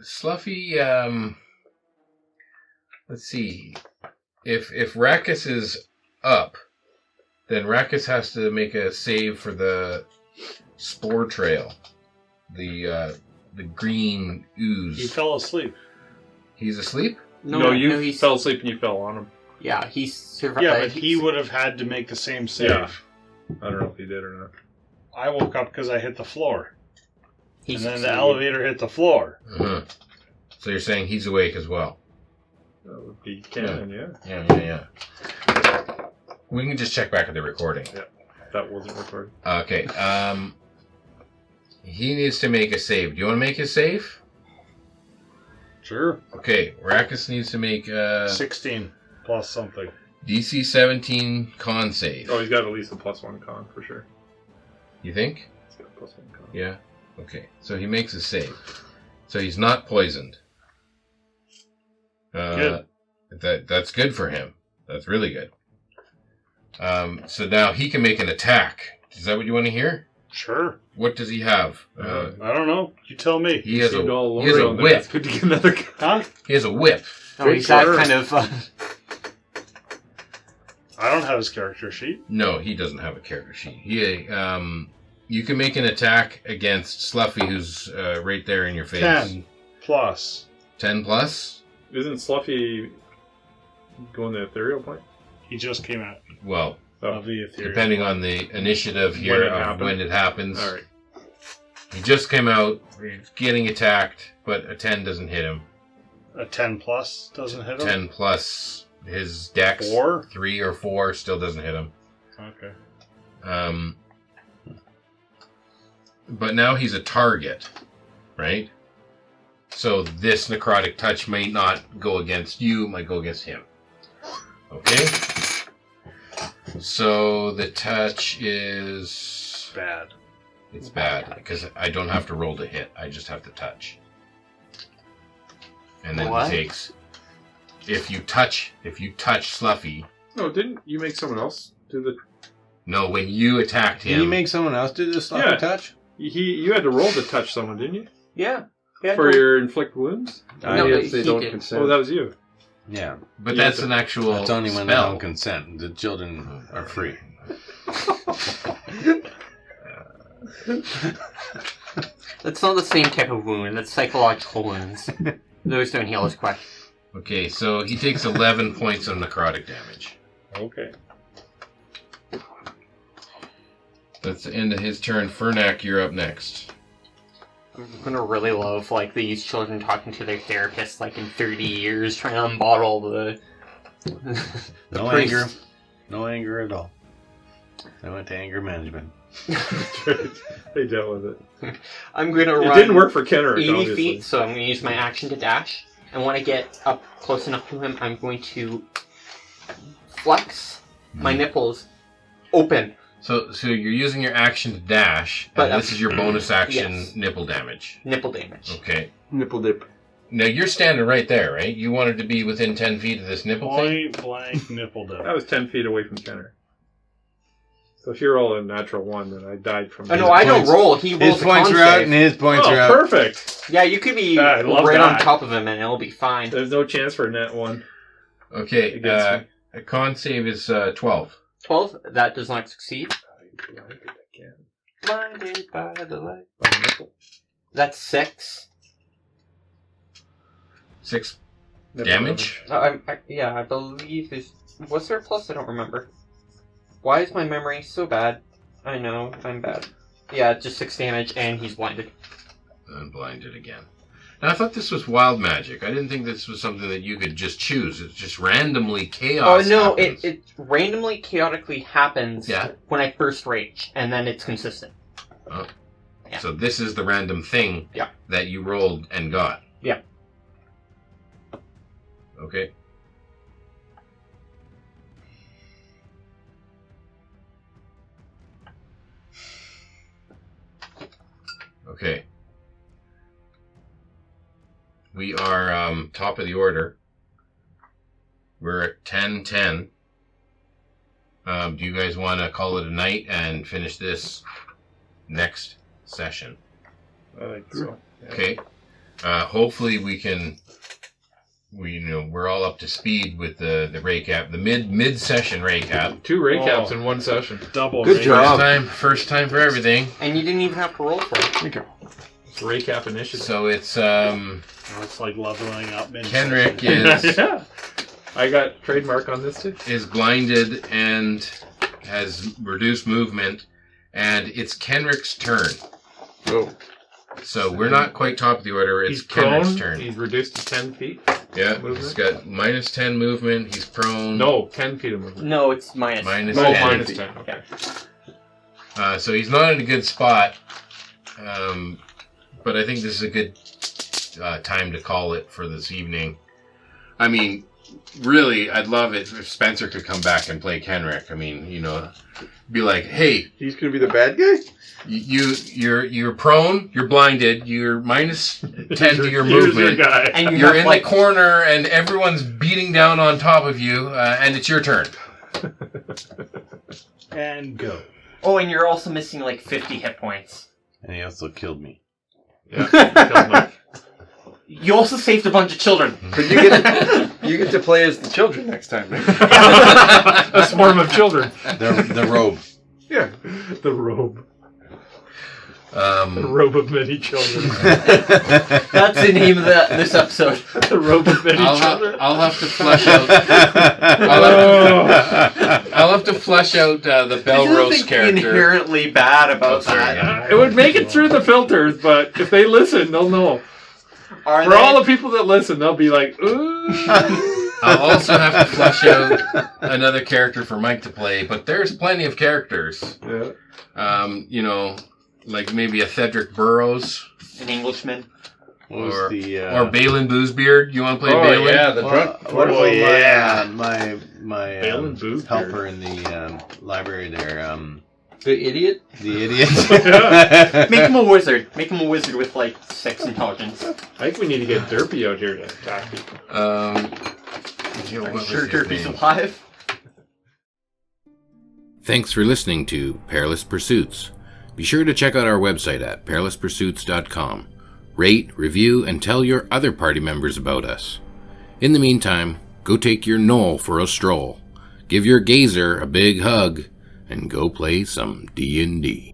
Sluffy, let's see. If Rackus is up, then Rackus has to make a save for the spore trail. The green ooze. He fell asleep. He's asleep? No, you he's, fell asleep and you fell on him. Yeah, he's survived. Yeah, but he would have had to make the same save. Yeah. I don't know if he did or not. I woke up because I hit the floor. He And then the succeeded. elevator hit the floor. Uh-huh. So you're saying he's awake as well? That would be canon, yeah. Yeah. We can just check back at the recording. That wasn't recorded. Okay. He needs to make a save. Do you want to make a save? Sure. Okay. Rackus needs to make a 16 plus something. DC 17 con save. Oh, he's got at least a +1 con for sure. You think? He's got a +1 con. Yeah. Okay. So he makes a save. So he's not poisoned. Good. That's good for him. That's really good. So now he can make an attack. Is that what you want to hear? Sure. What does he have? I don't know. You tell me. He has Seemed all a alone there. whip. It's good to get another con. Huh? He has a whip. Oh, he's that kind of. I don't have his character sheet. No, he doesn't have a character sheet. You can make an attack against Sluffy, who's right there in your face. 10 plus. 10 plus? Isn't Sluffy going to ethereal point? He just came out Well, of the ethereal. depending on the initiative here When it of happens. when it happens. All right. He just came out, he's getting attacked, but a 10 doesn't hit him. A 10 plus doesn't hit him? 10 plus his dex, 4? 3 or 4, still doesn't hit him. Okay. But now he's a target, right? So this necrotic touch may not go against you, it might go against him. Okay? So the touch is... Bad. It's bad, because I don't have to roll to hit, I just have to touch. And then What? he takes... If you touch Sluffy... No, didn't you make someone else do the... No, when you attacked Did him... he make someone else do the sloppy Yeah. touch? You had to roll to touch someone, didn't you? Yeah. For your inflict wounds? No, Yes, but they he don't did. consent. Oh, that was you. Yeah. But that's an actual It's only when they spell. don't consent. The children are free. That's not the same type of wound. That's psychological wounds. Those don't heal as quick. Okay, so he takes 11 points of necrotic damage. Okay. That's the end of his turn. Fernak, you're up next. I'm gonna really love like these children talking to their therapist like in 30 years, trying to unbottle the. No priest. anger. No anger at all. I went to anger management. They dealt with it. I'm gonna It run didn't work for Kenrick, 80 obviously. feet, so I'm gonna use my action to dash. And when I get up close enough to him, I'm going to flex my nipples open. So you're using your action to dash, But, and this is your bonus action yes. nipple damage. Nipple damage. Okay. Nipple dip. Now you're standing right there, right? You wanted to be within 10 feet of this nipple thing? Point blank nipple dip. I was 10 feet away from Kenrick. So if you roll a natural 1, then I died from... Oh no, I don't roll. He rolls His a points con are out save. and his points are out. Perfect! Yeah, you could be I love right on that. top of him and it'll be fine. There's no chance for a net 1 Okay, against me. a con save is 12. 12, that does not succeed. Blinded again. Blinded by the light. By the nipple. That's 6. 6 Nipple damage? I believe is. Was there a plus? I don't remember. Why is my memory so bad? I know, I'm bad. Yeah, just 6 damage and he's blinded. And blinded again. Now, I thought this was wild magic. I didn't think this was something that you could just choose. It's just randomly chaos. Oh no, happens. it randomly, chaotically happens Yeah. when I first rage, and then it's consistent. Oh. Yeah. So this is the random thing Yeah. that you rolled and got. Yeah. Okay. Okay. We are top of the order. We're at 10-10. Do you guys want to call it a night and finish this next session? I think so. Yeah. Okay. Hopefully we're all up to speed with the recap, the mid session recap. 2 recaps in 1 session. Double. Good rate. job. First time for everything. And you didn't even have to roll for it. It's recap initiative. So it's It's like leveling up. Kenrick is Yeah. I got trademark on this too. is blinded and has reduced movement, and it's Kenrick's turn. Oh. So we're not quite top of the order. It's He's prone. Kenrick's turn. He's reduced to 10 feet. Yeah, Movement? he's got minus 10 movement. He's prone. No, 10 feet of movement. No, it's minus. Minus No, 10. minus 10. Okay. So he's not in a good spot. But I think this is a good time to call it for this evening. I mean, really, I'd love it if Spencer could come back and play Kenrick. I mean, be like, hey, He's gonna be the bad guy? you're prone, you're blinded, you're minus 10 to your Here's movement. your guy. And you You're have, in like, the corner, and everyone's beating down on top of you, and it's your turn. And go. Oh, and you're also missing like 50 hit points. And he also killed me. Yeah. You also saved a bunch of children. But you get to play as the children next time, right? A swarm of children. The robe. Yeah. The robe. The robe of many children. That's the name of this episode. The robe of many children. I'll have to flesh out. I'll have to flesh out the Belrose character. Inherently bad about sorry, that. yeah. It would make it through the filters, but if they listen, they'll know. For all the people that listen, they'll be like, ooh. I'll also have to flesh out another character for Mike to play, but there's plenty of characters. Yeah. Like maybe a Cedric Burrows An Englishman. or Balin Boozebeard. You want to play Balin? Yeah, the drunk. My Balin Boozebeard. helper in the library there. The idiot? The idiot. Make him a wizard. Make him a wizard with like 6 intelligence. I think we need to get Derpy out here to attack people. I'm What sure was his Derpy's name? alive. Thanks for listening to Perilous Pursuits. Be sure to check out our website at perilouspursuits.com. Rate, review, and tell your other party members about us. In the meantime, go take your knoll for a stroll, give your gazer a big hug, and go play some D&D.